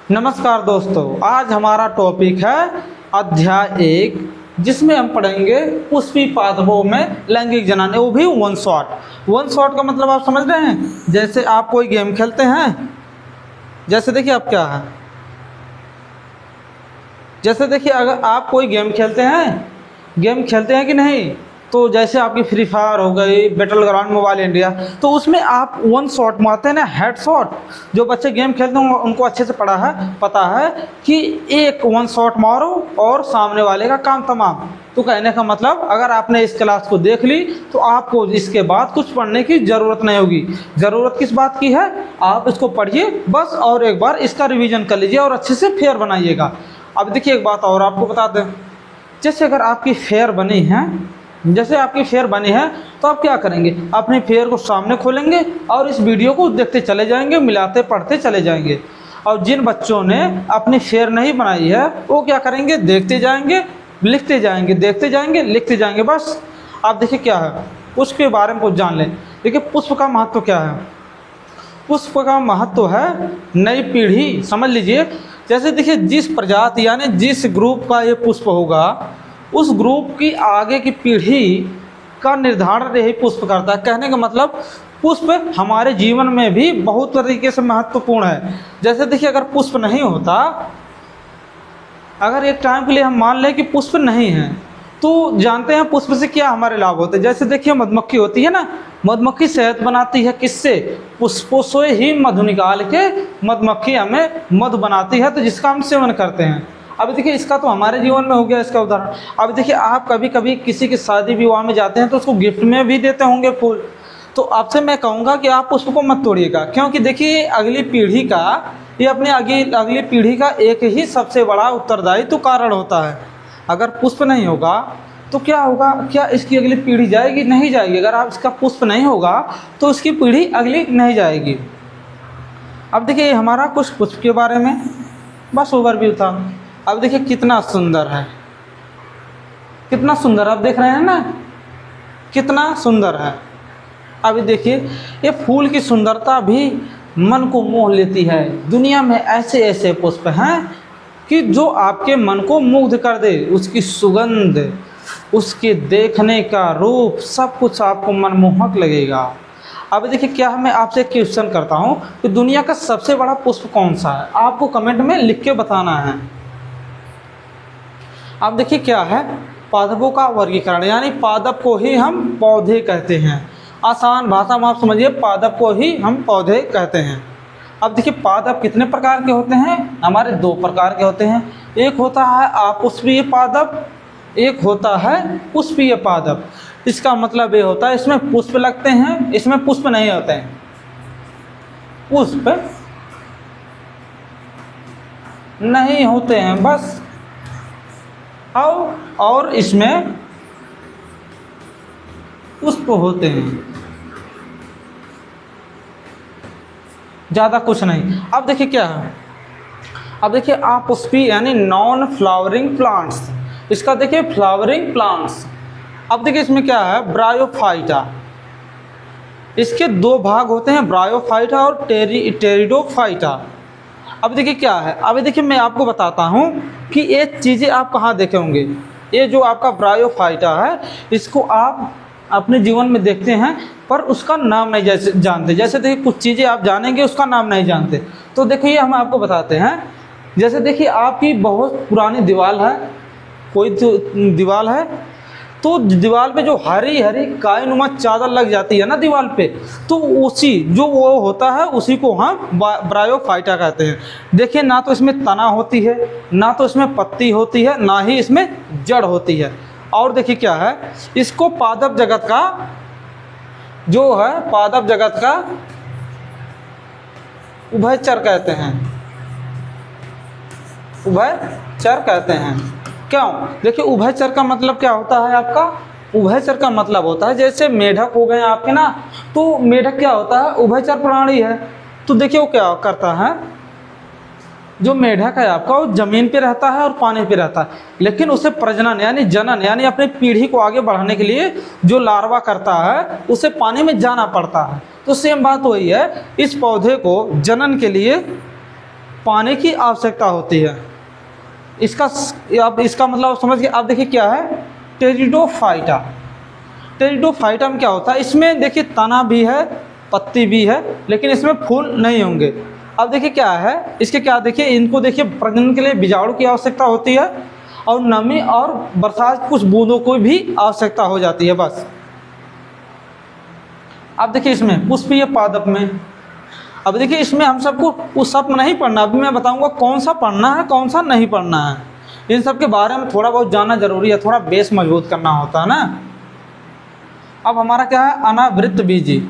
नमस्कार दोस्तों, आज हमारा टॉपिक है अध्याय 1, जिसमें हम पढ़ेंगे पुष्पी पादपों में लैंगिक जनन, वो भी वन शॉट। वन शॉट का मतलब आप समझ रहे हैं? जैसे आप कोई गेम खेलते हैं, जैसे देखिए आप क्या है, जैसे देखिए अगर आप कोई गेम खेलते हैं कि नहीं, तो जैसे आपकी फ्री फायर हो गई, बैटल ग्राउंड मोबाइल इंडिया, तो उसमें आप वन शॉट मारते हैं ना, हेड शॉट। जो बच्चे गेम खेलते हैं उनको अच्छे से पता है कि एक वन शॉट मारो और सामने वाले का काम तमाम। तो कहने का मतलब, अगर आपने इस क्लास को देख ली तो आपको इसके बाद कुछ पढ़ने की ज़रूरत नहीं होगी। ज़रूरत किस बात की है? आप इसको पढ़िए बस, और एक बार इसका रिवीजन कर लीजिए और अच्छे से फेयर बनाइएगा। अब देखिए एक बात और आपको बता दें, जैसे अगर आपकी फेयर बनी है, तो आप क्या करेंगे? अपने फेयर को सामने खोलेंगे और इस वीडियो को देखते चले जाएंगे, मिलाते पढ़ते चले जाएंगे। और जिन बच्चों ने अपनी फेयर नहीं बनाई है वो क्या करेंगे? देखते जाएंगे, लिखते जाएंगे, देखते जाएंगे, लिखते जाएंगे, बस। आप देखिए क्या है, पुष्प के बारे में कुछ जान लें। देखिए पुष्प का महत्व क्या है? पुष्प का महत्व है नई पीढ़ी, समझ लीजिए। जैसे देखिए जिस प्रजाति यानी जिस ग्रुप का ये पुष्प होगा, उस ग्रुप की आगे की पीढ़ी का निर्धारण यही पुष्प करता है। कहने का मतलब पुष्प हमारे जीवन में भी बहुत तरीके से महत्वपूर्ण है। जैसे देखिए अगर पुष्प नहीं होता, अगर एक टाइम के लिए हम मान लें कि पुष्प नहीं है, तो जानते हैं पुष्प से क्या हमारे लाभ होते हैं। जैसे देखिए मधुमक्खी होती है ना, मधुमक्खी शहद बनाती है किससे? पुष्पों से ही मधु निकाल के मधुमक्खी हमें मधु बनाती है, तो जिसका हम सेवन करते हैं। अब देखिए इसका तो हमारे जीवन में हो गया इसका उदाहरण। अब देखिए आप कभी कभी किसी की शादी विवाह में जाते हैं तो उसको गिफ्ट में भी देते होंगे फूल। तो आपसे मैं कहूँगा कि आप पुष्प को मत तोड़िएगा, क्योंकि देखिए अगली पीढ़ी का, ये अपने अगली पीढ़ी का एक ही सबसे बड़ा उत्तरदायित्व कारण होता है। अगर पुष्प नहीं होगा तो क्या होगा? क्या इसकी अगली पीढ़ी जाएगी? नहीं जाएगी। अगर आप इसका पुष्प नहीं होगा तो इसकी पीढ़ी अगली नहीं जाएगी। अब देखिए हमारा कुछ पुष्प के बारे में बस ओवरव्यू था। अब देखिए कितना सुंदर है, कितना सुंदर, आप देख रहे हैं ना, कितना सुंदर है। अभी देखिए ये फूल की सुंदरता भी मन को मोह लेती है। दुनिया में ऐसे ऐसे पुष्प हैं कि जो आपके मन को मुग्ध कर दे। उसकी सुगंध, उसके देखने का रूप, सब कुछ आपको मनमोहक लगेगा। अब देखिए क्या मैं आपसे क्वेश्चन करता हूँ कि दुनिया का सबसे बड़ा पुष्प कौन सा है? आपको कमेंट में लिख के बताना है। अब देखिए क्या है, पादपों का वर्गीकरण, यानी पादप को ही हम पौधे कहते हैं। आसान भाषा में आप समझिए, पादप को ही हम पौधे कहते हैं। अब देखिए पादप कितने प्रकार के होते हैं? हमारे दो प्रकार के होते हैं। एक होता है अपुष्पीय पादप, एक होता है पुष्पीय पादप। इसका मतलब ये होता है इसमें पुष्प लगते हैं, इसमें पुष्प नहीं होते हैं। पुष्प नहीं होते हैं बस, और इसमें पुष्प होते हैं, ज़्यादा कुछ नहीं। अब देखिए क्या है, अब देखिए अपुष्पीय यानी नॉन फ्लावरिंग प्लांट्स। इसका देखिए फ्लावरिंग प्लांट्स। अब देखिए इसमें क्या है, ब्रायोफाइटा। इसके दो भाग होते हैं, ब्रायोफाइटा और टेरिडोफाइटा। अब देखिए क्या है, अभी देखिए मैं आपको बताता हूँ कि ये चीज़ें आप कहाँ देखे होंगे। ये जो आपका ब्रायोफाइटा है, इसको आप अपने जीवन में देखते हैं पर उसका नाम नहीं जानते। जैसे देखिए कुछ चीज़ें आप जानेंगे, उसका नाम नहीं जानते। तो देखिए हम आपको बताते हैं। जैसे देखिए आपकी बहुत पुरानी दीवार है, कोई दीवार है, तो दीवार पे जो हरी हरी काईनुमा चादर लग जाती है ना दीवार पे, तो उसी जो वो होता है उसी को हम ब्रायोफाइटा कहते हैं। देखिए ना तो इसमें तना होती है, ना तो इसमें पत्ती होती है, ना ही इसमें जड़ होती है। और देखिए क्या है, इसको पादप जगत का जो है, पादप जगत का उभयचर कहते हैं, उभयचर कहते हैं। क्यों? देखिए उभयचर का मतलब क्या होता है आपका? उभयचर का मतलब होता है, जैसे मेढक हो गए आपके ना, तो मेढक क्या होता है? उभयचर प्राणी है। तो देखिए वो क्या करता है, जो मेढक है आपका, वो ज़मीन पे रहता है और पानी पे रहता है, लेकिन उसे प्रजनन यानी जनन यानी अपनी पीढ़ी को आगे बढ़ाने के लिए जो लार्वा करता है, उसे पानी में जाना पड़ता है। तो सेम बात वही है, इस पौधे को जनन के लिए पानी की आवश्यकता होती है। इसका मतलब समझ गए। अब देखिए क्या है टेरिडोफाइटा। टेरिडोफाइटा में क्या होता है, इसमें देखिए तना भी है, पत्ती भी है, लेकिन इसमें फूल नहीं होंगे। अब देखिए क्या है इसके, क्या देखिए इनको देखिए प्रजनन के लिए बीजाणु की आवश्यकता होती है और नमी और बरसात कुछ बूंदों को भी आवश्यकता हो जाती है बस। अब देखिए इसमें पुष्पीय पादप में, अब देखिए इसमें हम सबको उस सब नहीं पढ़ना, अभी मैं बताऊंगा कौन सा पढ़ना है कौन सा नहीं पढ़ना है। इन सब के बारे में थोड़ा बहुत जानना जरूरी है, थोड़ा बेस मजबूत करना होता है ना। अब हमारा क्या है अनावृत बीजी।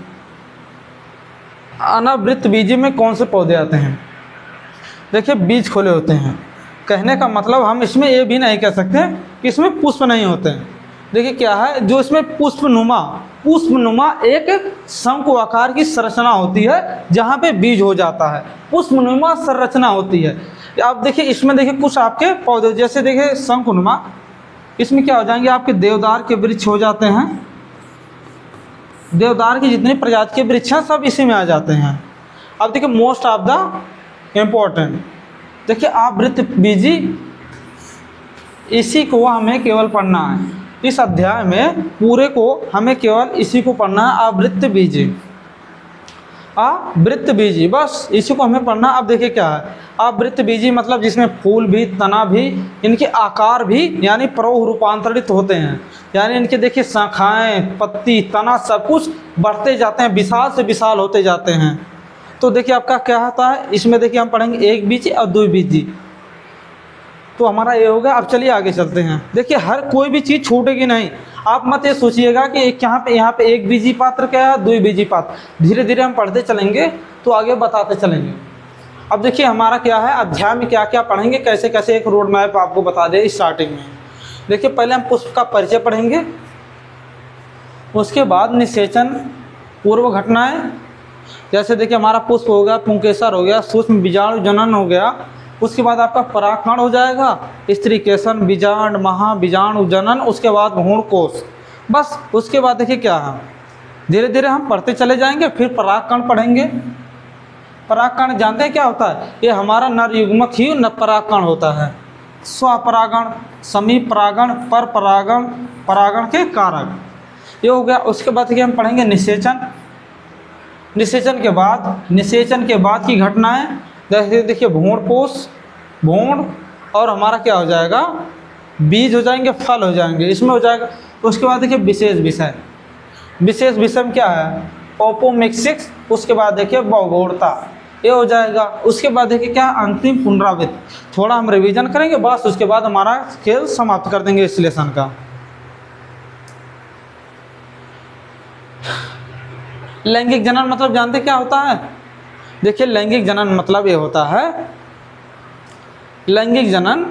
अनावृत बीजी में कौन से पौधे आते हैं, देखिए बीज खोले होते हैं। कहने का मतलब हम इसमें ये भी नहीं कह सकते कि इसमें पुष्प नहीं होते हैं। देखिए क्या है जो इसमें पुष्पनुमा एक शंकु आकार की संरचना होती है जहाँ पे बीज हो जाता है, पुष्पनुमा संरचना होती है। आप देखिए इसमें देखिए कुछ आपके पौधे जैसे देखिए शंकुनुमा, इसमें क्या हो जाएंगे आपके देवदार के वृक्ष हो जाते हैं। देवदार की जितनी प्रजाति के वृक्ष हैं सब इसी में आ जाते हैं। अब देखिए मोस्ट ऑफ द इम्पोर्टेंट, देखिए आवृत बीजी, इसी को हमें केवल पढ़ना है इस अध्याय में, पूरे को हमें केवल इसी को पढ़ना है, आवृत बीजी। आवृत बीजी बस इसी को हमें पढ़ना। अब देखिए क्या है आवृत बीजी मतलब जिसमें फूल भी, तना भी, इनके आकार भी यानी प्रौढ़ रूपांतरित होते हैं, यानी इनके देखिए शाखाएं, पत्ती, तना सब कुछ बढ़ते जाते हैं, विशाल से विशाल होते जाते हैं। तो देखिए आपका क्या होता है इसमें, देखिए हम पढ़ेंगे एक बीजी और दो बीजी, तो हमारा ये होगा। अब चलिए आगे चलते हैं। देखिए हर कोई भी चीज़ छूटेगी नहीं, आप मत ये सोचिएगा कि यहाँ पे एक बीजी पात्र क्या है, दो बीजी पात्र, धीरे धीरे हम पढ़ते चलेंगे तो आगे बताते चलेंगे। अब देखिए हमारा क्या है अध्याय में क्या क्या पढ़ेंगे, कैसे कैसे एक रोड मैप आपको बता दे स्टार्टिंग में। देखिए पहले हम पुष्प का परिचय पढ़ेंगे, उसके बाद निषेचन पूर्व घटनाएं, जैसे देखिए हमारा पुष्प हो गया, पुंकेसर हो गया, सूक्ष्म बीजाणु जनन हो गया, उसके बाद आपका परागकण हो जाएगा, स्त्रीकेशन, बीजांड, महाबीजाणु जनन, उसके बाद भ्रूणकोश। बस उसके बाद देखिए क्या है धीरे धीरे हम पढ़ते चले जाएंगे। फिर परागकण पढ़ेंगे। परागकण जानते हैं क्या होता है, ये हमारा नर युग्मक ही न परागकण होता है। स्वपरागण, समीप परागण, पर परागण, परागण के कारक, ये हो गया। उसके बाद देखिए हम पढ़ेंगे निषेचन। निषेचन के बाद की घटनाएं, जैसे देखिए भ्रूणकोश, भ्रूण, और हमारा क्या हो जाएगा बीज हो जाएंगे, फल हो जाएंगे, इसमें हो जाएगा। उसके बाद देखिए विशेष विषय। विशेष विषय में क्या है ओपोमिक्सिस, उसके बाद देखिए बहुगोड़ता, ये हो जाएगा। उसके बाद देखिए क्या अंतिम पुनरावृत्ति, थोड़ा हम रिवीजन करेंगे बस, उसके बाद हमारा खेल समाप्त कर देंगे इस लेसन का। लैंगिक जनन मतलब जानते क्या होता है, देखिए लैंगिक जनन मतलब ये होता है, लैंगिक जनन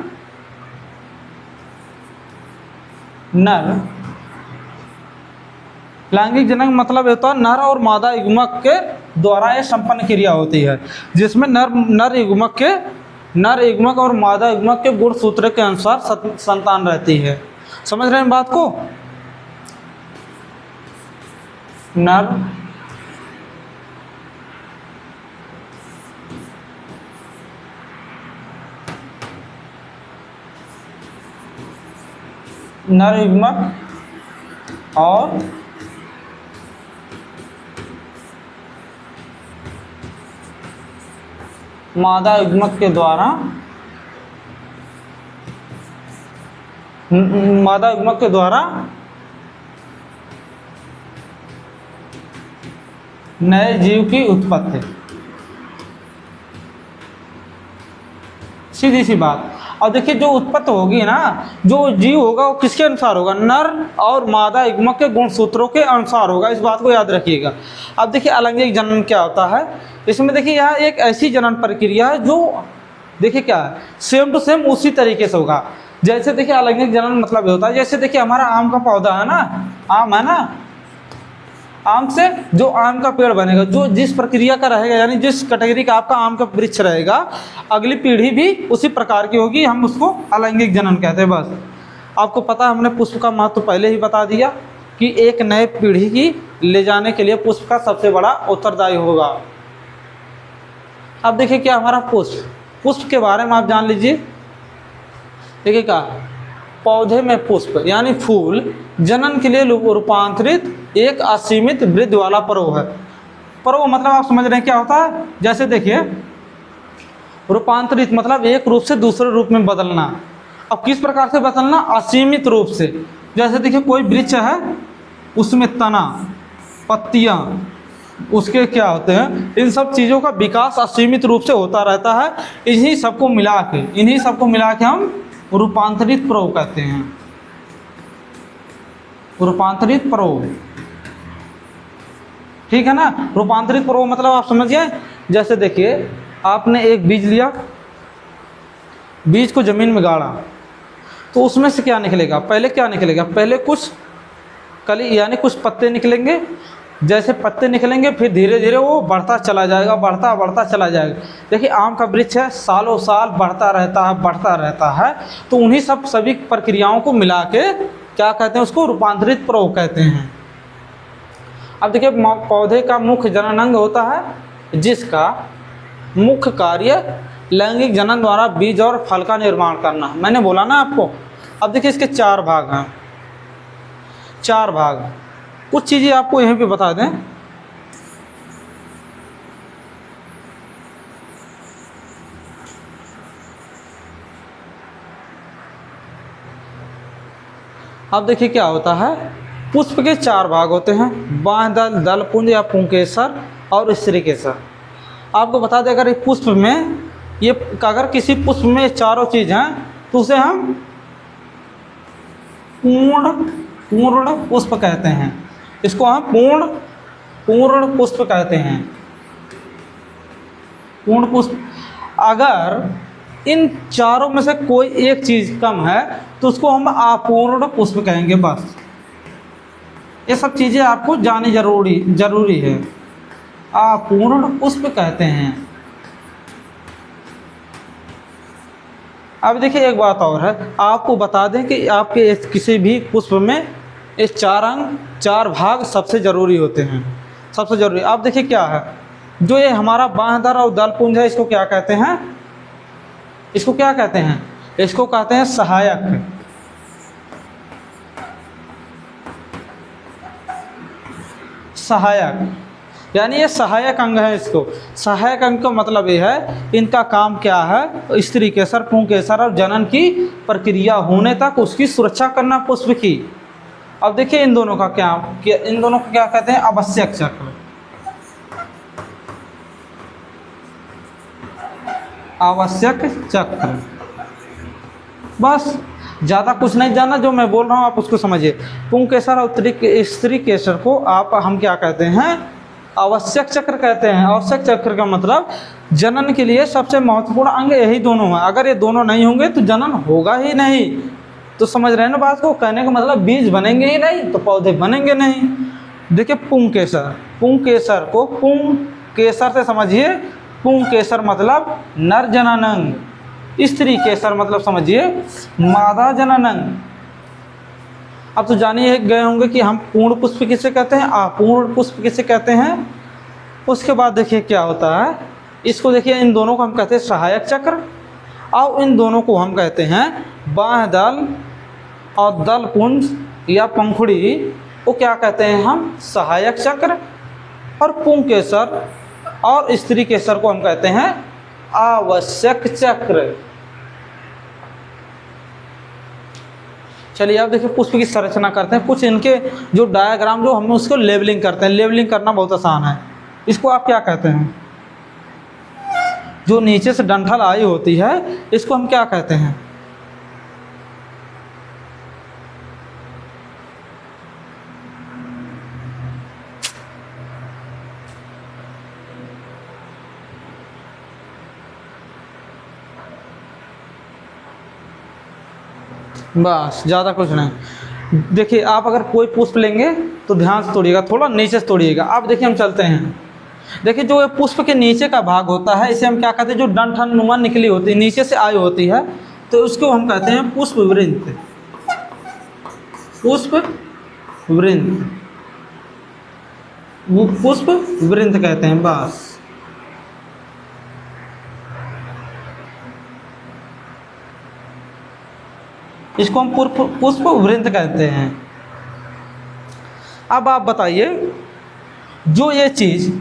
लैंगिक जनन मतलब ये होता है नर और मादा युग्मक के द्वारा ये संपन्न क्रिया होती है, जिसमें नर युग्मक और मादा युग्मक के गुणसूत्र के अनुसार संतान रहती है। समझ रहे हैं बात को, नर युग्मक और मादा युग्मक के द्वारा नए जीव की उत्पत्ति, सीधी सी बात। और देखिए जो उत्पत्ति होगी ना, जो जीव होगा वो किसके अनुसार होगा, नर और मादा युग्मक के गुणसूत्रों के अनुसार होगा, इस बात को याद रखिएगा। अब देखिए अलैंगिक जनन क्या होता है, इसमें देखिए यह एक ऐसी जनन प्रक्रिया है जो देखिए क्या है सेम टू सेम उसी तरीके से होगा। जैसे देखिए अलैंगिक जनन मतलब ये होता है, जैसे देखिए हमारा आम का पौधा है ना, आम है ना, आम से जो आम का पेड़ बनेगा, जो जिस प्रक्रिया का रहेगा, यानी जिस कैटेगरी का आपका आम का वृक्ष रहेगा, अगली पीढ़ी भी उसी प्रकार की होगी, हम उसको अलैंगिक जनन कहते हैं। बस आपको पता है, हमने पुष्प का महत्व पहले ही बता दिया कि एक नए पीढ़ी की ले जाने के लिए पुष्प का सबसे बड़ा उत्तरदायी होगा। अब देखिए क्या हमारा पुष्प, पुष्प के बारे में आप जान लीजिए। देखिए क्या, पौधे में पुष्प यानी फूल जनन के लिए रूपांतरित एक असीमित वृद्धि वाला पर्व है। पर्व मतलब आप समझ रहे हैं क्या होता है। जैसे देखिए, रूपांतरित मतलब एक रूप से दूसरे रूप में बदलना। अब किस प्रकार से बदलना, असीमित रूप से। जैसे देखिए कोई वृक्ष है, उसमें तना, पत्तियां, उसके क्या होते हैं, इन सब चीज़ों का विकास असीमित रूप से होता रहता है। इन्हीं सबको मिला के हम रूपांतरित पर्व कहते हैं। रूपांतरित पर्व, ठीक है ना। रूपांतरित पर्व मतलब आप समझिए, जैसे देखिए आपने एक बीज लिया, बीज को जमीन में गाड़ा, तो उसमें से क्या निकलेगा, पहले कुछ कली यानी कुछ पत्ते निकलेंगे। जैसे पत्ते निकलेंगे फिर धीरे धीरे वो बढ़ता चला जाएगा, बढ़ता चला जाएगा। देखिए आम का वृक्ष है, सालों साल बढ़ता रहता है। तो उन्हीं सभी प्रक्रियाओं को मिला के क्या कहते हैं, उसको रूपांतरित पर्व कहते हैं। अब देखिए पौधे का मुख्य जनन अंग होता है, जिसका मुख्य कार्य लैंगिक जनन द्वारा बीज और फल का निर्माण करना। मैंने बोला ना आपको। अब देखिए इसके 4 भाग हैं, 4 भाग। कुछ चीज़ें आपको यहीं पे बता दें। अब देखिए क्या होता है, पुष्प के 4 भाग होते हैं, बाह्यदल, दलपुंज या पुंकेसर और स्त्रीकेसर। आपको बता दें, अगर एक पुष्प में अगर किसी पुष्प में 4 चीज़ हैं तो उसे हम पूर्ण पुष्प कहते हैं। इसको हम पूर्ण पुष्प कहते हैं। पूर्ण पुष्प, अगर इन चारों में से कोई एक चीज़ कम है तो उसको हम अपूर्ण पुष्प कहेंगे। बस ये सब चीज़ें आपको जाननी जरूरी है। अपूर्ण पुष्प कहते हैं। अब देखिए एक बात और है, आपको बता दें कि आपके किसी भी पुष्प में इस 4 अंग, 4 भाग सबसे ज़रूरी होते हैं, सबसे ज़रूरी। आप देखिए क्या है, जो ये हमारा बाह्यदल और दलपुंज है, इसको क्या कहते हैं, इसको कहते हैं सहायक। यानी ये सहायक अंग है। इसको सहायक अंग का मतलब ये है, इनका काम क्या है, स्त्रीकेसर, पुंकेसर और जनन की प्रक्रिया होने तक उसकी सुरक्षा करना पुष्प की। अब देखिए इन दोनों को क्या कहते हैं, आवश्यक चक्र। आवश्यक चक्र, बस ज़्यादा कुछ नहीं जानना, जो मैं बोल रहा हूँ आप उसको समझिए। पुंकेसर और स्त्रीकेसर को हम क्या कहते हैं, आवश्यक चक्र कहते हैं। आवश्यक चक्र का मतलब जनन के लिए सबसे महत्वपूर्ण अंग यही दोनों हैं। अगर ये दोनों नहीं होंगे तो जनन होगा ही नहीं। तो समझ रहे हैं ना बात को, कहने का मतलब बीज बनेंगे ही नहीं तो पौधे बनेंगे नहीं। देखिए पुंकेसर को पुंकेसर से समझिए, पुंकेसर मतलब नर जनन अंग, स्त्रीकेसर मतलब समझिए मादा जनन अंग। अब तो जानिए गए होंगे कि हम पूर्ण पुष्प किसे कहते हैं, अपूर्ण पुष्प किसे कहते हैं। उसके बाद देखिए क्या होता है, इसको देखिए इन दोनों को हम कहते हैं सहायक चक्र, और इन दोनों को हम कहते हैं बाह्यदल और दलपुंज या पंखुड़ी को क्या कहते हैं हम, सहायक चक्र। और पुंकेसर और स्त्रीकेसर को हम कहते हैं आवश्यक चक्र। चलिए अब देखिए पुष्प की संरचना करते हैं। कुछ इनके जो डायग्राम जो हम उसको लेबलिंग करते हैं। लेबलिंग करना बहुत आसान है। इसको आप क्या कहते हैं, जो नीचे से डंठल आई होती है इसको हम क्या कहते हैं, बस ज़्यादा कुछ नहीं। देखिए आप अगर कोई पुष्प लेंगे तो ध्यान से तोड़िएगा, थोड़ा नीचे से तोड़िएगा। आप देखिए हम चलते हैं। देखिए जो पुष्प के नीचे का भाग होता है इसे हम क्या कहते हैं, जो डंठल नुमा निकली होती है, नीचे से आई होती है, तो उसको हम कहते हैं पुष्प वृंत। पुष्प वृंत, पुष्प वृंत कहते हैं। बस इसको हम पुष्प वृंत कहते हैं। अब आप बताइए, जो ये चीज़,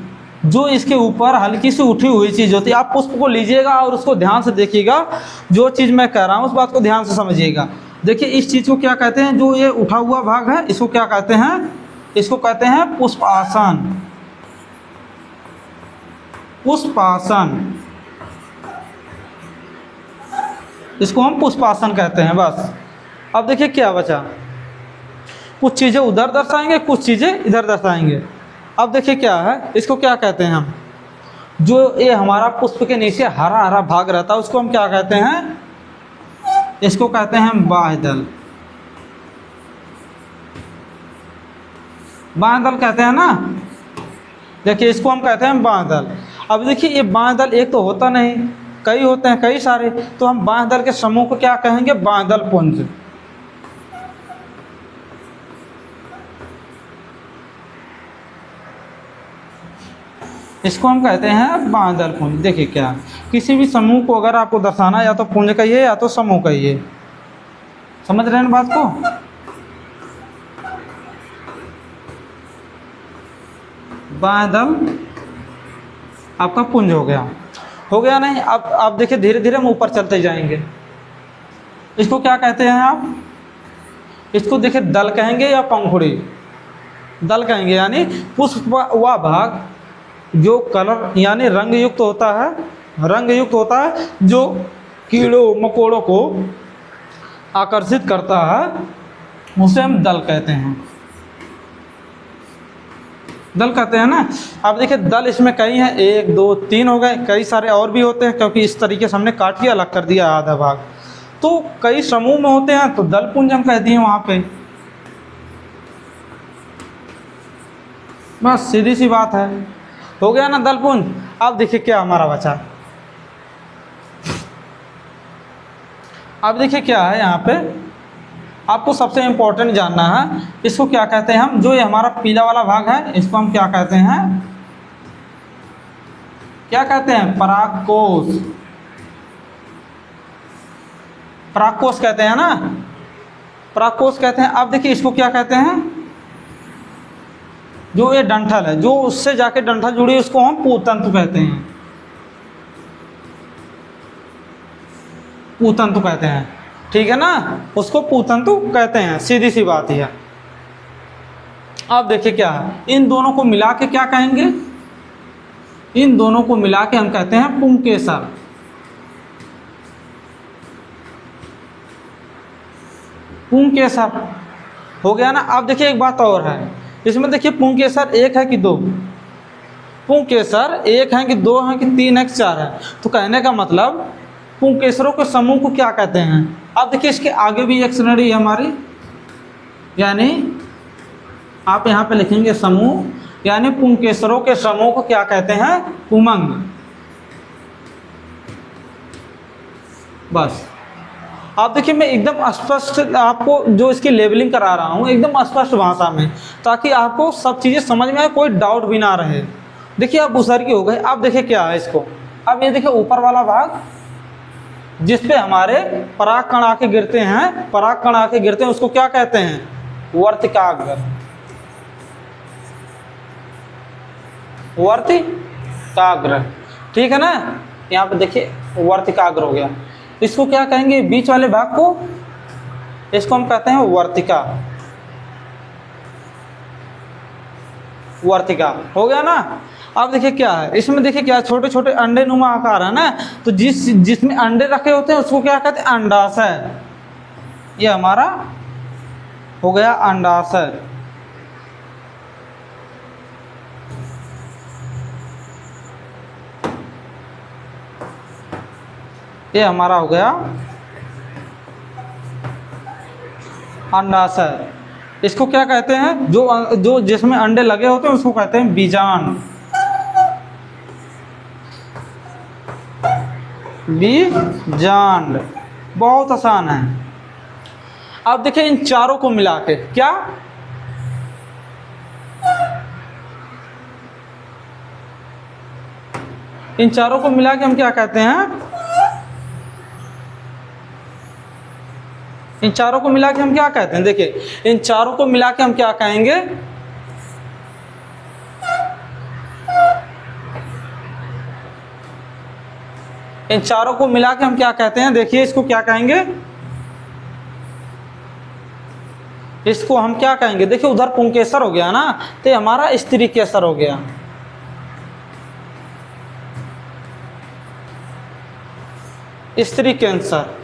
जो इसके ऊपर हल्की सी उठी हुई चीज़ होती है, आप पुष्प को लीजिएगा और उसको ध्यान से देखिएगा, जो चीज़ मैं कह रहा हूँ उस बात को ध्यान से समझिएगा। देखिए इस चीज़ को क्या कहते हैं, जो ये उठा हुआ भाग है इसको क्या कहते हैं, इसको कहते हैं पुष्पासन। पुष्पासन, इसको हम पुष्पासन कहते हैं। बस अब देखिए क्या बचा, कुछ चीज़ें उधर दर्शाएंगे, कुछ चीज़ें इधर दर्शाएंगे। अब देखिए क्या है, इसको क्या कहते हैं हम, जो ये हमारा पुष्प के नीचे हरा हरा भाग रहता है उसको हम क्या कहते हैं, इसको कहते हैं बाह्यदल। बाह्यदल कहते हैं ना, देखिए इसको हम कहते हैं बाह्यदल। अब देखिए ये बाह्यदल एक तो होता नहीं, कई होते हैं, कई सारे, तो हम बाह्यदल के समूह को क्या कहेंगे, बाह्यदल पुंज। इसको हम कहते हैं बाह्यदल पुंज। देखिए क्या, किसी भी समूह को अगर आपको दर्शाना या तो पुंज कहिए या तो समूह कहिए, समझ रहे हैं बात को। बाह्यदल आपका पुंज हो गया नहीं। अब देखिए धीरे धीरे हम ऊपर चलते जाएंगे। इसको क्या कहते हैं आप, इसको देखिए दल कहेंगे या पंखुड़ी, दल कहेंगे, यानी पुष्प वह भाग जो कलर यानी रंग युक्त होता है, रंग युक्त होता है, जो कीड़ों मकोड़ों को आकर्षित करता है, उसे हम दल कहते हैं, दल कहते हैं ना। अब देखिए दल इसमें कई हैं, 1 2 3 हो गए, कई सारे और भी होते हैं, क्योंकि इस तरीके से हमने काट के अलग कर दिया आधा भाग, तो कई समूह में होते हैं, तो दल पुंज हम कह दिए वहाँ पे। बस सीधी सी बात है, हो गया ना दल पुंज। अब देखिए क्या हमारा बचा, अब देखिए क्या है यहाँ पे, आपको सबसे इम्पोर्टेंट जानना है, इसको क्या कहते हैं हम, जो ये हमारा पीला वाला भाग है इसको हम क्या कहते हैं, क्या कहते हैं, परागकोश। परागकोश कहते हैं ना, परागकोश कहते हैं। अब देखिए इसको क्या कहते हैं, जो ये डंठल है, जो उससे जाके डंठल जुड़ी उसको हम पूतंतु कहते हैं, पूतंतु कहते हैं, ठीक है ना, उसको पूतंतु कहते हैं, सीधी सी बात है। अब देखिए क्या है, इन दोनों को मिला के क्या कहेंगे, इन दोनों को मिला के हम कहते हैं पुंकेसर। पुंकेसर हो गया ना। अब देखिए एक बात और है इसमें, देखिए पुंकेसर 1 है कि 2, पुंकेसर 1 है कि 2 है कि 3 है कि 4 है, तो कहने का मतलब पुंकेसरों के समूह को क्या कहते हैं। अब देखिए इसके आगे भी एक श्रेणी है हमारी, यानी आप यहाँ पे लिखेंगे समूह, यानी पुंकेसरों के समूह को क्या कहते हैं, उमंग। बस आप देखिए मैं एकदम स्पष्ट आपको जो इसकी लेबलिंग करा रहा हूँ एकदम स्पष्ट भाषा में, ताकि आपको सब चीज़ें समझ में आए, कोई डाउट भी ना रहे। देखिए अब भूसर की हो गए। अब देखिए क्या है इसको, अब ये देखिए ऊपर वाला भाग जिस पे हमारे पराग कण आके गिरते हैं, पराग कण आके गिरते हैं, उसको क्या कहते हैं, वर्तिकाग्र। वर्तिकाग्र, ठीक है ना, यहाँ पे देखिए वर्तिकाग्र हो गया। इसको क्या कहेंगे, बीच वाले भाग को, इसको हम कहते हैं वर्तिका। वर्तिका हो गया ना। अब देखिए क्या है इसमें, देखिए क्या छोटे छोटे अंडे नुमा आकार है ना, तो जिसमें अंडे रखे होते हैं उसको क्या कहते हैं, अंडाशय। ये हमारा हो गया अंडाशय। ये हमारा हो गया अंडाशय। इसको क्या कहते हैं, जो जिसमें अंडे लगे होते हैं उसको कहते हैं बीजांड। बीजांड बहुत आसान है। अब देखिए इन चारों को मिला के क्या, इन चारों को मिला के हम क्या कहते हैं, इन चारों को मिला के हम क्या कहते हैं, देखिए इन चारों को मिला के हम क्या कहेंगे, इन चारों को मिला के हम क्या कहते हैं, देखिए इसको क्या कहेंगे, इसको हम क्या कहेंगे, देखिए उधर पुंकेसर हो गया ना, तो हमारा स्त्री केसर हो गया। स्त्री कैंसर,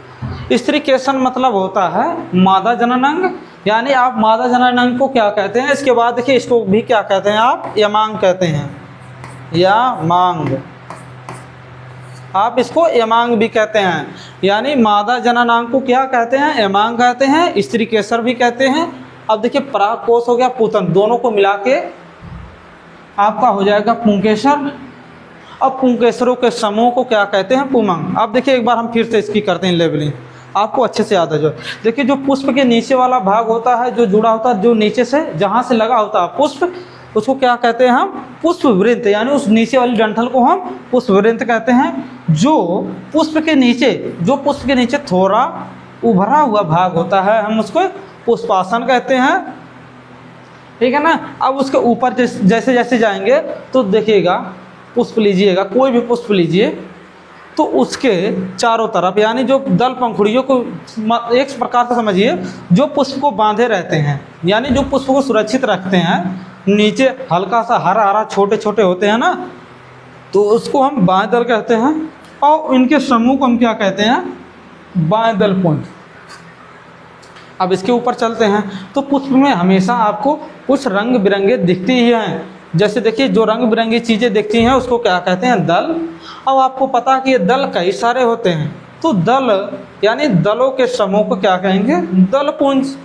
स्त्री केसर मतलब होता है मादा जननांग, यानी आप मादा जननांग को क्या कहते हैं। इसके बाद देखिए इसको भी क्या कहते हैं, आप यमांग कहते हैं, यामांग, आप इसको यमांग भी कहते हैं। यानी मादा जननांग को क्या कहते हैं, यमांग कहते हैं, स्त्री केसर भी कहते हैं। अब देखिए पराग कोष हो गया पूतन, दोनों को मिला के आपका हो जाएगा पुंकेसर। अब पुंकेसरों के समूह को क्या कहते हैं, पुमंग। अब देखिए एक बार हम फिर से इसकी करते हैं लेबलिंग, आपको अच्छे से याद है। जो देखिए जो पुष्प के नीचे वाला भाग होता है, जो जुड़ा होता है, जो नीचे से जहाँ से लगा होता है पुष्प, उसको क्या कहते हैं हम, पुष्प वृंत, यानी उस नीचे वाली डंठल को हम पुष्प वृंत कहते हैं। जो पुष्प के नीचे थोड़ा उभरा हुआ भाग होता है, हम उसको पुष्पासन कहते हैं, ठीक है ना। अब उसके ऊपर जैसे जैसे जाएंगे तो देखिएगा, पुष्प लीजिएगा, कोई भी पुष्प लीजिए, तो उसके चारों तरफ, यानी जो दल पंखुड़ियों को एक प्रकार से समझिए, जो पुष्प को बांधे रहते हैं, यानी जो पुष्प को सुरक्षित रखते हैं, नीचे हल्का सा हरा हरा छोटे छोटे होते हैं ना, तो उसको हम बाएं दल कहते हैं। और इनके समूह को हम क्या कहते हैं, बाएं दल पुंज। अब इसके ऊपर चलते हैं, तो पुष्प में हमेशा आपको कुछ रंग बिरंगे दिखती ही हैं। जैसे देखिए जो रंग बिरंगी चीज़ें दिखती हैं उसको क्या कहते हैं, दल। अब आपको पता है कि ये दल कई सारे होते हैं, तो दल यानी दलों के समूह को क्या कहेंगे, दलपुंज।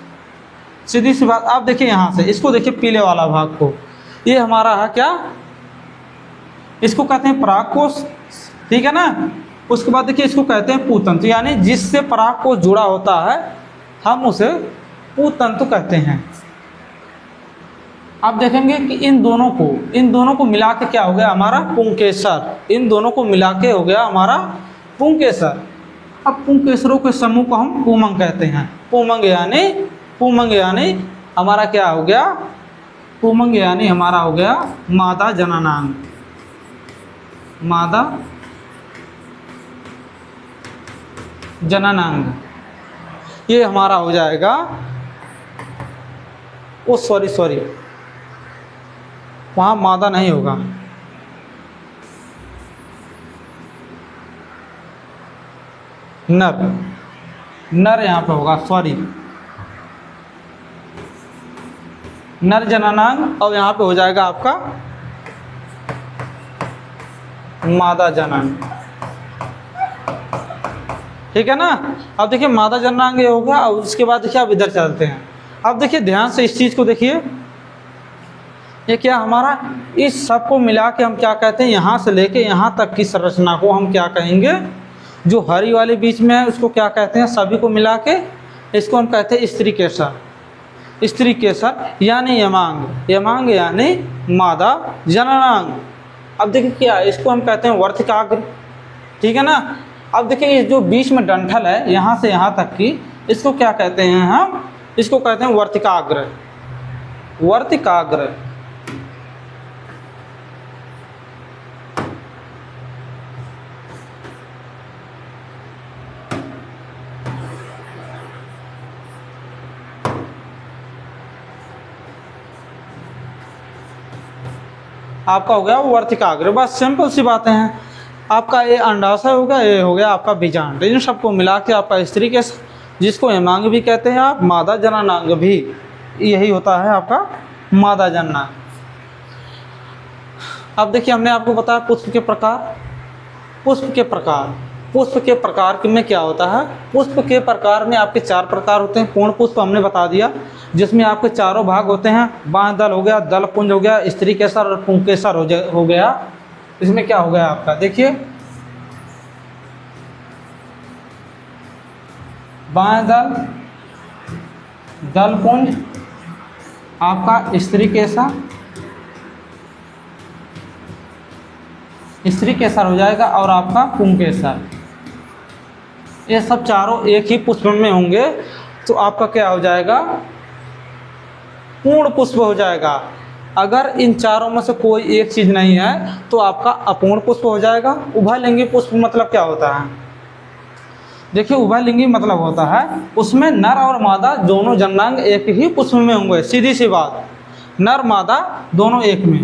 सीधी सी बात। आप देखिए यहाँ से, इसको देखिए पीले वाला भाग को, ये हमारा है क्या, इसको कहते हैं परागकोश, ठीक है ना। उसके बाद देखिए इसको कहते हैं पूतंतु, यानी जिससे परागकोश जुड़ा होता है हम उसे पूतंतु कहते हैं। आप देखेंगे कि इन दोनों को मिला के क्या हो गया हमारा, पुंकेसर। इन दोनों को मिला के हो गया हमारा पुंकेसर। अब पुंकेसरों के समूह को हम पुमंग कहते हैं। पुमंग यानी हमारा क्या हो गया, पुमंग यानी हमारा हो गया मादा जननांग, मादा जननांग, ये हमारा हो जाएगा, ओ सॉरी वहाँ मादा नहीं होगा, नर यहाँ पे होगा, सॉरी, नर जननांग। और यहाँ पे हो जाएगा आपका मादा जननांग, ठीक है ना। अब देखिए मादा जननांग ये हो गया। और उसके बाद देखिए अब इधर चलते हैं। अब देखिए ध्यान से इस चीज़ को देखिए, ये क्या हमारा, इस सब को मिला के हम क्या कहते हैं, यहाँ से लेके यहाँ तक की संरचना को हम क्या कहेंगे, जो हरी वाले बीच में है उसको क्या कहते हैं, सभी को मिला के इसको हम कहते हैं स्त्री केसर। स्त्री केसर यानी यमांग यानी मादा जननांग। अब देखिए क्या, इसको हम कहते हैं वर्तिकाग्र, ठीक है ना। अब देखिए ये जो बीच में डंठल है यहाँ से यहाँ तक की, इसको क्या कहते हैं हम, इसको कहते हैं वर्तिकाग्र। आपका हो गया वर्तिकाग्र। बस सिंपल सी बातें हैं। आपका ये अंडाशय हो गया, ये हो गया आपका बीजांड। इन सबको मिला के आपका स्त्री केसर, जिसको हेमांग भी कहते हैं आप, मादा जननांग भी यही होता है आपका मादा जननांग। अब देखिए हमने आपको बताया पुष्प के प्रकार में क्या होता है। पुष्प के प्रकार में आपके 4 प्रकार होते हैं। पूर्ण पुष्प हमने बता दिया, जिसमें आपके चारों भाग होते हैं, बाह्य दल हो गया, दल पुंज हो गया, स्त्री केसर और पुंकेसर हो गया। इसमें क्या हो गया आपका, देखिए बाह्य दल, दल पुंज, आपका स्त्री केसर हो जाएगा, और आपका पुंकेसर। ये सब चारों एक ही पुष्प में होंगे। तो आपका क्या हो जाएगा, पूर्ण पुष्प हो जाएगा। अगर इन चारों में से कोई एक चीज नहीं है तो आपका अपूर्ण पुष्प हो जाएगा। उभयलिंगी पुष्प मतलब क्या होता है, देखिए उभयलिंगी मतलब होता है उसमें नर और मादा दोनों जननांग एक ही पुष्प में होंगे। सीधी सी बात, नर मादा दोनों एक में,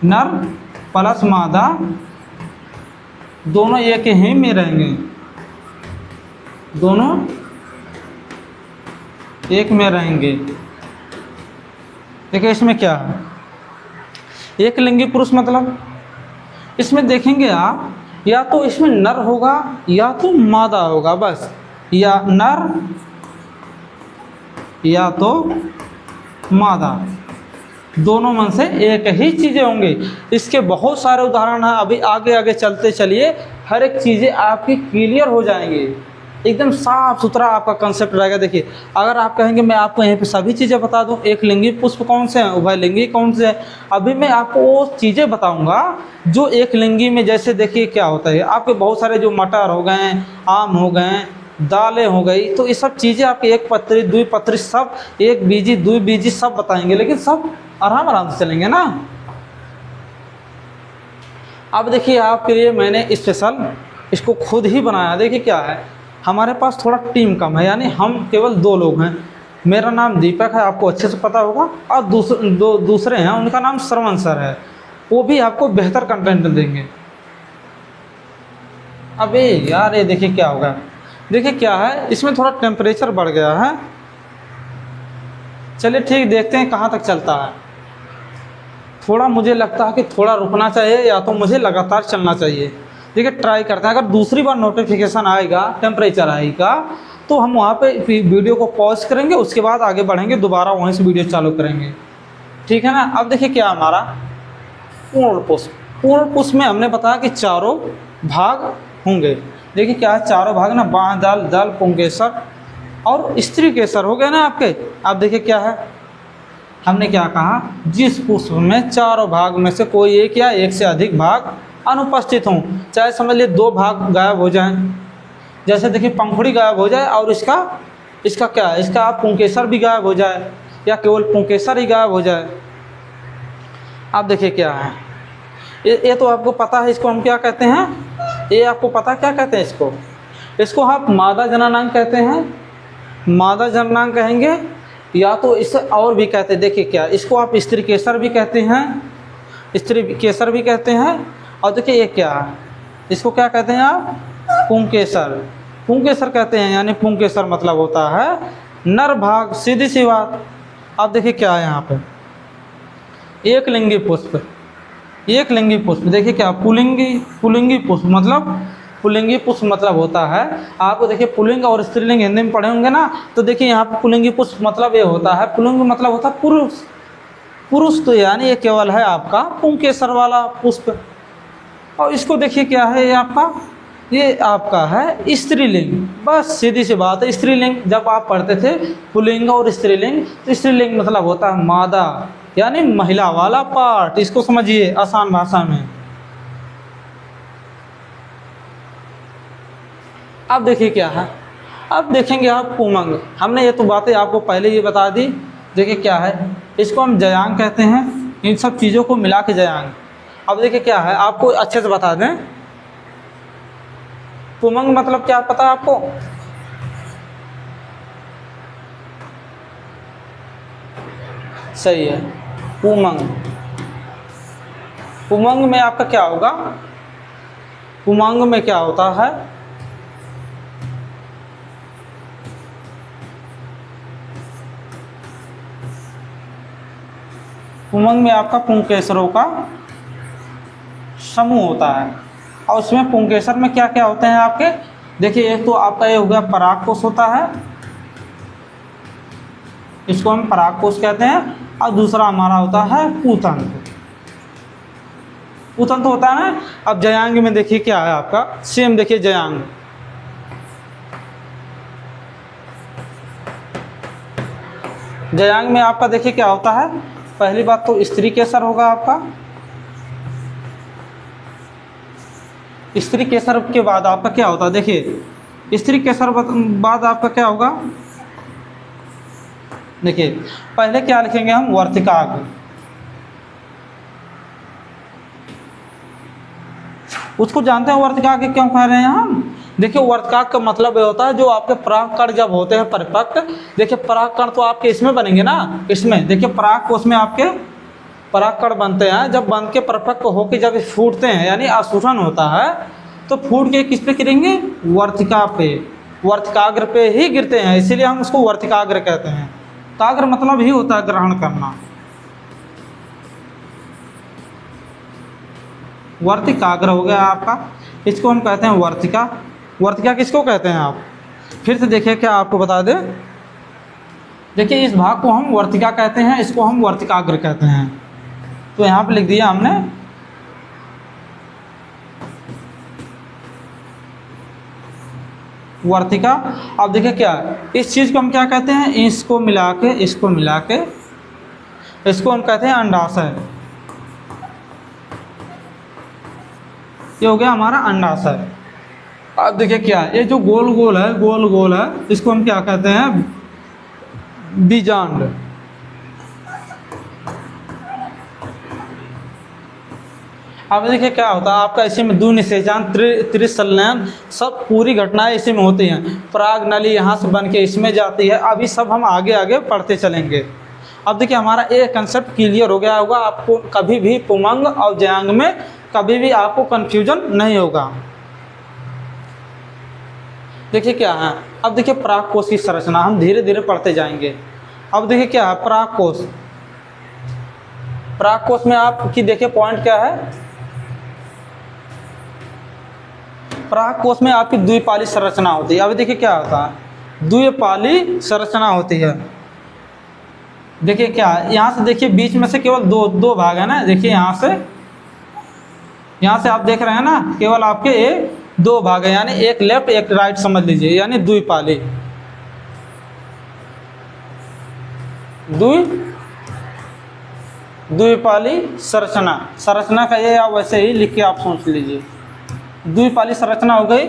नर प्लस मादा दोनों एक ही में रहेंगे, दोनों एक में रहेंगे। देखिए इसमें क्या है, एक लिंगी पुरुष मतलब इसमें देखेंगे आप, या तो इसमें नर होगा या तो मादा होगा, बस, या नर या तो मादा, दोनों में से एक ही चीज़ें होंगी। इसके बहुत सारे उदाहरण हैं, अभी आगे आगे चलते चलिए हर एक चीज़ें आपकी क्लियर हो जाएंगी, एकदम साफ सुथरा आपका कंसेप्ट रहेगा। देखिए अगर आप कहेंगे मैं आपको यहीं पे सभी चीज़ें बता दूं, एक लिंगी पुष्प कौन से हैं, उभयलिंगी कौन से हैं, अभी मैं आपको वो चीज़ें बताऊंगा जो एक लिंगी में, जैसे देखिए क्या होता है, आपके बहुत सारे जो मटर हो गए, आम हो गए, दालें हो गई, तो ये सब चीज़ें आपके एक पत्री द्विपत्री सब, एक बीजी द्विबीजी सब बताएंगे, लेकिन सब आराम आराम से चलेंगे ना। अब देखिए आपके लिए मैंने स्पेशल इसको खुद ही बनाया। देखिए क्या है, हमारे पास थोड़ा टीम कम है, यानी हम केवल 2 लोग हैं। मेरा नाम दीपक है, आपको अच्छे से पता होगा, और दूसरे हैं, उनका नाम श्रवण सर है, वो भी आपको बेहतर कंटेंट देंगे। अबे यार ये देखिए क्या होगा, देखिए क्या है, इसमें थोड़ा टेम्परेचर बढ़ गया है। चलिए ठीक, देखते हैं कहाँ तक चलता है। थोड़ा मुझे लगता है कि थोड़ा रुकना चाहिए या तो मुझे लगातार चलना चाहिए। देखिए ट्राई करते हैं, अगर दूसरी बार नोटिफिकेशन आएगा, टेम्परेचर आएगा, तो हम वहाँ पे वीडियो को पॉज करेंगे, उसके बाद आगे बढ़ेंगे, दोबारा वहीं से वीडियो चालू करेंगे, ठीक है ना। अब देखिए क्या हमारा पूर्ण पुष्प, पूर्ण पुष्प में हमने बताया कि चारों भाग होंगे। देखिए क्या है, चारों भाग ना, बाँह दल, दल, पुंकेसर और स्त्री केसर हो गए ना आपके। अब देखिए क्या है, हमने क्या कहा, जिस पुष्प में चारों भाग में से कोई एक या एक से अधिक भाग अनुपस्थित हों, चाहे समझ लिए 2 भाग गायब हो जाएं, जैसे देखिए पंखुड़ी गायब हो जाए और इसका क्या है, इसका पुंकेसर भी गायब हो जाए, या केवल पुंकेसर ही गायब हो जाए। अब देखिए क्या है, ये तो आपको पता है, इसको हम क्या कहते हैं, ये आपको पता क्या कहते हैं, इसको आप मादा जननांग कहते हैं, मादा जननांग कहेंगे, या तो इसे और भी कहते हैं। देखिए क्या, इसको आप स्त्री केसर भी कहते हैं, स्त्री केसर भी कहते हैं, और देखिए ये क्या है, इसको क्या कहते हैं आप, पुंकेसर, पुंकेसर कहते हैं, यानी पुंकेसर मतलब होता है नर भाग, सीधी सी बात। अब देखिए क्या है यहाँ पे, एक लिंगी पुष्प, एक लिंगी पुष्प, देखिए क्या, पुलिंगी पुष्प मतलब, पुलिंगी पुष्प मतलब होता है, आपको देखिए पुलिंग और स्त्रीलिंग हिंदी में पढ़े होंगे ना, तो देखिए यहाँ पे पुलिंगी पुष्प मतलब ये होता है, पुलिंग मतलब होता है पुरुष, पुरुष, तो यानी ये केवल है आपका पुंकेसर वाला पुष्प। और इसको देखिए क्या है, ये आपका है स्त्रीलिंग, बस सीधी सी बात है। स्त्रीलिंग जब आप पढ़ते थे पुल्लिंग और स्त्रीलिंग, तो स्त्रीलिंग मतलब होता है मादा, यानी महिला वाला पार्ट, इसको समझिए आसान भाषा में। अब देखिए क्या है, अब देखेंगे आप पुमंग, हमने ये तो बातें आपको पहले ही बता दी। देखिए क्या है, इसको हम जयांग कहते हैं, इन सब चीज़ों को मिला के जयांग। अब देखिए क्या है, आपको अच्छे से बता दें, पुमंग मतलब क्या पता है आपको, सही है, पुमंग, पुमंग में आपका क्या होगा, पुमंग में क्या होता है, पुमंग में आपका पुंकेसरों का समूह होता है, और उसमें पुंकेसर में क्या क्या होते हैं आपके, देखिए एक तो आपका ये हो गया परागकोश होता है, इसको हम परागकोश कहते हैं, और दूसरा हमारा होता है पूतंत्र, पूतंत्र होता है ना। अब जयांग में देखिए क्या है आपका, सेम देखिए जयांग, जयांग में आपका देखिए क्या होता है, पहली बात तो स्त्री केसर होगा आपका, स्त्री केसर के बाद आपका क्या होता है, देखिए स्त्री कैसर बाद आपका क्या होगा, देखिए पहले क्या लिखेंगे हम, वर्तिकाग्र। उसको जानते हैं वर्तिकाग्र क्यों कह रहे हैं हम। देखिए वर्तिकाग्र का मतलब ये होता है जो आपके परागकण जब होते हैं परिपक्व, देखिए परागकण तो आपके इसमें बनेंगे ना, इसमें देखिए पराग कोश में आपके परागकण बनते हैं, जब बन के परिपक्व होकर जब फूटते हैं यानी आसुषण होता है, तो फूट के किस पे गिरेंगे, वर्तिका पे, वर्तिकाग्र पे ही गिरते हैं, इसीलिए हम उसको वर्तिकाग्र कहते हैं। काग्र मतलब ही होता है ग्रहण करना। वर्तिकाग्र हो गया आपका, इसको हम कहते हैं वर्तिका। वर्तिका किसको कहते हैं आप, फिर से देखिए क्या आपको बता दें, देखिए इस भाग को हम वर्तिका कहते हैं, इसको हम वर्तिकाग्र कहते हैं। तो यहाँ पे लिख दिया हमने वर्तिका। अब देखिए क्या इस चीज़ को हम क्या कहते हैं, इसको मिला के इसको हम कहते हैं अंडाशय। ये हो गया हमारा अंडाशय। अब देखिए क्या ये जो गोल गोल है इसको हम क्या कहते हैं, बीजांड। अब देखिए क्या होता है आपका इसी में दुनिषेचन त्रिसंलयन सब पूरी घटनाएं इसी में होती हैं। पराग नली यहाँ से बन के इसमें जाती है, अभी सब हम आगे आगे पढ़ते चलेंगे। अब देखिए हमारा एक कंसेप्ट क्लियर हो गया होगा, आपको कभी भी पुमंग और जयांग में कभी भी आपको कन्फ्यूजन नहीं होगा। देखिए क्या है, अब देखिए परागकोश की संरचना हम धीरे धीरे पढ़ते जाएंगे। अब देखिए क्या है परागकोश, परागकोश में आपकी देखिए पॉइंट क्या है, परागकोश में आपकी द्विपाली संरचना होती है। अब देखिए क्या होता है, द्विपाली संरचना होती है। देखिए क्या यहाँ से देखिए बीच में से केवल दो भाग है ना, देखिए यहाँ से आप देख रहे हैं ना, केवल आपके दो भाग है, यानी एक लेफ्ट एक राइट समझ लीजिए, यानी द्विपाली। द्विपाली संरचना का ये आप वैसे ही लिख के आप सोच लीजिए, द्विपाली संरचना हो गई।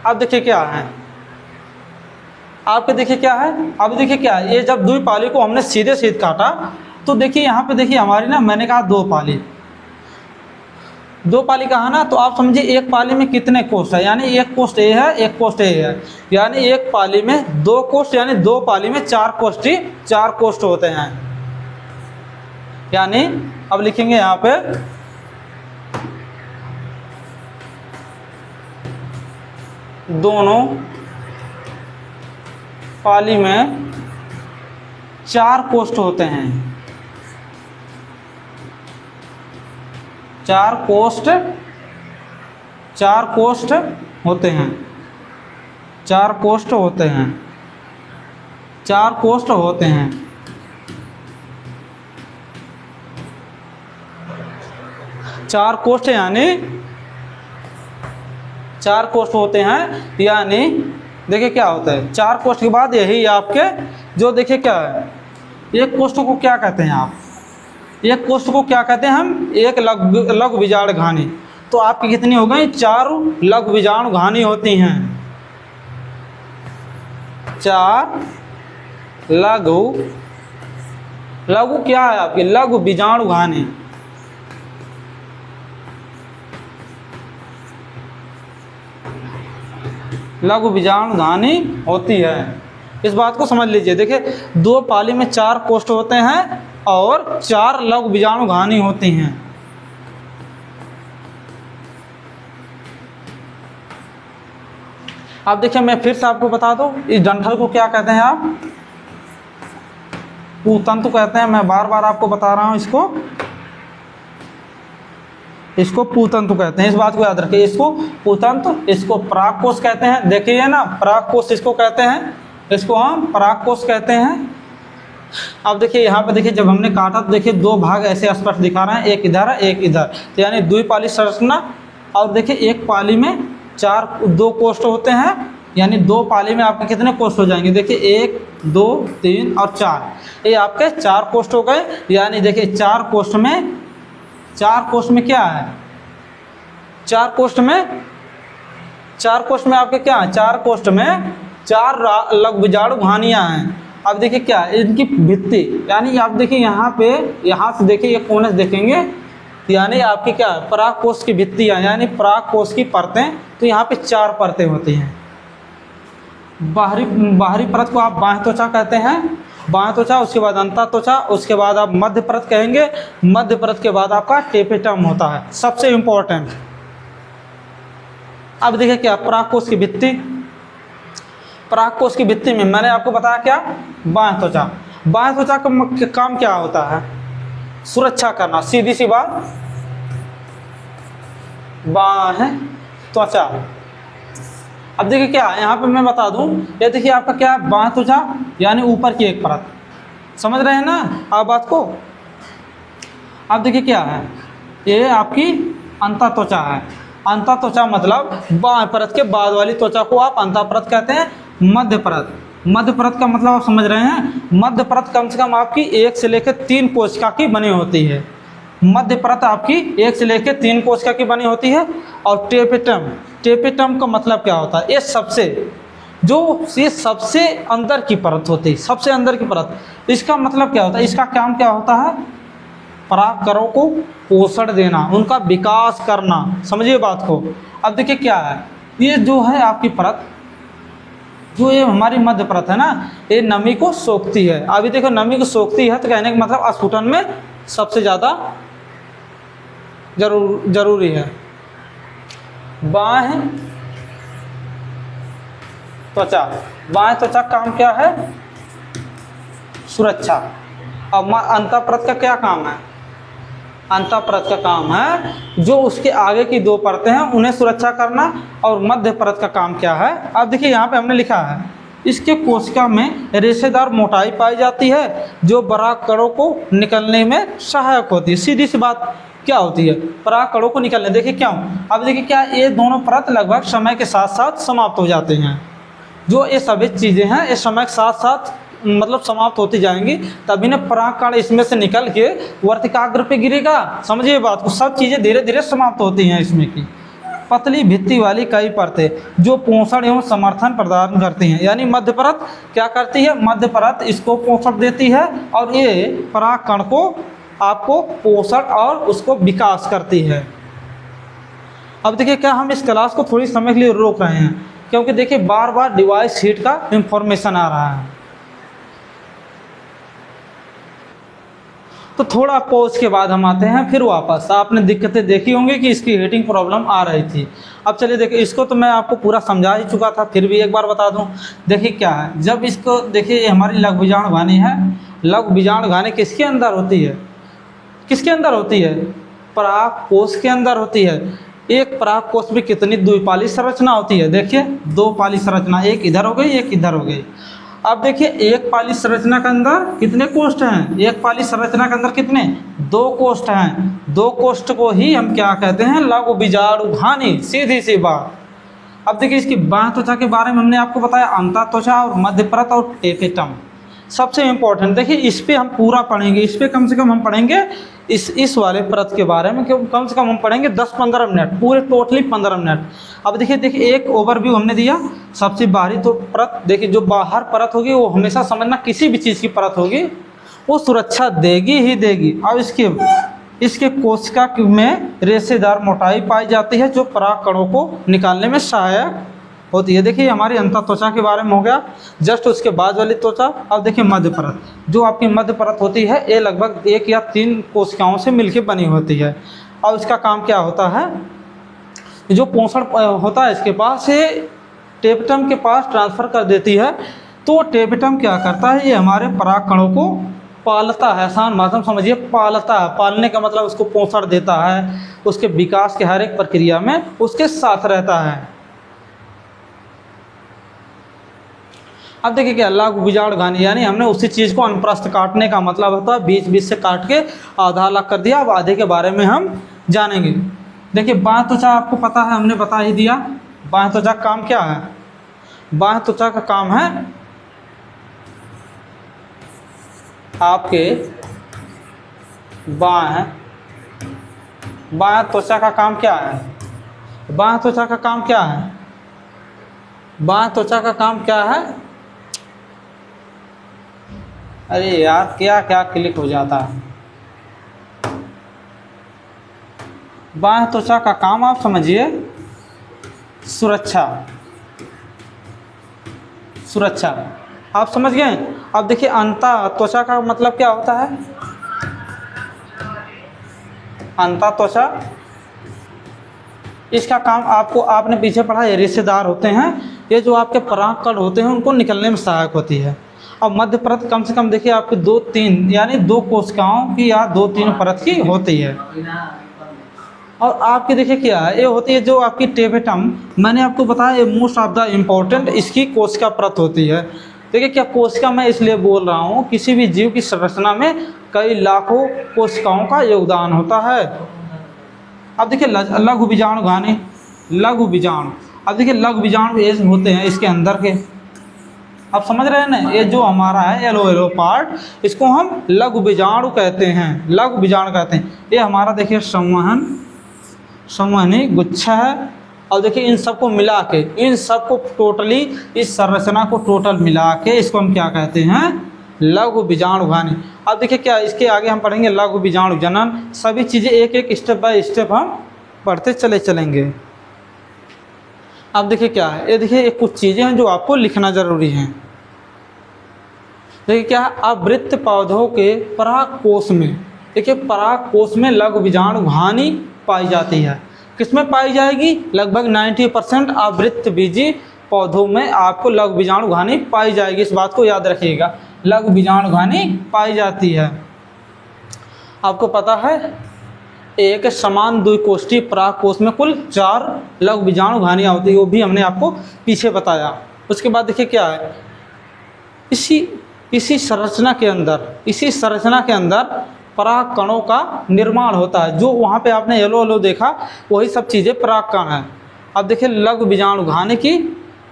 अब देखिए क्या है आपके, देखिए क्या है, अब देखिए क्या ये जब द्विपाली को हमने सीधे काटा तो देखिए यहाँ पे देखिए हमारी ना, मैंने कहा दो पाली कहा ना, तो आप समझिए एक पाली में कितने कोष्ठ है, यानी एक कोष्ठ ए है एक कोष्ठ ए है, यानी एक पाली में दो कोष्ठ, यानी दो पाली में चार कोष्ठ होते हैं। यानी अब लिखेंगे यहाँ पे दोनों पाली में चार कोष्ठ होते हैं, चार कोष्ठ होते हैं, चार कोष्ठ होते हैं। चार कोष्ठ यानी चार कोष्ठ होते हैं, यानी देखिए क्या होता है, चार कोष्ठ के बाद यही आपके जो देखिए क्या है, एक कोष्ठ को क्या कहते हैं आप, एक कोष्ठ को क्या कहते हैं हम, एक लघु बीजाणु घानी। तो आपकी कितनी हो गई, चार लघु बीजाणु घानी होती हैं, चार लघु क्या है आपकी, लघु बीजाणु घानी। लघु बीजाणु घानी होती है, इस बात को समझ लीजिए। देखिए दो पाली में चार कोष्ठ होते हैं और चार लघु बीजाणु घानी होती हैं। अब देखिए मैं फिर से आपको बता दूं, इस डंठल को क्या कहते हैं आप, पूतंतु कहते हैं। मैं बार बार आपको बता रहा हूं, इसको पूतंतु कहते हैं, इस बात को याद रखिए, इसको पूतंतु, इसको परागकोश कहते हैं। देखिए ना परागकोश इसको कहते हैं, इसको हम परागकोश कहते हैं। अब देखिए यहाँ पे देखिए जब हमने काटा तो देखिए दो भाग ऐसे स्पष्ट दिखा रहे हैं, एक इधर है एक इधर, तो यानी द्विपाली संरचना। और देखिए एक पाली में दो कोष्ठ होते हैं, यानी दो पाली में आपके कितने कोष्ठ हो जाएंगे, देखिए 1 2 3 और 4, ये आपके चार कोष्ठ हो गए। यानी देखिए चार कोष्ठ में क्या है, चार कोष्ठ में 4 कोष्ठ में आपके क्या है, 4 कोष्ठ में 4 लघु बीजाणु घानियां हैं। अब देखिए क्या इनकी भित्ति, यानी आप देखिए यहाँ पे, यहाँ से देखिए ये कोनस देखेंगे, यानी आपकी क्या पराग कोष की भित्तियां, यानी पराग कोष की परतें, तो यहाँ पे 4 परतें होती हैं। बाहरी परत को आप बाह्य त्वचा कहते हैं, बाह्य त्वचा, उसके बाद अंतः त्वचा, उसके बाद आप मध्य परत कहेंगे, मध्य परत के बाद आपका टेपेटम होता है, सबसे इंपॉर्टेंट। अब देखिए क्या पराग कोष की भित्ति, पराग कोष की भित्ति में मैंने आपको बताया क्या, बाह्य त्वचा। बाह्य त्वचा का काम क्या होता है, सुरक्षा करना, सीधी सी बात, बाह्य त्वचा। अब देखिए क्या यहाँ पे मैं बता दूं, ये देखिए आपका क्या है, बाह्य त्वचा यानी ऊपर की एक परत, समझ रहे हैं ना आप बात को। अब देखिए क्या है, ये आपकी अंतः त्वचा है। अंतः त्वचा मतलब बाह्य परत के बाद वाली त्वचा को आप अंतः परत कहते हैं। मध्य परत, मध्य परत का मतलब आप समझ रहे हैं, मध्य परत कम से कम आपकी 1 से लेकर 3 कोशिका की बनी होती है। मध्य परत आपकी 1 से लेकर 3 कोशिका की बनी होती है। और टेपेटम, टेपेटम का मतलब क्या होता है, ये सबसे अंदर की परत होती है, सबसे अंदर की परत। इसका मतलब क्या होता है, इसका काम क्या होता है, परागकणों को पोषण देना, उनका विकास करना, समझिए बात को। अब देखिए क्या है, ये जो है आपकी परत, जो ये हमारी मध्य परत है ना, ये नमी को सोखती है। अभी देखो नमी को सोखती है तो कहने का मतलब स्फुटन में सबसे ज़्यादा जरूरी है। बाह्य त्वचा, बाह्य त्वचा का काम क्या है, सुरक्षा। अब अंतः परत का क्या काम है, अंतः परत का काम है जो उसके आगे की 2 परतें हैं उन्हें सुरक्षा करना। और मध्य परत का काम क्या है, अब देखिए यहाँ पे हमने लिखा है, इसके कोशिका में रेशेदार मोटाई पाई जाती है जो परागकणों को निकलने में सहायक होती है। सीधी सी बात क्या होती है, परागकणों को निकलने, देखिए क्यों, अब देखिए क्या ये दोनों परत लगभग समय के साथ साथ समाप्त हो जाते हैं। जो ये सभी चीज़ें हैं ये समय के साथ साथ मतलब समाप्त होती जाएंगी, तभी ना परागकण इसमें से निकल के वर्तिकाग्र पे गिरेगा, समझिए बात को। सब चीज़ें धीरे धीरे समाप्त होती हैं इसमें की। पतली भित्ति वाली कई परतें जो पोषण एवं समर्थन प्रदान करती हैं, यानी मध्य परत क्या करती है, मध्य परत इसको पोषण देती है और ये परागकण को आपको पोषण और उसको विकास करती है। अब देखिए क्या हम इस क्लास को थोड़ी समय के लिए रोक रहे हैं, क्योंकि देखिए बार बार डिवाइस शीट का इंफॉर्मेशन आ रहा है, तो थोड़ा पॉज के बाद हम आते हैं फिर वापस। आपने दिक्कतें देखी होंगी कि इसकी हीटिंग प्रॉब्लम आ रही थी। अब चलिए देखिए, इसको तो मैं आपको पूरा समझा ही चुका था, फिर भी एक बार बता दूं। देखिए क्या है, जब इसको देखिए ये हमारी लघु बीजाणु घानी है। लघु बीजाणु घानी किसके अंदर होती है, किसके अंदर होती है, पराग कोष के अंदर होती है। एक पराग कोष में कितनी द्विपाली संरचना होती है, देखिए 2 पाली संरचना, एक इधर हो गई एक इधर हो गई। अब देखिए एक पाली संरचना के अंदर कितने कोष्ठ हैं, एक पाली संरचना के अंदर कितने, 2 कोष्ठ हैं। 2 कोष्ठ को ही हम क्या कहते हैं, लघु बीजाणु घानी, सीधी सी बात। अब देखिए इसकी बाह्य त्वचा के बारे में हमने आपको बताया, अंतः त्वचा और मध्य परत और टेपेटम। सबसे इम्पोर्टेंट देखिए इस पे हम पूरा पढ़ेंगे, इस पे कम से कम हम पढ़ेंगे इस वाले परत के बारे में, क्यों कम से कम हम पढ़ेंगे 10-15 मिनट, पूरे टोटली 15 मिनट। अब देखिए एक ओवरव्यू हमने दिया। सबसे बाहरी तो परत, देखिए जो बाहर परत होगी वो हमेशा समझना किसी भी चीज़ की परत होगी वो सुरक्षा देगी ही देगी। अब इसके कोशिका में रेशेदार मोटाई पाई जाती है जो परागकणों को निकालने में सहायक होती है। देखिए हमारी अंतः त्वचा के बारे में हो गया, जस्ट उसके बाद वाली त्वचा। अब देखिए मध्य परत, जो आपकी मध्य परत होती है ये लगभग 1 या 3 कोशिकाओं से मिलकर बनी होती है। और इसका काम क्या होता है, जो पोषण होता है इसके पास ये टेपेटम के पास ट्रांसफ़र कर देती है। तो टेपेटम क्या करता है, ये हमारे परागकणों को पालता है, आसान भाषा में समझिए, पालता है। पालने का मतलब उसको पोषण देता है, उसके विकास के हर एक प्रक्रिया में उसके साथ रहता है। अब देखिए क्या, लघु बीजाणु घानी, यानी हमने उसी चीज़ को अनुप्रस्थ काटने का मतलब होता है बीच बीच से काट के आधा अलग कर दिया। अब आधे के बारे में हम जानेंगे। देखिए बाह्य त्वचा आपको पता है, हमने बता ही दिया। बाह्य त्वचा का काम क्या है, बाह्य त्वचा का काम है आपके बाह्य त्वचा का काम क्या है, बाह्य त्वचा का काम क्या है, बाह्य त्वचा का काम क्या है? अरे यार क्या क्या क्लिक हो जाता है। बाह्य त्वचा का काम आप समझिए सुरक्षा, सुरक्षा आप समझ गए। अब देखिए अंता त्वचा का मतलब क्या होता है? अंता त्वचा, इसका काम आपको आपने पीछे पढ़ा है, रिश्तेदार होते हैं, ये जो आपके परागकण होते हैं उनको निकलने में सहायक होती है। अब मध्य परत कम से कम देखिए आपकी 2-3 यानी 2 कोशिकाओं की या 2-3 परत की होती है। और आपकी देखिए क्या है, ये होती है जो आपकी टेपेटम, मैंने आपको बताया ये मोस्ट ऑफ द इम्पोर्टेंट इसकी कोशिका परत होती है। देखिए क्या कोशिका मैं इसलिए बोल रहा हूँ, किसी भी जीव की संरचना में कई लाखों कोशिकाओं का योगदान होता है। अब देखिए लघु बीजाणु घानी, लघु बीजाणु, अब देखिए लघु बीजाणु ये होते हैं इसके अंदर के, आप समझ रहे हैं ना, ये जो हमारा है येलो येलो पार्ट, इसको हम लघु बीजाणु कहते हैं, लघु बीजाणु कहते हैं। ये हमारा देखिए संवहन, संवहनी गुच्छा है। और देखिए इन सबको मिला के, इन सबको टोटली, इस संरचना को टोटल मिला के इसको हम क्या कहते हैं? लघु बीजाणु घानी। अब देखिए क्या इसके आगे हम पढ़ेंगे लघु बीजाणु जनन, सभी चीज़ें एक एक स्टेप बाय स्टेप हम पढ़ते चलेंगे। अब देखिए क्या है, ये देखिए कुछ चीज़ें हैं जो आपको लिखना जरूरी है। देखिए क्या है, आवृत्त पौधों के परागकोश में, देखिए परागकोश में लघु बीजाणु घानी पाई जाती है। किसमें पाई जाएगी? लगभग 90% आवृत्त बीजी पौधों में आपको लघु बीजाणु घानी पाई जाएगी। इस बात को याद रखिएगा, लघु बीजाणु घानी पाई जाती है। आपको पता है एक समान द्विकोष्ठीय परागकोश में कुल 4 लघु बीजाणु घानियाँ होती है, वो भी हमने आपको पीछे बताया। उसके बाद देखिए क्या है, इसी संरचना के अंदर पराग कणों का निर्माण होता है। जो वहाँ पे आपने येलो येलो देखा वही सब चीज़ें पराग कण हैं। अब देखिए लघु बीजाणु घानी की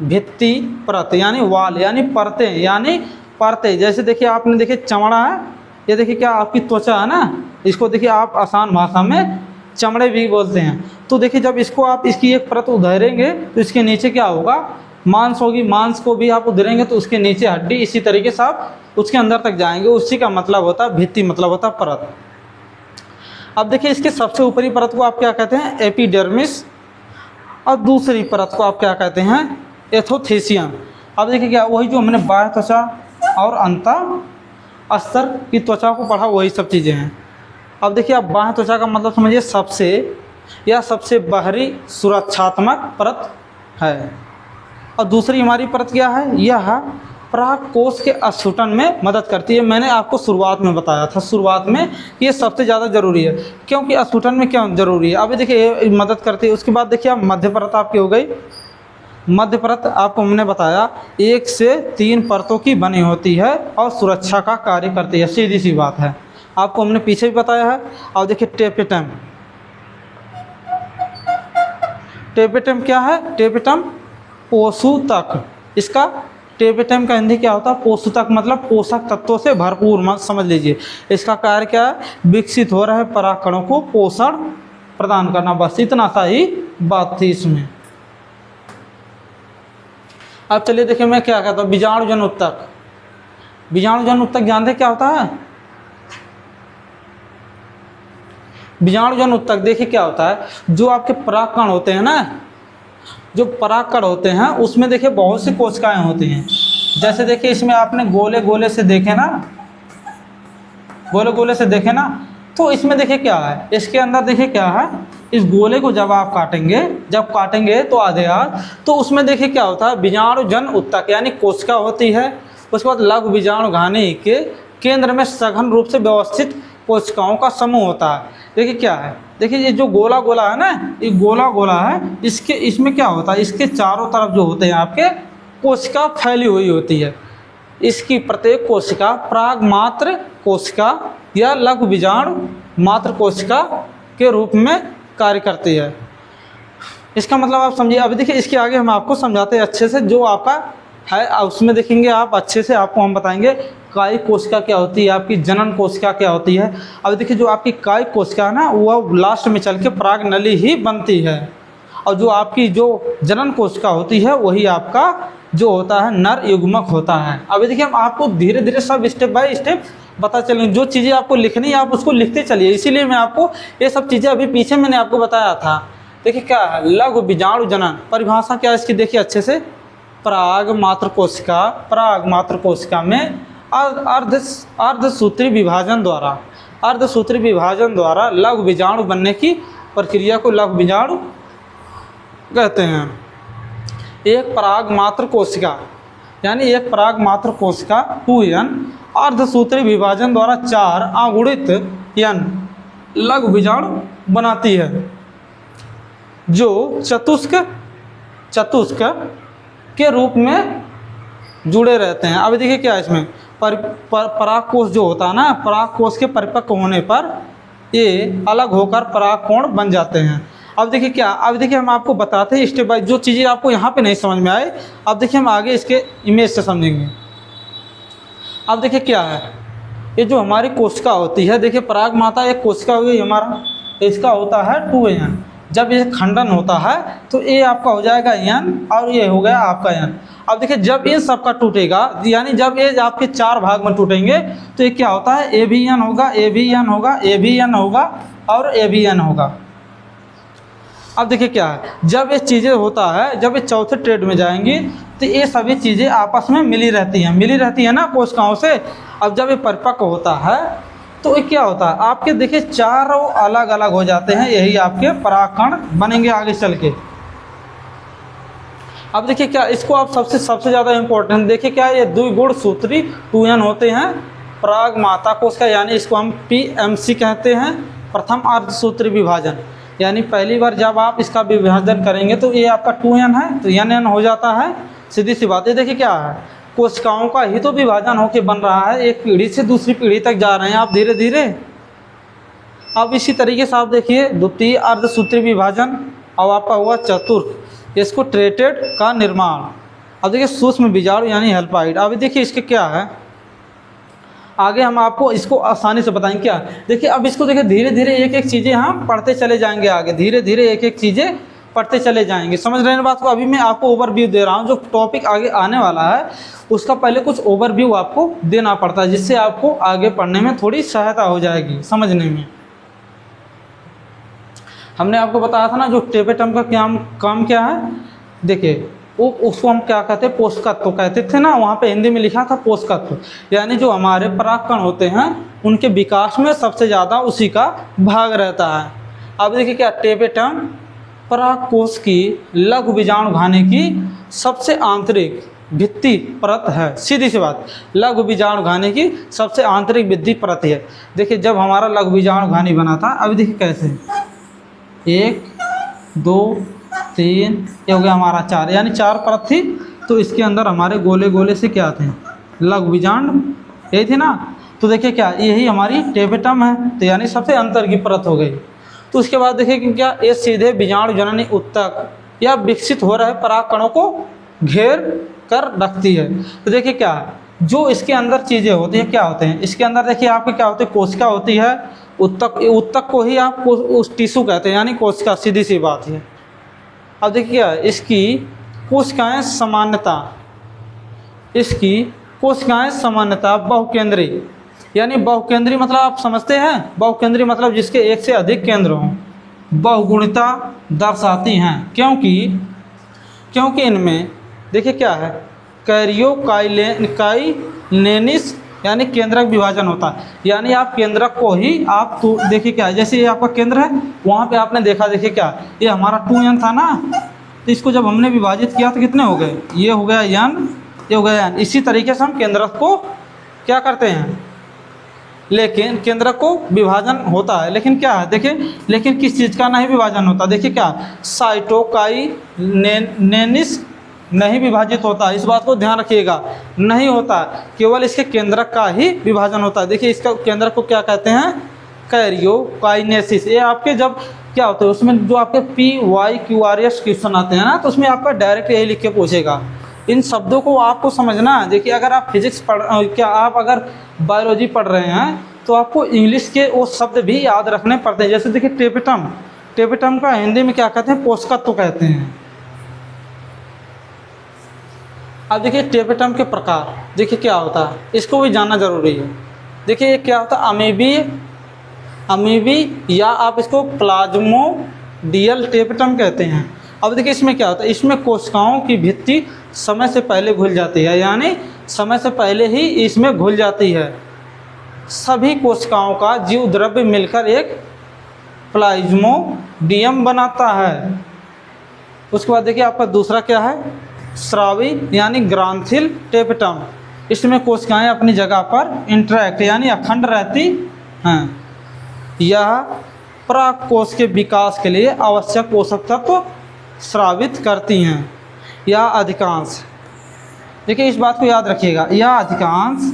भित्ति परत यानी वाल यानी परतें, यानी परतें, जैसे देखिए आपने देखिए चमड़ा है, ये देखिए क्या आपकी त्वचा है ना, इसको देखिए आप आसान भाषा में चमड़े भी बोलते हैं। तो देखिए जब इसको आप इसकी एक परत उधेरेंगे तो इसके नीचे क्या होगा? मांस होगी, मांस को भी आप उधेरेंगे तो उसके नीचे हड्डी, इसी तरीके से आप उसके अंदर तक जाएंगे। उसी का मतलब होता है भित्ति, मतलब होता है परत। अब देखिए इसके सबसे ऊपरी परत को आप क्या कहते हैं? एपिडर्मिस। और दूसरी परत को आप क्या कहते हैं? एथोथेसियम। अब देखिए क्या, वही जो हमने बाह्य त्वचा और अंत स्तर की त्वचा को पढ़ा वही सब चीज़ें हैं। अब देखिए आप बाह्य त्वचा का मतलब समझिए सबसे बाहरी सुरक्षात्मक परत है। और दूसरी हमारी परत क्या है? यह परागकोश के अस्फुटन में मदद करती है। मैंने आपको शुरुआत में बताया था, शुरुआत में ये सबसे ज़्यादा ज़रूरी है, क्योंकि अस्फुटन में क्यों ज़रूरी है? अभी देखिए मदद करती है। उसके बाद देखिए आप मध्य परत आपकी हो गई। मध्य परत आपको हमने बताया 1 से 3 परतों की बनी होती है और सुरक्षा का कार्य करती है, सीधी सी बात है, आपको हमने पीछे भी बताया है। और देखिए टेपेटम, टेपेटम क्या है? टेपेटम पोषक, इसका टेपेटम का हिंदी क्या होता है? पोषक, मतलब पोषक तत्वों से भरपूर, मत समझ लीजिए। इसका कार्य क्या है? विकसित हो रहे परागकणों को पोषण प्रदान करना, बस इतना सा ही बात थी इसमें। अब चलिए देखिए मैं क्या कहता हूँ, बीजाणुजन उत्तक। बीजाणुजन उत्तक जानते क्या होता है? बीजाणुजन उत्तक देखिए क्या होता है, जो आपके परागकण होते हैं ना, जो परागकण होते हैं उसमें देखिए बहुत सी कोशिकाएं होती हैं। जैसे देखिए इसमें आपने गोले गोले से देखे ना, गोले गोले से देखे ना, तो इसमें देखिए क्या है, इसके अंदर देखिए क्या है, इस गोले को जब आप काटेंगे तो आधे हाथ, तो उसमें देखिए क्या होता है? बीजाणुजन उत्तक यानी कोशिका होती है। उसके बाद लघु बीजाणु घानी के केंद्र में सघन रूप से व्यवस्थित कोशिकाओं का समूह होता है। देखिए क्या है, देखिए ये जो गोला गोला है ना, ये गोला गोला है, इसमें क्या होता है? इसके चारों तरफ जो होते हैं आपके कोशिका फैली हुई होती है। इसकी प्रत्येक कोशिका पराग मात्र कोशिका या लघु बीजाणु मात्र कोशिका के रूप में कार्य करती है। इसका मतलब आप समझिए। अभी देखिए इसके आगे हम आपको समझाते हैं अच्छे से, जो आपका है उसमें देखेंगे आप अच्छे से, आपको हम बताएंगे कायिक कोशिका क्या होती है, आपकी जनन कोशिका क्या होती है। अब देखिए जो आपकी कायिक कोशिका है ना, वह लास्ट में चल के पराग नली ही बनती है। और जो आपकी जो जनन कोशिका होती है वही आपका जो होता है नर युग्मक होता है। अभी देखिए हम आपको धीरे धीरे सब स्टेप बाय स्टेप बता चलेंगे, जो चीज़ें आपको लिखनी है आप उसको लिखते चलिए, इसीलिए मैं आपको ये सब चीज़ें अभी पीछे मैंने आपको बताया था। देखिए क्या है लघु बीजाणु जनन, परिभाषा क्या है इसकी देखिए अच्छे से, पराग मात्र कोशिका में अर्धसूत्री विभाजन द्वारा लघु बीजाणु बनने की प्रक्रिया को लघु बीजाणु कहते हैं। एक पराग मात्र कोशिका यानी एक पराग मात्र कोशिका 2n अर्धसूत्री विभाजन द्वारा 4 अगुणित n लघु बीजाणु बनाती है, जो चतुष्क के रूप में जुड़े रहते हैं। अब देखिए क्या है इसमें पराग कोश जो होता है ना, पराग कोश के परिपक्व होने पर ये अलग होकर पराग कोण बन जाते हैं। अब देखिए क्या, अब देखिए हम आपको बताते हैं स्टेप बाय, जो चीज़ें आपको यहाँ पे नहीं समझ में आए अब देखिए हम आगे इसके इमेज से समझेंगे। अब देखिए क्या है, ये जो हमारी कोशिका होती है, देखिए पराग माता एक कोशिका होगी हमारा, इसका होता है 2n। जब ये खंडन होता है तो ये आपका हो जाएगा n और ये हो गया आपका n। अब देखिए जब इन सब का टूटेगा यानी जब ये आपके 4 भाग में टूटेंगे तो ये क्या होता है, ए भी n होगा, ए भी n होगा, ए भी n होगा और ए भी n होगा। अब देखिए क्या है, जब ये चीज़ें होता है, जब ये चौथे ट्रेड में जाएंगी तो ये सभी चीज़ें आपस में मिली रहती हैं ना कोशिकाओं से। अब जब ये परिपक्व होता है तो ये क्या होता है, आपके देखिए चारों अलग अलग हो जाते हैं, यही आपके परागकण बनेंगे आगे चल के। अब देखिए क्या, इसको आप सबसे ज़्यादा इम्पोर्टेंट देखिए क्या है, ये द्विगुण सूत्री 2n होते हैं पराग माता कोशिका, यानी इसको हम PMC कहते हैं, प्रथम अर्धसूत्री विभाजन। यानी पहली बार जब आप इसका विभाजन करेंगे तो ये आपका 2n है तो n हो जाता है, सीधी सी बात है। देखिए क्या है, कोशिकाओं का ही तो विभाजन होकर बन रहा है, एक पीढ़ी से दूसरी पीढ़ी तक जा रहे हैं आप धीरे धीरे। अब इसी तरीके से आप देखिए द्वितीय अर्धसूत्री विभाजन, अब आपका हुआ चतुर्थ, इसको ट्रेटेड का निर्माण। अब देखिए सूक्ष्म बीजाणु यानी हेल्पाइड। अभी देखिए इसके क्या है, आगे हम आपको इसको आसानी से बताएंगे क्या। देखिए अब इसको देखिए धीरे धीरे एक एक चीज़ें हम पढ़ते चले जाएंगे, आगे धीरे धीरे एक एक चीज़ें पढ़ते चले जाएंगे, समझ रहे हैं बात को। अभी मैं आपको ओवरव्यू दे रहा हूँ, जो टॉपिक आगे आने वाला है उसका पहले कुछ ओवरव्यू आपको देना पड़ता है, जिससे आपको आगे पढ़ने में थोड़ी सहायता हो जाएगी समझने में। हमने आपको बताया था ना जो टेपेटम का काम क्या है, देखिए वो उसको हम क्या कहते हैं, पोषकत्व कहते थे ना, वहाँ पे हिंदी में लिखा था पोषकत्व, यानी जो हमारे परागकण होते हैं उनके विकास में सबसे ज़्यादा उसी का भाग रहता है। अब देखिए क्या, टेपेटम परागकोश की लघु बीजाणु घानी की सबसे आंतरिक भित्ति परत है, सीधी सी बात, लघु बीजाणु घानी की सबसे आंतरिक भित्ति परत है। देखिए जब हमारा लघु बीजाणु घानी बना था, अभी देखिए कैसे 1 2 3 ये हो गया हमारा 4, यानी 4 परत थी, तो इसके अंदर हमारे गोले गोले से क्या थे, लघु बीजाणु यही थी ना। तो देखिए क्या, यही हमारी टेपेटम है, तो यानी सबसे अंतर की परत हो गई। तो उसके बाद देखिए कि क्या, ये सीधे बीजाणु जननी उत्तक या विकसित हो रहे परागकणों को घेर कर रखती है। तो देखिए क्या, जो इसके अंदर चीज़ें होती हैं क्या होते हैं, इसके अंदर देखिए आपके क्या होते हैं, कोशिका होती है, उत्तक को ही आप उस टिश्यू कहते हैं, यानी कोशिका, सीधी सी बात है। अब देखिए इसकी कोशिकाएं सामान्यता बहुकेंद्रीय, यानी बहुकेंद्रीय मतलब आप समझते हैं, बहुकेंद्रीय मतलब जिसके एक से अधिक केंद्र हों, बहुगुणिता दर्शाती हैं, क्योंकि इनमें देखिए क्या है, कैरियोकाइनेसिस यानी केंद्रक विभाजन होता है, यानी आप केंद्रक को ही आप तो देखिए क्या है, जैसे ये आपका केंद्र है, वहाँ पे आपने देखा देखिए क्या, ये हमारा 2n था ना, तो इसको जब हमने विभाजित किया तो कितने हो गए, ये हो गया n, ये हो गया n। इसी तरीके से हम केंद्रक को क्या करते हैं, लेकिन केंद्रक को विभाजन होता है, लेकिन क्या है देखिए, लेकिन किस चीज़ का नहीं विभाजन होता, देखिए क्या, साइटोकाइनेसिस नहीं विभाजित होता, इस बात को ध्यान रखिएगा, नहीं होता, केवल इसके केंद्रक का ही विभाजन होता है। देखिए इसका केंद्रक को क्या कहते हैं, कैरियोकाइनेसिस। ये आपके जब क्या होता है, उसमें जो आपके PYQRS क्वेश्चन आते हैं ना, तो उसमें आपका डायरेक्ट यही लिख के पूछेगा। इन शब्दों को आपको समझना, देखिए अगर आप फिजिक्स आप अगर बायोलॉजी पढ़ रहे हैं तो आपको इंग्लिश के वो शब्द भी याद रखने पड़ते हैं। जैसे देखिए टेपेटम का हिंदी में क्या कहते हैं, पोषकत्व कहते हैं। अब देखिए टेपेटम के प्रकार, देखिए क्या होता है, इसको भी जानना जरूरी है। देखिए ये क्या होता है, अमीबी या आप इसको प्लाज्मोडियल टेपेटम कहते हैं। अब देखिए इसमें क्या होता है, इसमें कोशिकाओं की भित्ति समय से पहले घुल जाती है, यानी समय से पहले ही इसमें घुल जाती है। सभी कोशिकाओं का जीव द्रव्य मिलकर एक प्लाज्मोडियम बनाता है। उसके बाद देखिए आपका दूसरा क्या है, स्रावी यानी ग्रांथिल टेपेटम। इसमें कोशिकाएं अपनी जगह पर इंटरैक्ट यानी अखंड रहती हैं। यह परागकोश के विकास के लिए आवश्यक पोषक तत्व स्रावित करती हैं। यह अधिकांश, देखिए इस बात को याद रखिएगा, यह अधिकांश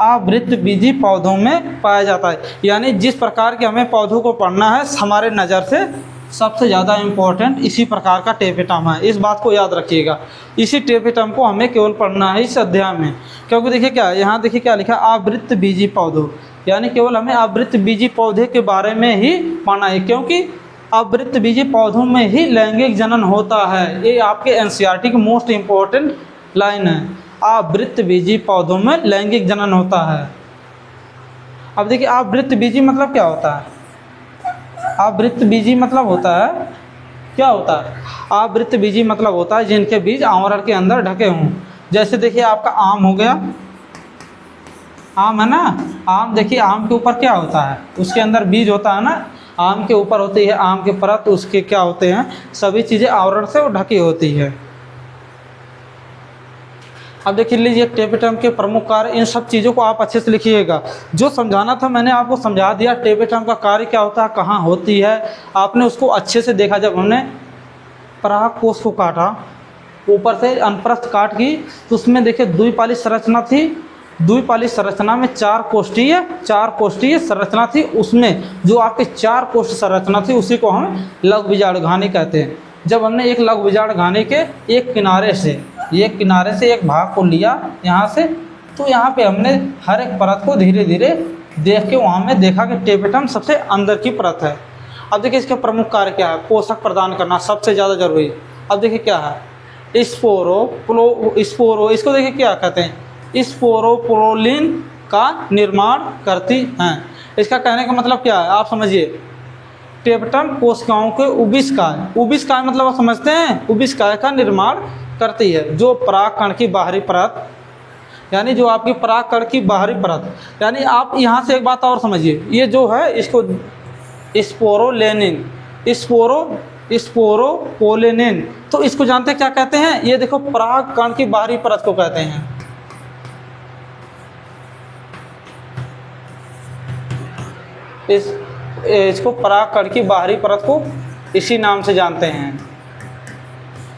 आवृतबीजी पौधों में पाया जाता है। यानी जिस प्रकार के हमें पौधों को पढ़ना है, हमारे नज़र से सबसे ज़्यादा इम्पोर्टेंट इसी प्रकार का टेपेटम है। इस बात को याद रखिएगा, इसी टेपेटम को हमें केवल पढ़ना है इस अध्याय में। क्योंकि देखिए क्या यहाँ देखिए क्या लिखा है, आवृतबीजी पौधों, यानी केवल हमें आवृतबीजी पौधे के बारे में ही पढ़ना है। क्योंकि आवृतबीजी पौधों में ही लैंगिक जनन होता है। ये आपके एनसीईआरटी की मोस्ट इम्पोर्टेंट लाइन है, आवृतबीजी पौधों में लैंगिक जनन होता है। अब देखिए आवृतबीजी मतलब क्या होता है, आवृतबीजी मतलब होता है, क्या होता है, आवृतबीजी मतलब होता है जिनके बीज आवरण के अंदर ढके हों। जैसे देखिए आपका आम हो गया, आम है ना, आम देखिए आम के ऊपर क्या होता है, उसके अंदर बीज होता है ना, आम के ऊपर होती है आम के परत, उसके क्या होते हैं, सभी चीज़ें आवरण से वो ढकी होती है। अब देखिए लीजिए टेपेटम के प्रमुख कार्य, इन सब चीज़ों को आप अच्छे से लिखिएगा। जो समझाना था मैंने आपको समझा दिया। टेपेटम का कार्य क्या होता है, कहाँ होती है, आपने उसको अच्छे से देखा। जब हमने परागकोश को काटा, ऊपर से अनप्रस्थ काट की, तो उसमें देखिए द्विपाली संरचना थी। द्विपाली संरचना में चार कोष्ठीय संरचना थी। उसमें जो आपके चार कोष्ठ संरचना थी उसी को हम लघु बीजाणुघानी कहते हैं। जब हमने एक लघु बीजाणुघानी के एक किनारे से एक भाग को लिया यहाँ से, तो यहाँ पे हमने हर एक परत को धीरे धीरे देख के वहाँ में देखा कि टेपेटम सबसे अंदर की परत है। अब देखिए इसका प्रमुख कार्य क्या है, पोषक प्रदान करना सबसे ज़्यादा जरूरी। अब देखिए क्या है, स्पोरो, इसको देखिए क्या कहते हैं, स्पोरोपोलिन का निर्माण करती हैं। इसका कहने का मतलब क्या है, आप समझिए, टेपेटम कोशिकाओं के उबिस्काय मतलब आप समझते हैं, उबिस्काय का निर्माण करती है। जो परागकण की बाहरी परत, यानी जो आपकी परागकण की बाहरी परत, यानी आप यहाँ से एक बात और समझिए, ये जो है इसको स्पोरोपोलिन, तो इसको जानते हैं क्या कहते हैं, ये देखो परागकण की बाहरी परत को कहते हैं। इसको परागकण की बाहरी परत को इसी नाम से जानते हैं।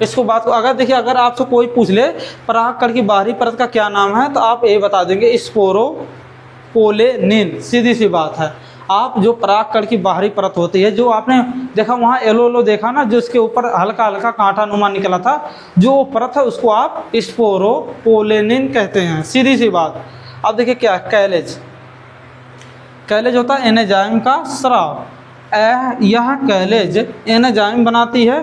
इसको बात को अगर देखिए, अगर आपसे कोई पूछ ले परागकण की बाहरी परत का क्या नाम है, तो आप ये बता देंगे स्पोरोपोलिन। सीधी सी बात है। आप जो परागकण की बाहरी परत होती है, जो आपने देखा वहाँ येलो देखा ना, जो इसके ऊपर हल्का हल्का कांटा नुमा निकला था, जो वो परत है उसको आप स्पोरोपोलिन कहते हैं। सीधी सी बात। अब देखिए क्या, कैलेज होता है एंजाइम का स्राव। यह कैलेज एंजाइम बनाती है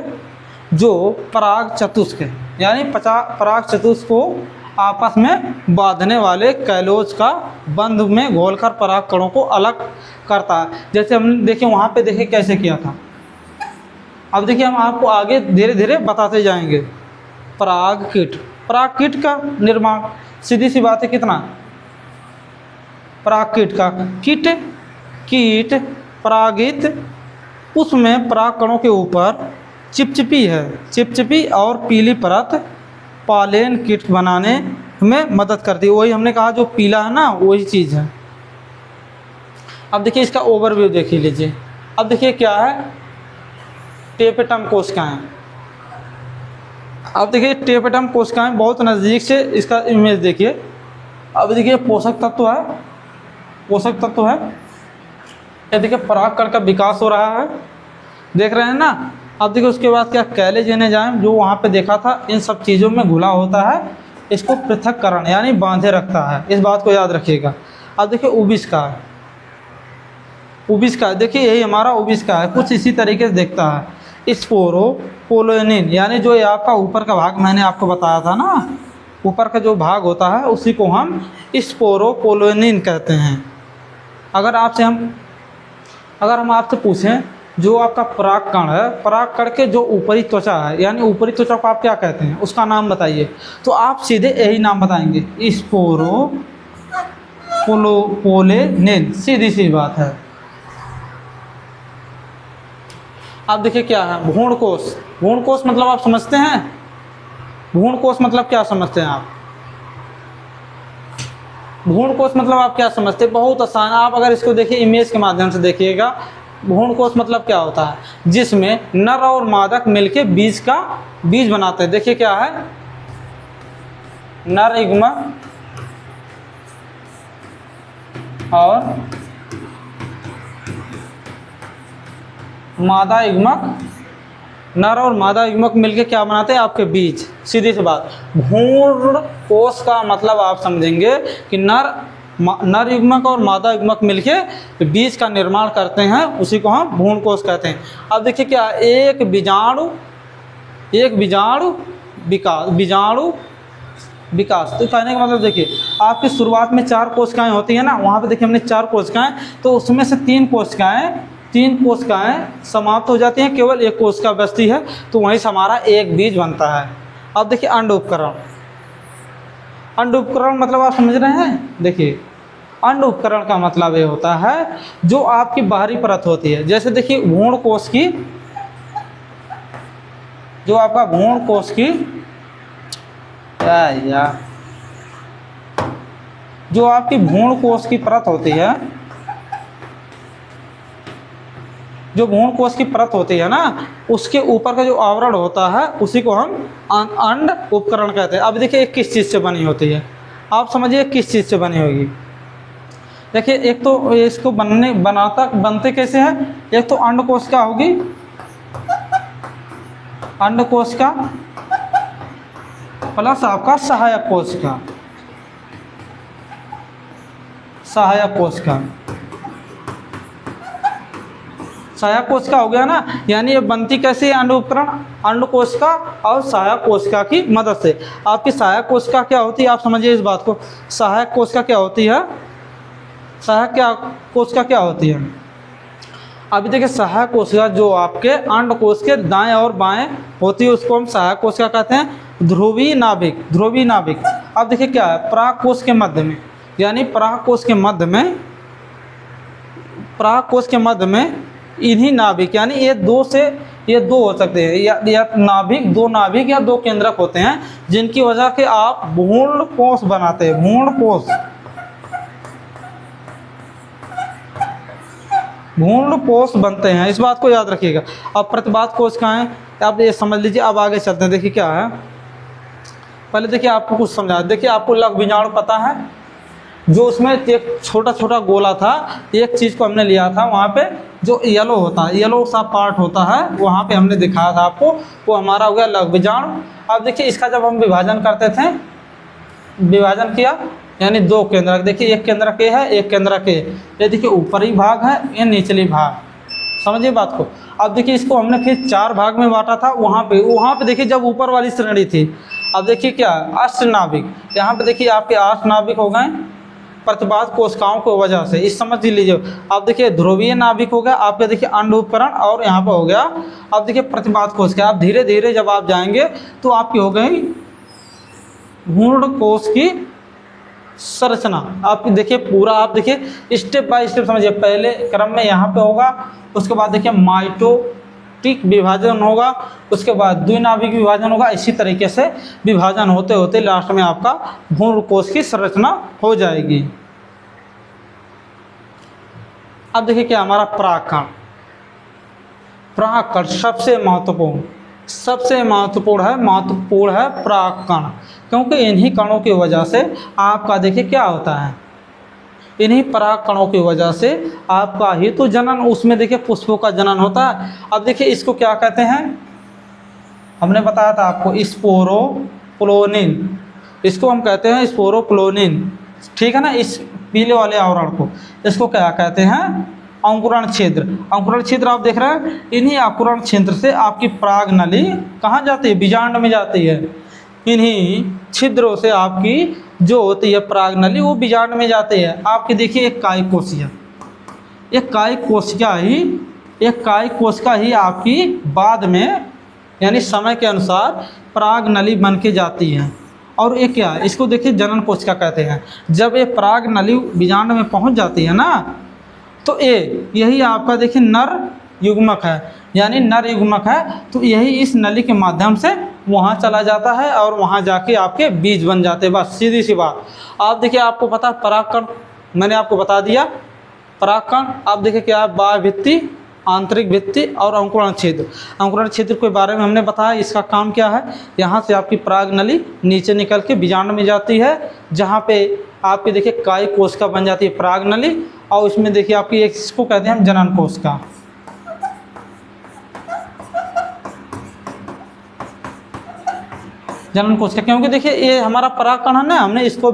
जो पराग चतुष्क, यानी पराग चतुष्क को आपस में बांधने वाले कैलोज का बंध में घोलकर पराग कणों को अलग करता है। जैसे हमने देखिए वहाँ पे देखिए कैसे किया था। अब देखिए हम आपको आगे धीरे धीरे बताते जाएंगे। पराग कीट का निर्माण, सीधी सी बात है, कितना पराग कीट का, कीट परागित, उसमें पराग कणों के ऊपर चिपचिपी और पीली परत पालेन कीट बनाने में मदद करती है। वही हमने कहा जो पीला है ना, वही चीज़ है। अब देखिए इसका ओवरव्यू देख लीजिए। अब देखिए क्या है, टेपेटम कोशिकाएं। अब देखिए टेपेटम कोशिकाएं बहुत नज़दीक से इसका इमेज देखिए। अब देखिए पोषक तत्व है, ये देखिए परागकण का विकास हो रहा है, देख रहे हैं ना। अब देखिए उसके बाद क्या, कैलेज एंजाइम जो वहाँ पे देखा था, इन सब चीज़ों में घुला होता है, इसको पृथक्करण यानी बांधे रखता है। इस बात को याद रखिएगा। अब देखिए उबिस्का, देखिए यही हमारा उबिस्का है, कुछ इसी तरीके से देखता है। स्पोरोपोलिनिन यानी जो ये आपका ऊपर का भाग मैंने आपको बताया था ना, ऊपर का जो भाग होता है उसी को हम स्पोरोपोलिनिन कहते हैं। अगर हम आपसे पूछें जो आपका परागकण है, परागकण के जो ऊपरी त्वचा है यानी ऊपरी त्वचा को आप क्या कहते हैं, उसका नाम बताइए, तो आप सीधे यही नाम बताएंगे, स्पोरोपोलिनिन, सीधी सी बात है। अब देखिए क्या है भ्रूणकोश। भ्रूणकोश मतलब आप समझते हैं, भ्रूणकोश मतलब क्या समझते हैं आप, भ्रूणकोश मतलब आप क्या समझते हैं, बहुत आसान। आप अगर इसको देखिए इमेज के माध्यम से देखिएगा, भ्रूणकोश मतलब क्या होता है, जिसमें नर और मादक मिलके बीज बनाते हैं। देखिए क्या है, नर युग्मक और मादा युग्मक, नर और मादा युग्मक मिलके क्या बनाते हैं, आपके बीज। सीधी सी बात, भ्रूणकोश का मतलब आप समझेंगे कि नर युग्मक और मादा युग्मक मिलके बीज का निर्माण करते हैं, उसी को हम भ्रूणकोश कहते हैं। अब देखिए क्या, एक बीजाणु विकास, तो कहने का मतलब देखिए आपकी शुरुआत में 4 कोशिकाएं होती हैं ना, वहाँ पे देखिए हमने 4 कोशिकाएं, तो उसमें से 3 कोशिकाएं समाप्त हो जाती हैं, केवल एक कोशिका बचती है, तो वहीं से हमारा एक बीज बनता है। अब देखिए अंड उपकरण मतलब आप समझ रहे हैं। देखिए अंड उपकरण का मतलब ये होता है जो आपकी बाहरी परत होती है, जैसे देखिए भ्रूणकोश की, जो आपका भ्रूणकोश की जो आपकी भ्रूणकोश की परत होती है, जो भ्रूणकोश की परत होती है ना, उसके ऊपर का जो आवरण होता है उसी को हम अंड उपकरण कहते हैं। अब देखिए एक किस चीज़ से बनी होती है, आप समझिए किस चीज़ से बनी होगी। देखिए एक तो इसको बनते कैसे हैं, एक तो अंडकोश का होगी, अंडकोश का प्लस आपका सहायक कोश का, सहायक कोश का हो गया ना। यानी ये बनती कैसे है अंड उपकरण, अंडकोश का और सहायक कोशिका की मदद से। आपकी सहायक कोशिका क्या होती है, आप समझिए इस बात को, सहायक कोशिका क्या होती है, कोशिका क्या होती है। अभी देखिए सहायक कोशिका जो आपके अंडकोश के दाएं और बाएं होती है उसको हम सहायक कोशिका कहते हैं। ध्रुवीय नाभिक, अब देखिए क्या है, परागकोश के मध्य में, यानी परागकोश के मध्य में इन्हीं नाभिक, यानी ये दो हो सकते हैं, या नाभिक, 2 नाभिक या 2 केंद्रक होते हैं, जिनकी वजह से आप भ्रूणकोश बनाते हैं। भ्रूणकोश बनते हैं, इस बात को याद रखिएगा। अब प्रतिपाद कोशिकाएं, आप ये समझ लीजिए। अब आगे चलते हैं, देखिए क्या है, पहले देखिए आपको कुछ समझा। देखिए आपको लघु बीजाणु पता है, जो उसमें एक छोटा गोला था, एक चीज़ को हमने लिया था, वहाँ पे जो येलो होता है, येलो सा पार्ट होता है, वहाँ पे हमने दिखाया था आपको, वो हमारा हो गया लघु बीजाणु। अब देखिए इसका जब हम विभाजन करते थे, विभाजन किया यानी 2 केंद्रक, देखिए एक केंद्रक ए है, एक केंद्रक ए, ये देखिए ऊपरी भाग है, ये निचली भाग, समझिए बात को। अब देखिए इसको हमने फिर 4 भाग में बांटा था, वहाँ पे देखिए जब ऊपर वाली श्रेणी थी। अब देखिए क्या, अष्टनाभिक, यहाँ पे देखिए आपके 8 नाभिक हो गए प्रतिपाद कोशिकाओं की वजह से, इस समझ लीजिए। अब देखिए ध्रुवीय नाभिक हो गया आपका, देखिए अंड उपकरण, और यहाँ पर हो गया अब देखिए प्रतिपाद कोशिका। आप धीरे धीरे जब आप जाएंगे तो आपकी हो गई भ्रूणकोश की संरचना। आप देखिए पूरा, आप देखिए स्टेप बाय स्टेप समझिए। पहले क्रम में यहाँ पे होगा, उसके बाद देखिए माइटोटिक विभाजन होगा, उसके बाद द्विनाभिक विभाजन होगा, इसी तरीके से विभाजन होते होते लास्ट में आपका भ्रूणकोश की संरचना हो जाएगी। अब देखिए क्या हमारा परागकण सबसे महत्वपूर्ण है परागकण, क्योंकि इन्हीं कणों की वजह से आपका देखिए क्या होता है, इन्हीं परागकणों की वजह से आपका ही तो जनन, उसमें देखिए पुष्पों का जनन होता है। अब देखिए इसको क्या कहते हैं, हमने बताया था आपको स्पोरोप्लोनिन, इसको हम कहते हैं स्पोरोप्लोनिन, ठीक है ना। इस पीले वाले आवरण को इसको क्या कहते हैं, अंकुरण छिद्र। अंकुरण छिद्र आप देख रहे हैं, इन्हीं अंकुरण छिद्र से आपकी पराग नली कहाँ जाती है, बीजांड में जाती है। इन्हीं छिद्रों से आपकी जो होती है पराग नली वो बीजांड में जाती है। आपकी देखिए एक कायिक कोशिका, एक कायिक कोशिका ही आपकी बाद में यानी समय के अनुसार पराग नली बन के जाती है। और ये क्या है, इसको देखिए जनन कोशिका कहते हैं। जब ये पराग नली बीजांड में पहुंच जाती है ना, तो यही आपका देखिए नर युग्मक है, यानी नर युग्मक है। तो यही इस नली के माध्यम से वहाँ चला जाता है और वहाँ जाके आपके बीज बन जाते हैं। बस सीधी सी बात। आप देखिए, आपको पता है परागकण, मैंने आपको बता दिया परागकण। आप देखिए क्या है, बाह्य भित्ति, आंतरिक भित्ति और अंकुरण छिद्र। अंकुरण छिद्र के बारे में हमने बताया, इसका काम क्या है, यहाँ से आपकी पराग नली नीचे निकल के बीजांड में जाती है, जहाँ पे आपकी देखिए कायिक कोशिका बन जाती है पराग नली। और इसमें देखिए आपकी एक, इसको कहते हैं हम जनन कोशिका। जनन कोशिका, क्योंकि देखिए ये हमारा परागकण है ना, हमने इसको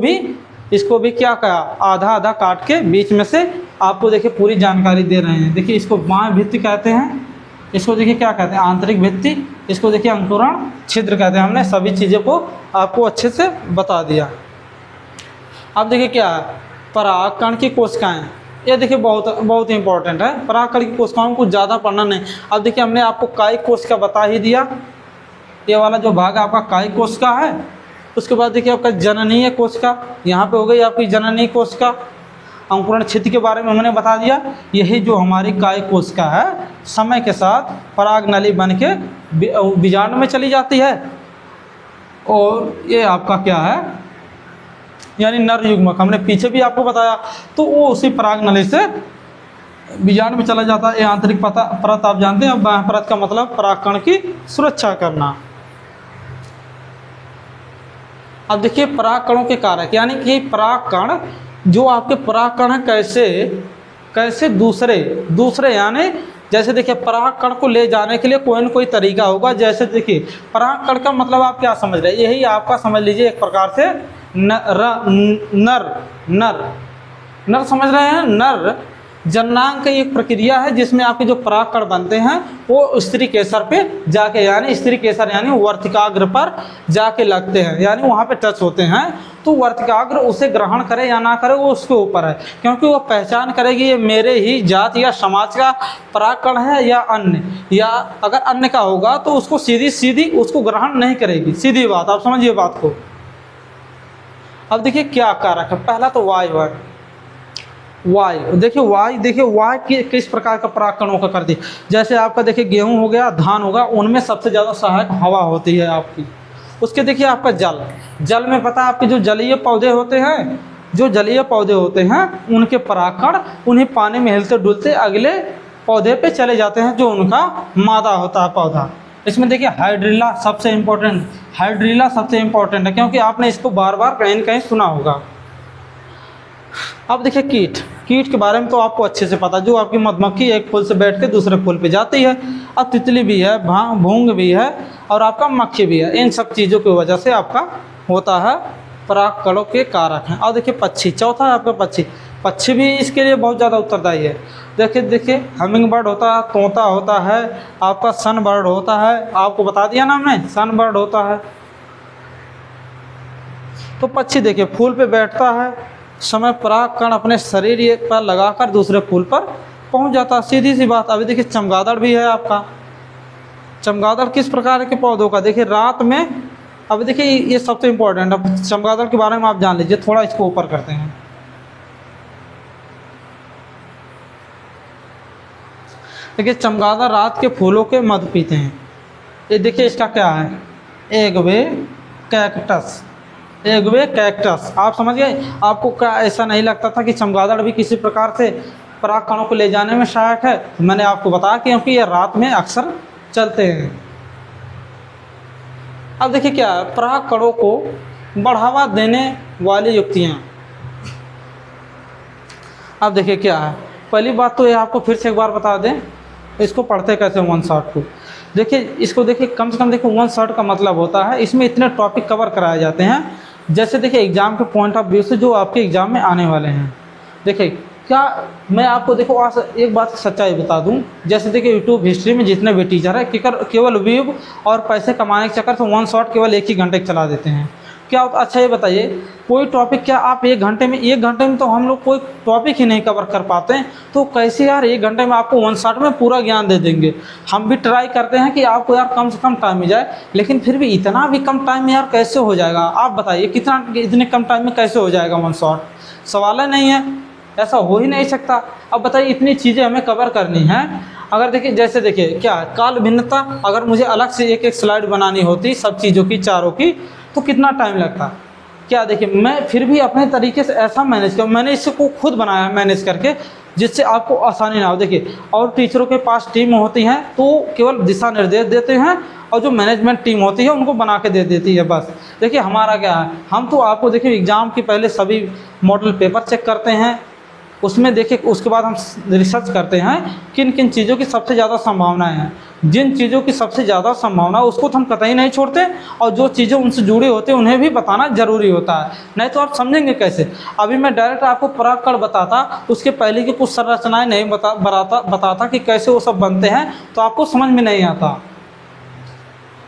भी क्या कहा, आधा आधा काट के बीच में से आपको देखिए पूरी जानकारी दे रहे हैं। देखिए इसको बाह्य भित्ति कहते हैं, इसको देखिए क्या कहते हैं, आंतरिक भित्ति, इसको देखिए अंकुरण छिद्र कहते हैं। हमने सभी चीज़ों को आपको अच्छे से बता दिया। अब देखिए क्या है, परागकण की कोशिकाएं, ये देखिए बहुत इंपॉर्टेंट है। परागकण की कोशिकाओं को ज़्यादा पढ़ना नहीं। अब देखिए हमने आपको कायिक कोशिका बता ही दिया, ये वाला जो भाग आपका कायिक कोशिका है। उसके बाद देखिए आपका जननीय कोशिका, यहाँ पे हो गई आपकी जननीय कोशिका। अंकुरण छिद्र के बारे में हमने बता दिया। यही जो हमारी कायिक कोशिका है, समय के साथ पराग नली बन के बीजांड में चली जाती है। और ये आपका क्या है, यानी नर युग्मक, हमने पीछे भी आपको बताया। तो वो उसी पराग नली से बीजांड में चला जाता है। ये आंतरिक परत आप जानते हैं। बाह्य परत का मतलब परागकण की सुरक्षा करना। अब देखिए परागकणों के कारक, यानी कि परागकण जो आपके परागकण है कैसे दूसरे यानी जैसे देखिए परागकण को ले जाने के लिए कोई न कोई तरीका होगा। जैसे देखिए परागकण का मतलब आप क्या समझ रहे हैं, यही आपका समझ लीजिए एक प्रकार से नर समझ रहे हैं। नर जननांग की एक प्रक्रिया है जिसमें आपके जो परागकण बनते हैं वो स्त्री केसर पे जाके, यानी स्त्री केसर यानी वर्तिकाग्र पर जाके लगते हैं, यानी वहाँ पे टच होते हैं। तो वर्तिकाग्र उसे ग्रहण करे या ना करे वो उसके ऊपर है, क्योंकि वो पहचान करेगी ये मेरे ही जात या समाज का परागकण है या अन्य, या अगर अन्य का होगा तो उसको सीधी उसको ग्रहण नहीं करेगी। सीधी बात, आप समझिए बात को। अब देखिए क्या कारक है, पहला तो वायु है। वायु देखिए वायु किस प्रकार का परागकणों का करती है। जैसे आपका देखिए गेहूं हो गया, धान होगा, उनमें सबसे ज़्यादा सहायक हवा होती है आपकी। उसके देखिए आपका जल में पता है आपके जो जलीय पौधे होते हैं उनके परागकण उन्हें पानी में हिलते डुलते अगले पौधे पे चले जाते हैं, जो उनका मादा होता है पौधा। इसमें देखिए हाइड्रिला सबसे इम्पोर्टेंट है, क्योंकि आपने इसको बार बार कहीं न कहीं सुना होगा। अब देखिए कीट के बारे में तो आपको अच्छे से पता, जो आपकी मधुमक्खी एक फूल से बैठ के दूसरे फूल पे जाती है। अब तितली भी है, भूंग भी है और आपका मक्खी भी है। इन सब चीज़ों की वजह से आपका होता है परागकणों के कारक हैं। और देखिए पक्षी, चौथा है आपका पक्षी भी इसके लिए बहुत ज़्यादा उत्तरदायी है। देखिए हमिंग बर्ड होता है, तोता होता है, आपका सन बर्ड होता है, आपको बता दिया ना हमने, सन बर्ड होता है। तो पक्षी देखिए फूल पे बैठता है, समय परागकण अपने शरीर पर लगाकर दूसरे फूल पर पहुंच जाता है, सीधी सी बात। अभी देखिए चमगादड़ भी है आपका। चमगादड़ किस प्रकार के पौधों का, देखिए रात में, अभी देखिए ये सबसे इम्पोर्टेंट है। चमगादड़ के बारे में आप जान लीजिए, थोड़ा इसको ऊपर करते हैं। देखिए चमगादड़ रात के फूलों के मधु पीते हैं। ये देखिए इसका क्या है, एगवे कैक्टस। आप समझ गए। आपको क्या ऐसा नहीं लगता था कि चमगादड़ भी किसी प्रकार से परागकणों को ले जाने में सहायक है? मैंने आपको बताया क्योंकि ये रात में अक्सर चलते हैं। अब देखिए क्या है, परागकणों को बढ़ावा देने वाली युक्तियाँ। अब देखिए क्या है, पहली बात तो ये आपको फिर से एक बार बता दें, इसको पढ़ते कैसे वन शॉट को। देखिए इसको देखिए कम से कम देखिए वन शॉट का मतलब होता है इसमें इतने टॉपिक कवर कराए जाते हैं। जैसे देखिए एग्जाम के पॉइंट ऑफ व्यू से जो आपके एग्जाम में आने वाले हैं। देखिए क्या मैं आपको देखो आज एक बात सच्चाई बता दूं, जैसे देखिए यूट्यूब हिस्ट्री में जितने भी टीचर है केवल व्यू और पैसे कमाने के चक्कर से वन शॉट केवल एक ही घंटे चला देते हैं। क्या अच्छा ये बताइए, कोई टॉपिक क्या आप एक घंटे में तो हम लोग कोई टॉपिक ही नहीं कवर कर पाते हैं, तो कैसे यार एक घंटे में आपको वन शॉट में पूरा ज्ञान दे देंगे। हम भी ट्राई करते हैं कि आपको यार कम से कम टाइम में जाए, लेकिन फिर भी इतना भी कम टाइम में यार कैसे हो जाएगा? आप बताइए इतने कम टाइम में कैसे हो जाएगा वन शॉट? सवाल ही नहीं है, ऐसा हो ही नहीं सकता। अब बताइए इतनी चीज़ें हमें कवर करनी है। अगर देखिए जैसे देखिए क्या काल भिन्नता, अगर मुझे अलग से एक स्लाइड बनानी होती सब चीज़ों की चारों की, तो कितना टाइम लगता? क्या देखिए मैं फिर भी अपने तरीके से ऐसा मैनेज कर, मैंने इसको खुद बनाया मैनेज करके, जिससे आपको आसानी ना हो। देखिए और टीचरों के पास टीम होती हैं तो केवल दिशा निर्देश देते हैं, और जो मैनेजमेंट टीम होती है उनको बना के दे देती है बस। देखिए हमारा क्या है, हम तो आपको देखिए एग्ज़ाम के पहले सभी मॉडल पेपर चेक करते हैं, उसमें देखिए उसके बाद हम रिसर्च करते हैं किन किन चीज़ों की सबसे ज़्यादा संभावनाएं हैं। जिन चीज़ों की सबसे ज़्यादा संभावना उसको तो हम कतई नहीं छोड़ते, और जो चीज़ें उनसे जुड़ी होती हैं उन्हें भी बताना ज़रूरी होता है, नहीं तो आप समझेंगे कैसे। अभी मैं डायरेक्ट आपको परागकण बताता, उसके पहले की कुछ संरचनाएँ नहीं बताता कि कैसे वो सब बनते हैं, तो आपको समझ में नहीं आता।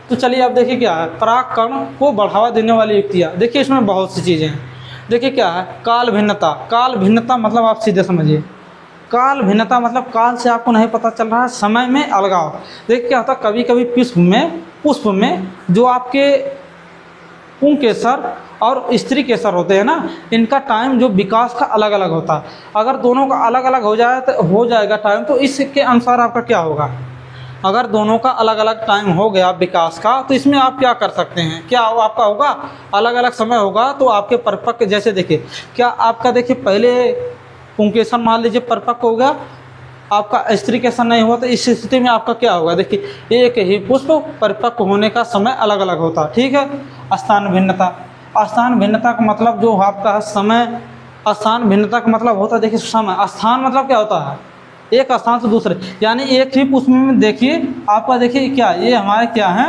तो चलिए अब देखिए क्या है परागकण को बढ़ावा देने वाली युक्तियाँ। देखिए इसमें बहुत सी चीज़ें हैं। देखिए क्या है काल भिन्नता। काल भिन्नता मतलब आप सीधे समझिए, काल भिन्नता मतलब काल से आपको नहीं पता चल रहा है, समय में अलगाव। देखिए क्या होता है कभी कभी पुष्प में जो आपके पुंकेसर और स्त्री केसर होते हैं ना, इनका टाइम जो विकास का अलग अलग होता है। अगर दोनों का अलग अलग हो जाएगा टाइम, तो इसके अनुसार आपका क्या होगा? अगर दोनों का अलग अलग टाइम हो गया विकास का, तो इसमें आप क्या कर सकते हैं? क्या आपका होगा अलग अलग समय होगा, तो आपके परिपक्व, जैसे देखिए क्या आपका देखिए पहले पुंकेसन मान लीजिए परिपक्व हो गया, आपका स्त्रीकेसन नहीं हुआ, तो इस स्थिति में आपका क्या होगा? देखिए एक ही पुष्प परिपक्व होने का समय अलग अलग होता, ठीक है। स्थान भिन्नता। स्थान भिन्नता का मतलब जो आपका समय, स्थान भिन्नता का मतलब होता है देखिए समय। स्थान मतलब क्या होता है? एक स्थान से दूसरे, यानी एक ही पुष्प में देखिए आपका देखिए क्या ये हमारे क्या है,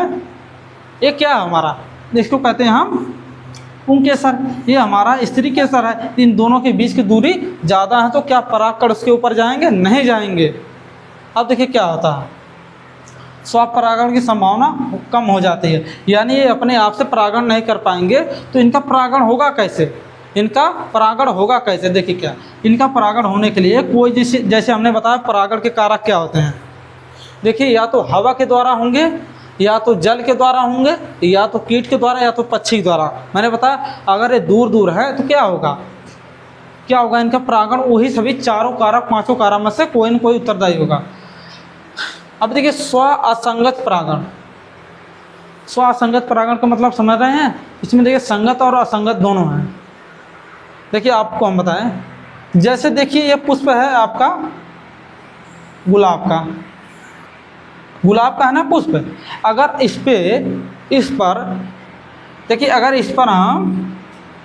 ये क्या है हमारा, इसको कहते हैं हम पुंकेसर, ये हमारा स्त्री केसर है। इन दोनों के बीच की दूरी ज़्यादा है, तो क्या परागकण उसके ऊपर जाएंगे? नहीं जाएंगे। अब देखिए क्या होता है स्वपरागण की संभावना कम हो जाती है, यानी ये अपने आप से परागण नहीं कर पाएंगे, तो इनका परागण होगा कैसे? देखिए क्या इनका परागण होने के लिए कोई जैसे हमने बताया परागण के कारक क्या होते हैं। देखिए या तो हवा के द्वारा होंगे, या तो जल के द्वारा होंगे, या तो कीट के द्वारा, या तो पक्षी के द्वारा। मैंने बताया अगर ये दूर दूर है तो क्या होगा इनका परागण वही सभी चारों कारक पांचों कारक में से कोई न कोई उत्तरदायी होगा। अब देखिए स्व असंगत परागण। स्व असंगत परागण का मतलब समझ रहे हैं? इसमें देखिए संगत और असंगत दोनों हैं। देखिए आपको हम बताएं, जैसे देखिए ये पुष्प है आपका गुलाब का है ना पुष्प। अगर इस पर देखिए अगर इस पर हम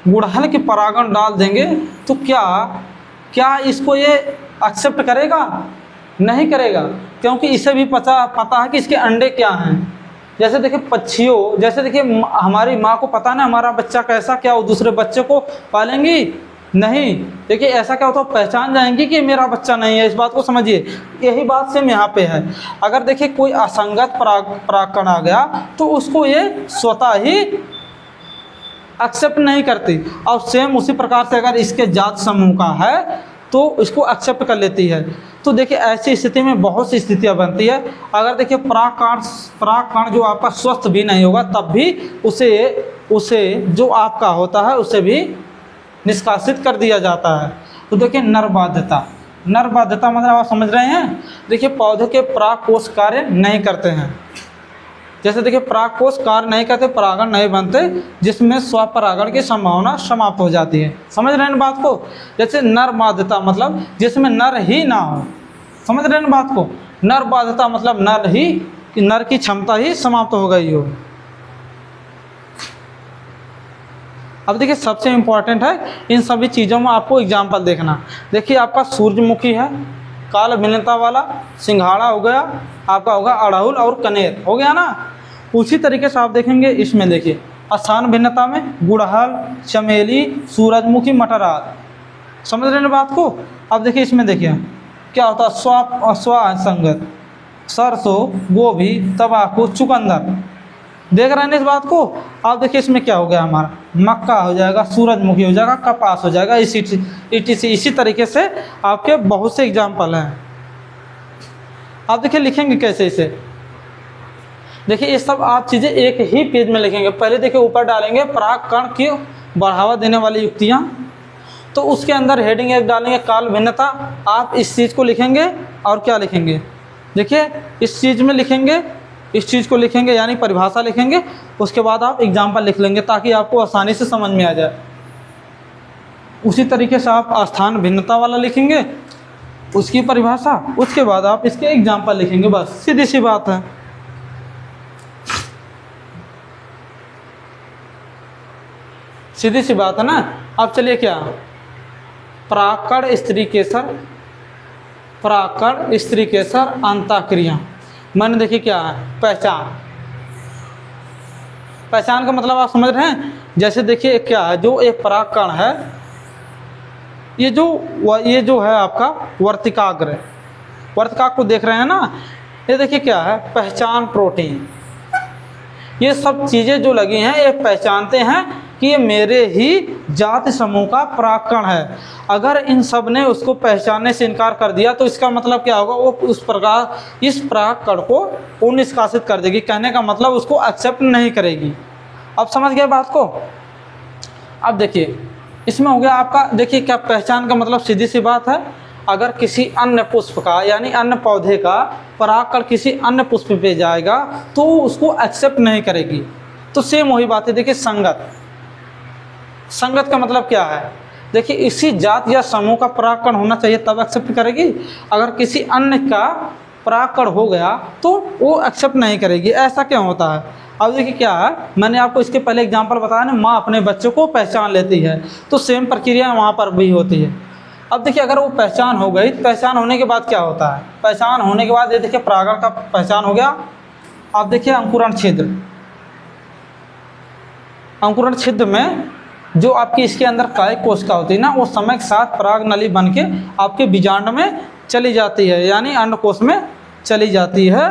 गुड़हल के परागण डाल देंगे, तो क्या इसको ये एक्सेप्ट करेगा? नहीं करेगा, क्योंकि इसे भी पता है कि इसके अंडे क्या हैं। जैसे देखिए पक्षियों, जैसे देखिए हमारी माँ को पता ना हमारा बच्चा कैसा, क्या वो दूसरे बच्चे को पालेंगी? नहीं। देखिए ऐसा क्या होता है पहचान जाएंगी कि मेरा बच्चा नहीं है, इस बात को समझिए। यही बात सेम यहाँ पे है। अगर देखिए कोई असंगत परागकण आ गया, तो उसको ये स्वतः ही एक्सेप्ट नहीं करती, और सेम उसी प्रकार से अगर इसके जात समूह का है तो इसको एक्सेप्ट कर लेती है। तो देखिए ऐसी स्थिति में बहुत सी स्थितियां बनती है। अगर देखिए परागकण जो आपका स्वस्थ भी नहीं होगा, तब भी उसे जो आपका होता है उसे भी निष्कासित कर दिया जाता है। तो देखिए नरबाध्यता मतलब आप समझ रहे हैं? देखिए पौधे के परागकोश कार्य नहीं करते हैं। जैसे देखिए परागकोश कार्य नहीं करते, परागण नहीं बनते, जिसमें स्वपरागण की संभावना समाप्त हो जाती है। समझ रहे हैं बात को? जैसे नरबाध्यता मतलब जिसमें नर ही ना हो। समझ रहे हैं बात को? नरबाध्यता मतलब नर की क्षमता ही समाप्त हो गई हो। अब देखिए सबसे इम्पोर्टेंट है इन सभी चीज़ों में आपको एग्जाम्पल देखना। देखिए आपका सूरजमुखी है काल भिन्नता वाला, सिंघाड़ा हो गया, आपका होगा अड़हुल और कनेर हो गया ना। उसी तरीके से आप देखेंगे इसमें देखिए स्थान भिन्नता में गुड़हल, चमेली, सूरजमुखी, मटर आदि। समझ रहे हैं बात को? अब देखिए इसमें देखिए क्या होता है, स्वसंगत, सरसों, गोभी, तंबाकू, चुकंदर। देख रहे हैं ना इस बात को। अब देखिए इसमें क्या हो गया हमारा, मक्का हो जाएगा, सूरजमुखी हो जाएगा, कपास हो जाएगा, इसी तरीके से आपके बहुत से एग्जाम्पल हैं। आप देखिए लिखेंगे कैसे इसे, देखिए ये सब आप चीज़ें एक ही पेज में लिखेंगे। पहले देखिए ऊपर डालेंगे परागकण की बढ़ावा देने वाली युक्तियाँ, तो उसके अंदर हेडिंग एक डालेंगे काल भिन्नता। आप इस चीज़ को लिखेंगे और क्या लिखेंगे, देखिए इस चीज़ में लिखेंगे, इस चीज़ को लिखेंगे यानी परिभाषा लिखेंगे। उसके बाद आप एग्जाम्पल लिख लेंगे ताकि आपको आसानी से समझ में आ जाए। उसी तरीके से आप स्थान भिन्नता वाला लिखेंगे, उसकी परिभाषा, उसके बाद आप इसके एग्जाम्पल लिखेंगे। बस सीधी सी बात है। सीधी सी बात है ना। अब चलिए क्या, परागकण स्त्रीकेसर, परागकण स्त्रीकेसर अंतःक्रिया। मैंने देखिए क्या है, पहचान। पहचान का मतलब आप समझ रहे हैं। जैसे देखिए क्या है, जो एक परागकण है, ये जो है आपका वर्तिकाग्र, वर्तिकाग्र को देख रहे हैं ना, ये देखिए क्या है, पहचान प्रोटीन। ये सब चीज़ें जो लगी हैं ये पहचानते हैं कि ये मेरे ही जाति समूह का परागकण है। अगर इन सब ने उसको पहचानने से इनकार कर दिया तो इसका मतलब क्या होगा, वो इस परागकण को वो निष्कासित कर देगी। कहने का मतलब उसको एक्सेप्ट नहीं करेगी। अब समझ गए बात को। अब देखिए इसमें हो गया आपका, देखिए क्या पहचान का मतलब, सीधी सी बात है, अगर किसी अन्य पुष्प का यानी अन्य पौधे का परागकण किसी अन्य पुष्प पे जाएगा तो उसको एक्सेप्ट नहीं करेगी। तो सेम वही बात है। देखिए संगत, संगत का मतलब क्या है, देखिए इसी जात या समूह का परागकण होना चाहिए तब एक्सेप्ट करेगी। अगर किसी अन्य का परागकण हो गया तो वो एक्सेप्ट नहीं करेगी। ऐसा क्यों होता है। अब देखिए क्या है, मैंने आपको इसके पहले एग्जांपल बताया ना, माँ अपने बच्चों को पहचान लेती है, तो सेम प्रक्रिया वहाँ पर भी होती है। अब देखिए अगर वो पहचान हो गई, पहचान होने के बाद क्या होता है, पहचान होने के बाद ये देखिए परागण का पहचान हो गया। अब देखिए अंकुरण छिद्र, अंकुरण छिद्र में जो आपकी इसके अंदर काय कोशिका होती है ना, वो समय के साथ पराग नली बन के आपके बीजांड में चली जाती है यानी अंडकोश में चली जाती है।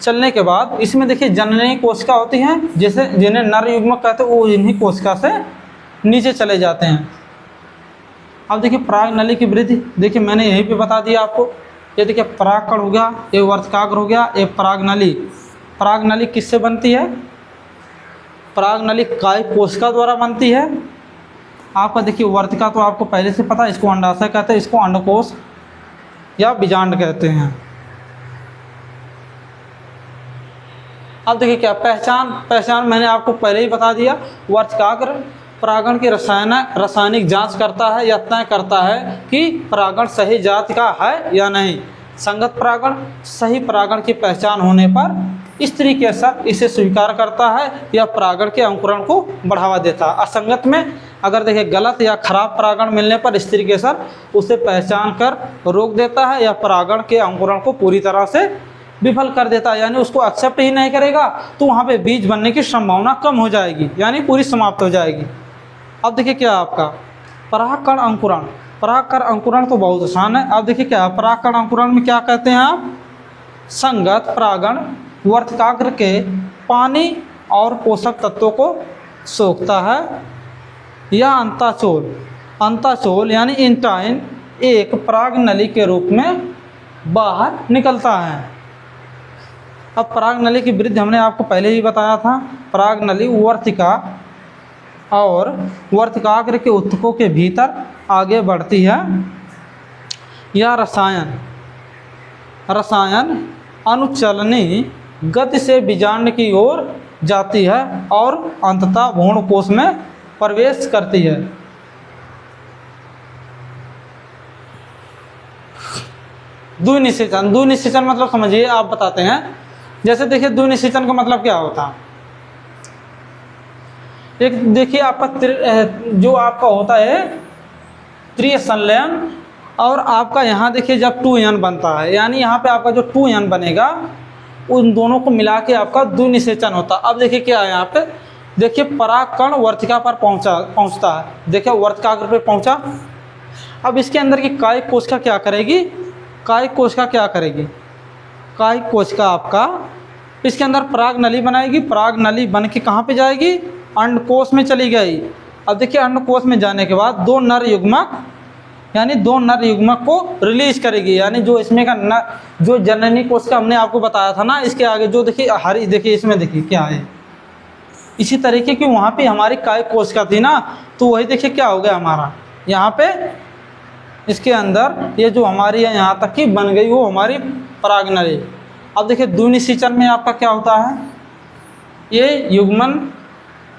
चलने के बाद इसमें देखिए जननी कोशिका होती हैं, जैसे जिन्हें नर युग्मक कहते हैं, वो इन्हीं कोशिका से नीचे चले जाते हैं। अब देखिए पराग नली की वृद्धि, देखिए मैंने यहीं पे बता दिया आपको। ये देखिए परागकण हो गया, ये वर्तिकाग्र हो गया, ये पराग नली। पराग नली किससे बनती है, पराग नली काय कोशिका द्वारा बनती है। आपका देखिए वर्तिका तो आपको पहले से पता है, इसको अंडाशय कहते हैं, इसको अंडकोश या बीजांड कहते हैं। अब देखिए क्या पहचान मैंने आपको पहले ही बता दिया। वर्तिकाग्र परागण की रासायनिक जांच करता है या तय करता है कि परागण सही जाति का है या नहीं। संगत परागण, सही परागण की पहचान होने पर स्त्री के साथ इसे स्वीकार करता है या परागण के अंकुरण को बढ़ावा देता है। असंगत में अगर देखिए गलत या खराब परागण मिलने पर स्त्री के साथ उसे पहचान कर रोक देता है या परागण के अंकुरण को पूरी तरह से विफल कर देता है, यानी उसको एक्सेप्ट ही नहीं करेगा, तो वहाँ पे बीज बनने की संभावना कम हो जाएगी यानी पूरी समाप्त हो जाएगी। अब देखिए क्या आपका परागकण अंकुरण, परागकण अंकुरण तो बहुत आसान है। अब देखिए क्या परागकण अंकुरण में क्या कहते हैं आप, संगत परागण वर्तिकाग्र के पानी और पोषक तत्वों को सोखता है या अंताचोल यानी इंटाइन एक पराग नली के रूप में बाहर निकलता है। अब पराग नली की वृद्धि हमने आपको पहले ही बताया था। पराग नली वर्तिका और वर्तिकाग्र के ऊतकों के भीतर आगे बढ़ती है या रसायन अनुचलनी गति से बीजांड की ओर जाती है और अंततः भ्रूणकोश में प्रवेश करती है। द्विनिषेचन मतलब समझिए, आप बताते हैं। जैसे देखिए द्विनिषेचन का मतलब क्या होता है, एक देखिए आपका जो आपका होता है त्रिय संलयन, और आपका यहाँ देखिए जब 2n बनता है, यानी यहाँ पे आपका जो 2n बनेगा उन दोनों को मिला के आपका द्विनिषेचन होता है। अब देखिए क्या है यहाँ पे, देखिए परागकण वर्तिका पर पहुँचता है, देखिए वर्तिकाग्र पे पहुँचा। अब इसके अंदर की कायिक कोशिका क्या करेगी, कायिक कोशिका क्या करेगी, कायिक कोशिका आपका इसके अंदर पराग नली बनाएगी, पराग नली बन के कहाँ पे जाएगी, अंडकोश में चली गई। अब देखिए अंडकोश में जाने के बाद दो नर युग्मक यानी दो नर युग्मक को रिलीज करेगी, यानी जो इसमें का जो जननी कोशिका हमने आपको बताया था ना, इसके आगे जो देखिए हरी, देखिए इसमें देखिए क्या है, इसी तरीके की वहाँ पे हमारी कायिक कोशिका थी ना, तो वही देखिए क्या हो गया हमारा यहाँ पे इसके अंदर ये जो हमारी है यहाँ तक की बन गई वो हमारी पराग नली। अब देखिए द्विनीय सिंचन में आपका क्या होता है, ये युग्मन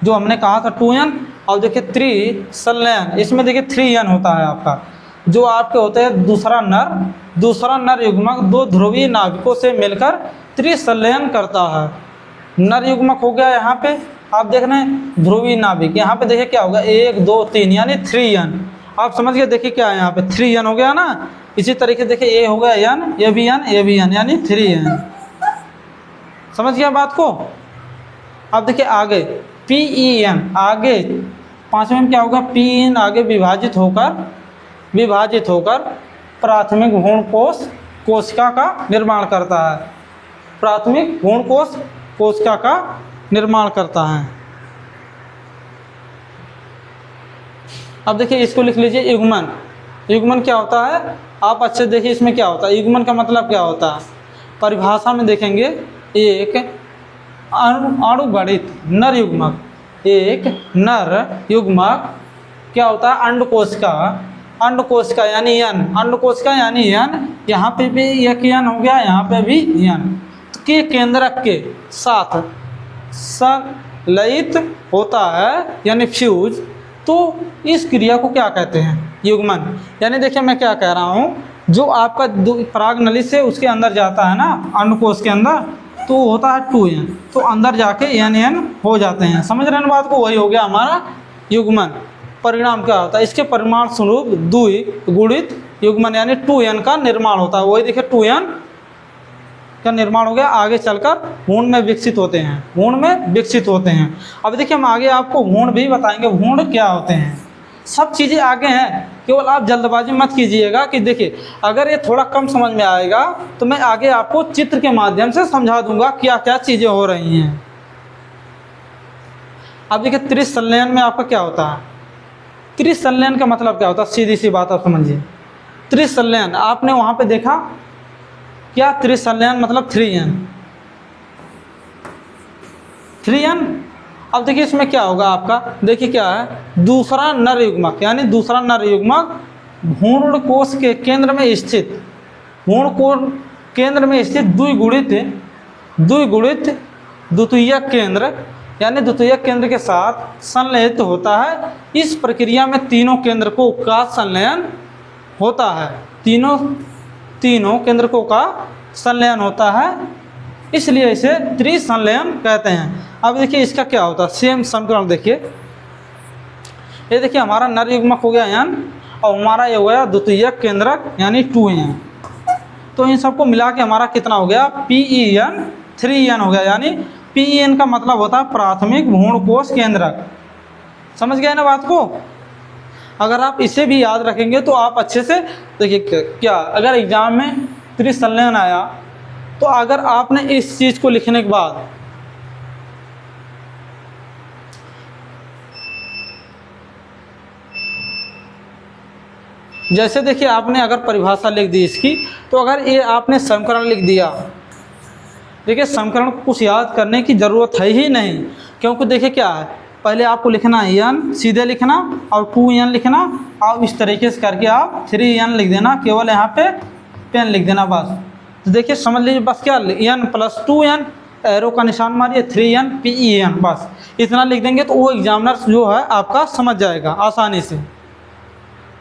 जो हमने कहा था 2n, और देखिए त्रिसंलयन, इसमें देखिए 3n होता है आपका, जो आपके होते हैं दूसरा नर युग्मक दो ध्रुवीय नाभिकों से मिलकर त्रिसंलयन करता है। नर युग्मक हो गया यहाँ पे, आप देख रहे हैं ध्रुवीय नाभिक, यहाँ पे देखिए क्या होगा 1 2 3 यानी 3n, आप समझ गए, देखिए क्या है यहाँ पे 3n हो गया ना। इसी तरीके देखिए ये हो गया n, ये भी n यानी 3n, समझ गया बात को। अब देखिए आगे PEN, आगे पांचवें में क्या होगा, PEN आगे विभाजित होकर प्राथमिक भ्रूणकोश कोशिका का निर्माण करता है, प्राथमिक भ्रूणकोश कोशिका का निर्माण करता है। अब देखिए इसको लिख लीजिए युग्मन। युग्मन क्या होता है, आप अच्छे देखिए इसमें क्या होता है, युग्मन का मतलब क्या होता है, परिभाषा में देखेंगे एक अणुगणित नर युग्मक, एक नर युग्मक क्या होता है अंडकोश का यानी n, अंडकोश का यानी n, यहाँ पे भी एक n हो गया, यहाँ पे भी n, के केंद्रक के साथ संलयित होता है यानी फ्यूज। तो इस क्रिया को क्या कहते हैं, युग्मन। यानी देखिए मैं क्या कह रहा हूँ, जो आपका पराग नली से उसके अंदर जाता है ना अंडकोश के अंदर, तो होता है 2n, तो अंदर जाके n हो जाते हैं, समझ रहे हैं बात को, वही हो गया हमारा युग्मन। परिणाम क्या होता है, इसके परिमाण स्वरूप द्विगुणित युग्मन यानी 2n का निर्माण होता है, वही देखिए 2n का निर्माण हो गया, आगे चलकर भ्रूण में विकसित होते हैं। अब देखिए हम आगे आपको भ्रूण भी बताएंगे, भ्रूण क्या होते हैं, सब चीज़ें आगे हैं, केवल आप जल्दबाजी मत कीजिएगा कि देखिए अगर ये थोड़ा कम समझ में आएगा तो मैं आगे आपको चित्र के माध्यम से समझा दूंगा क्या क्या चीज़ें हो रही हैं। अब देखिए त्रिसंलयन में आपका क्या होता है, त्रिसंलयन का मतलब क्या होता है, सीधी सी बात आप समझिए। त्रिसंलयन आपने वहाँ पे देखा क्या, त्रिसंलयन मतलब 3n। अब देखिए इसमें क्या होगा आपका, देखिए क्या है, दूसरा नर युग्मक यानी दूसरा नर युग्मक भ्रूणकोश के केंद्र में स्थित, भ्रूणकोश केंद्र में स्थित द्विगुणित द्वितीयक केंद्र यानी द्वितीयक केंद्र के साथ संलयित होता है। इस प्रक्रिया में तीनों केंद्रकों का संलयन होता है, तीनों केंद्रकों का संलयन होता है, इसलिए इसे त्रिसंलयन कहते हैं। अब देखिए इसका क्या होता है, सेम समीकरण देखिए, ये देखिए हमारा नर युग्मक हो गया n और हमारा ये हो गया द्वितीयक केंद्रक यानी 2n, तो इन सबको मिला के हमारा कितना हो गया, PEN 3n हो गया, यानी PEN का मतलब होता है प्राथमिक भ्रूणकोश केंद्रक, समझ गए ना बात को। अगर आप इसे भी याद रखेंगे तो आप अच्छे से देखिए क्या, अगर एग्जाम में त्रिसंलयन आया तो अगर आपने इस चीज़ को लिखने के बाद जैसे देखिए आपने अगर परिभाषा लिख दी इसकी, तो अगर ये आपने समीकरण लिख दिया, देखिए समीकरण को कुछ याद करने की ज़रूरत है ही नहीं, क्योंकि देखिए क्या है, पहले आपको लिखना है n सीधे लिखना और 2n लिखना, और इस तरीके से करके आप 3n लिख देना, केवल यहाँ पे पेन लिख देना बस। तो देखिए समझ लीजिए बस क्या n + 2n, एरो का निशान मारिए 3n PEN, बस इतना लिख देंगे तो वो एग्जामिनर जो है आपका समझ जाएगा आसानी से।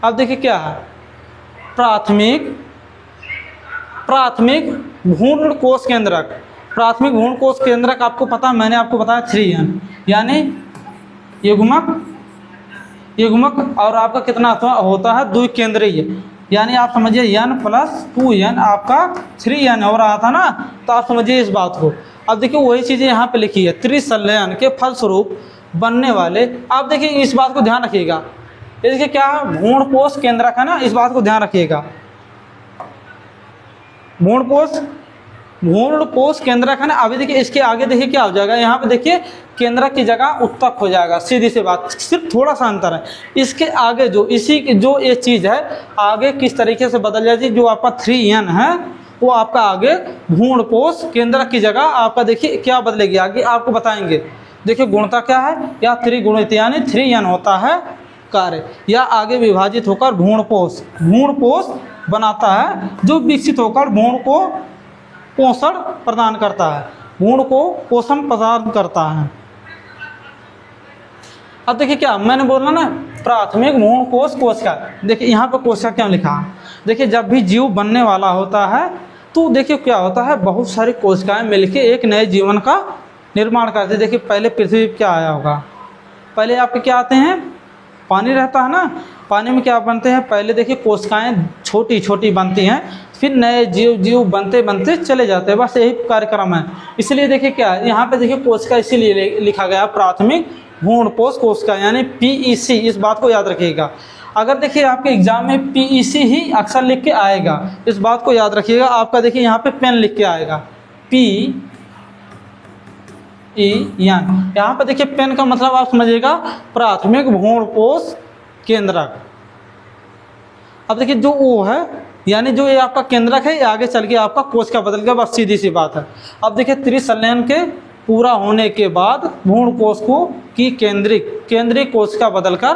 अब देखिए क्या है, प्राथमिक भ्रूणकोश केंद्रक, प्राथमिक भ्रूणकोश केंद्रक आपको पता, मैंने आपको बताया 3n यानी युग्मक और आपका कितना होता है, द्विकेंद्रीय, यानी आप समझिए n + 2n आपका 3n हो रहा था ना, तो आप समझिए इस बात को। अब देखिए वही चीज़ें यहाँ पे लिखी है, त्रिसंलयन के फलस्वरूप बनने वाले, आप देखिए इस बात को ध्यान रखिएगा, इसके क्या है, भ्रूणपोष केंद्रक है ना, इस बात को ध्यान रखिएगा। भ्रूणपोष केंद्रक है ना। अभी देखिए इसके आगे देखिए क्या हो जाएगा, यहाँ पे देखिए केंद्रक की जगह उत्तक हो जाएगा, सीधी सी बात, सिर्फ थोड़ा सा अंतर है। इसके आगे जो जो ये चीज़ है आगे किस तरीके से बदल जाती है, जो आपका 3n है वो आपका आगे भ्रूणपोष केंद्रक की जगह आपका देखिए क्या बदलेगी, आगे आपको बताएंगे। देखिए गुणता क्या है, या त्रिगुणित यानी 3n होता है कार्य, या आगे विभाजित होकर भ्रूणपोष बनाता है, जो विकसित होकर भ्रूण को पोषण प्रदान करता है, भ्रूण को पोषण प्रदान करता है। अब देखिए क्या मैंने बोला ना, प्राथमिक भ्रूण कोशिका। देखिए यहाँ पे कोशिका क्यों लिखा, देखिए जब भी जीव बनने वाला होता है तो देखिए क्या होता है, बहुत सारी कोशिकाएं मिलके एक नए जीवन का निर्माण करते हैं। देखिए पहले पृथ्वी पर क्या आया होगा, पहले आपके क्या आते हैं, पानी रहता है ना, पानी में क्या बनते हैं, पहले देखिए कोशिकाएं छोटी छोटी बनती हैं, फिर नए जीव बनते बनते चले जाते हैं, बस यही कार्यक्रम है। इसलिए देखिए क्या है, यहाँ पे देखिए कोशिका इसीलिए लिखा गया प्राथमिक भ्रूणपोष कोशिका यानी PEC, इस बात को याद रखिएगा। अगर देखिए आपके एग्जाम में PEC ही अक्सर लिख के आएगा, इस बात को याद रखिएगा। आपका देखिए यहाँ पे पेन लिख के आएगा PEN, यहाँ पे देखिए पेन का मतलब आप समझिएगा प्राथमिक भ्रूणपोष केंद्रक। अब देखिए जो O है यानी जो ये आपका केंद्रक है, ये आगे चल के आपका कोशिका बदल गया, बस सीधी सी बात है। अब देखिए त्रिसंलयन के पूरा होने के बाद भ्रूण कोश को की केंद्रीय कोशिका बदलकर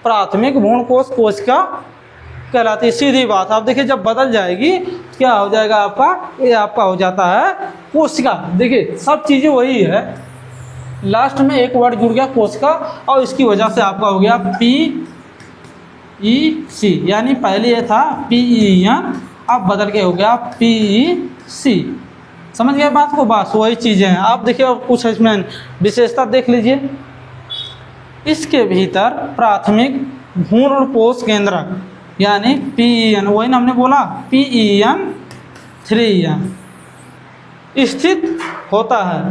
प्राथमिक भ्रूण कोशिका कहलाती है, सीधी बात। अब देखिए जब बदल जाएगी क्या हो जाएगा आपका, ये आपका हो जाता है कोशिका। देखिए सब चीज़ें वही है, लास्ट में एक वर्ड जुड़ गया कोशिका, और इसकी वजह से आपका हो गया PEC, यानी पहले ये था PEN, अब बदल के हो गया PEC। समझ गए बात को, बस वही चीज़ें हैं। आप देखिए अब कुछ इसमें विशेषता देख लीजिए। इसके भीतर प्राथमिक भ्रूणपोष केंद्रक यानी PEN, वही ना हमने बोला PEN 3n स्थित होता है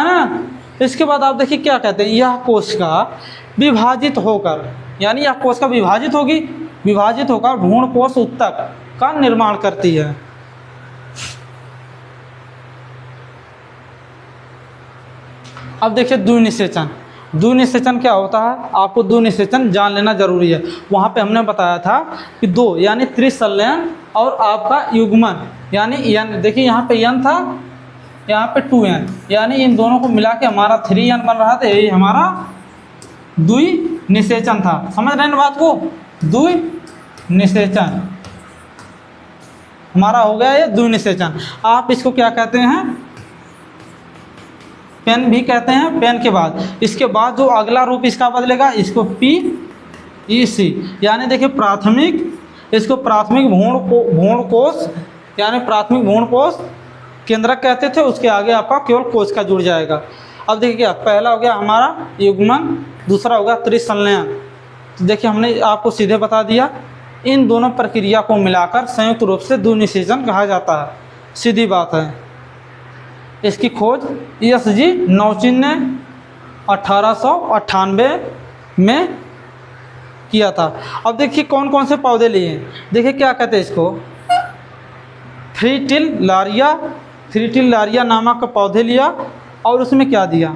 ना। इसके बाद आप देखिए क्या कहते हैं, यह कोशिका विभाजित होकर, यानी यह कोशिका विभाजित होकर भ्रूणपोष उत्तक का निर्माण करती है। अब देखिए द्विनिषेचन क्या होता है, आपको द्विनिषेचन जान लेना जरूरी है। वहाँ पे हमने बताया था कि 2 यानी त्रिसंलयन और आपका युग्मन यानी n। देखिए यहाँ पे n था, यहाँ पे 2n, यानी इन दोनों को मिला के हमारा 3n बन रहा था, यही हमारा द्विनिषेचन था। समझ रहे हैं बात को, द्विनिषेचन हमारा हो गया ये द्विनिषेचन। आप इसको क्या कहते हैं, पेन भी कहते हैं। पेन के बाद इसके बाद जो अगला रूप इसका बदलेगा, इसको PEC यानी देखिए इसको प्राथमिक भ्रूणकोश यानी प्राथमिक भ्रूणपोष केंद्रक कहते थे, उसके आगे आपका केवल कोशिका जुड़ जाएगा। अब देखिए क्या, पहला हो गया हमारा युग्मन, दूसरा होगा त्रिसंलयन। तो देखिए हमने आपको सीधे बता दिया, इन दोनों प्रक्रिया को मिलाकर संयुक्त रूप से द्विनिषेचन कहा जाता है, सीधी बात है। इसकी खोज ESG नौचिन ने 1898 में किया था। अब देखिए कौन कौन से पौधे लिए, देखिए क्या कहते हैं इसको, थ्रीटिलारिया नामक का पौधे लिया, और उसमें क्या दिया,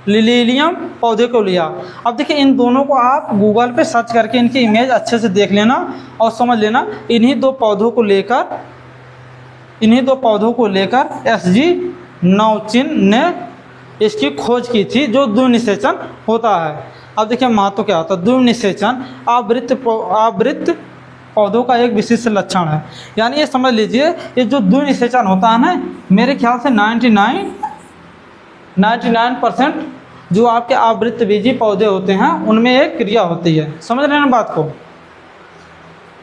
लिलीलियम पौधे को लिया। अब देखिए इन दोनों को आप गूगल पे सर्च करके इनकी इमेज अच्छे से देख लेना और समझ लेना। इन्हीं दो पौधों को लेकर SG नौचिन ने इसकी खोज की थी, जो द्विनिषेचन होता है। अब देखिए महत्व क्या होता है, द्विनिषेचन आवृत्त पौधों का एक विशिष्ट लक्षण है। यानी ये समझ लीजिए, ये जो द्विनिषेचन होता है ना, मेरे ख्याल से 99% जो आपके आवृत्तबीजी पौधे होते हैं उनमें एक क्रिया होती है। समझ रहे हैं ना बात को।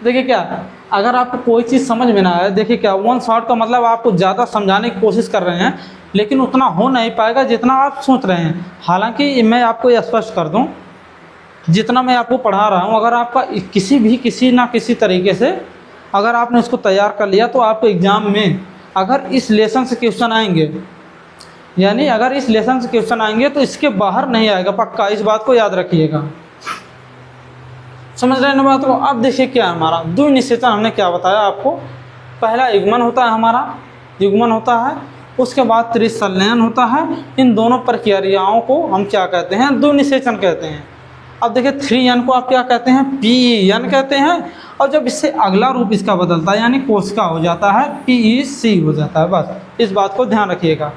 देखिए क्या, अगर आपको कोई चीज़ समझ में ना आए, देखिए क्या, वन शॉट का मतलब आपको ज़्यादा समझाने की कोशिश कर रहे हैं, लेकिन उतना हो नहीं पाएगा जितना आप सोच रहे हैं। हालांकि मैं आपको ये स्पष्ट कर दूं, जितना मैं आपको पढ़ा रहा हूं, अगर आपका किसी ना किसी तरीके से अगर आपने इसको तैयार कर लिया, तो आपको एग्ज़ाम में अगर इस लेसन से क्वेश्चन आएंगे यानी अगर इस लेसन से क्वेश्चन आएंगे तो इसके बाहर नहीं आएगा, पक्का, इस बात को याद रखिएगा। समझ रहे हैं ना बात को। अब देखिए क्या है हमारा द्विनिषेचन, हमने क्या बताया आपको, पहला युग्मन होता है हमारा, युग्मन होता है, उसके बाद त्रिसंलयन होता है। इन दोनों प्रक्रियाओं को हम क्या कहते हैं, द्विनिषेचन कहते हैं। अब देखिए 3n को आप क्या कहते हैं, PEN कहते हैं, और जब इससे अगला रूप इसका बदलता है यानी कोशिका हो जाता है, PEC हो जाता है। बस इस बात को ध्यान रखिएगा।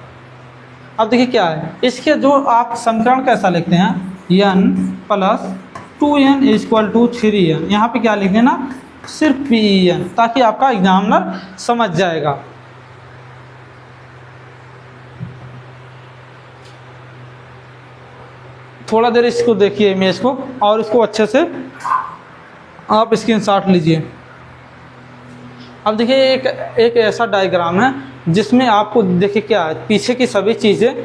अब देखिए क्या है, इसके जो आप समीकरण कैसा लिखते हैं, n + 2n = 3n, यहाँ पे क्या लिख देना, सिर्फ PEN, ताकि आपका एग्जामिनर समझ जाएगा। थोड़ा देर इसको देखिए इमेज को, और इसको अच्छे से आप स्क्रीनशॉट लीजिए। अब देखिए एक ऐसा डायग्राम है जिसमें आपको देखिए क्या है, पीछे की सभी चीज़ें,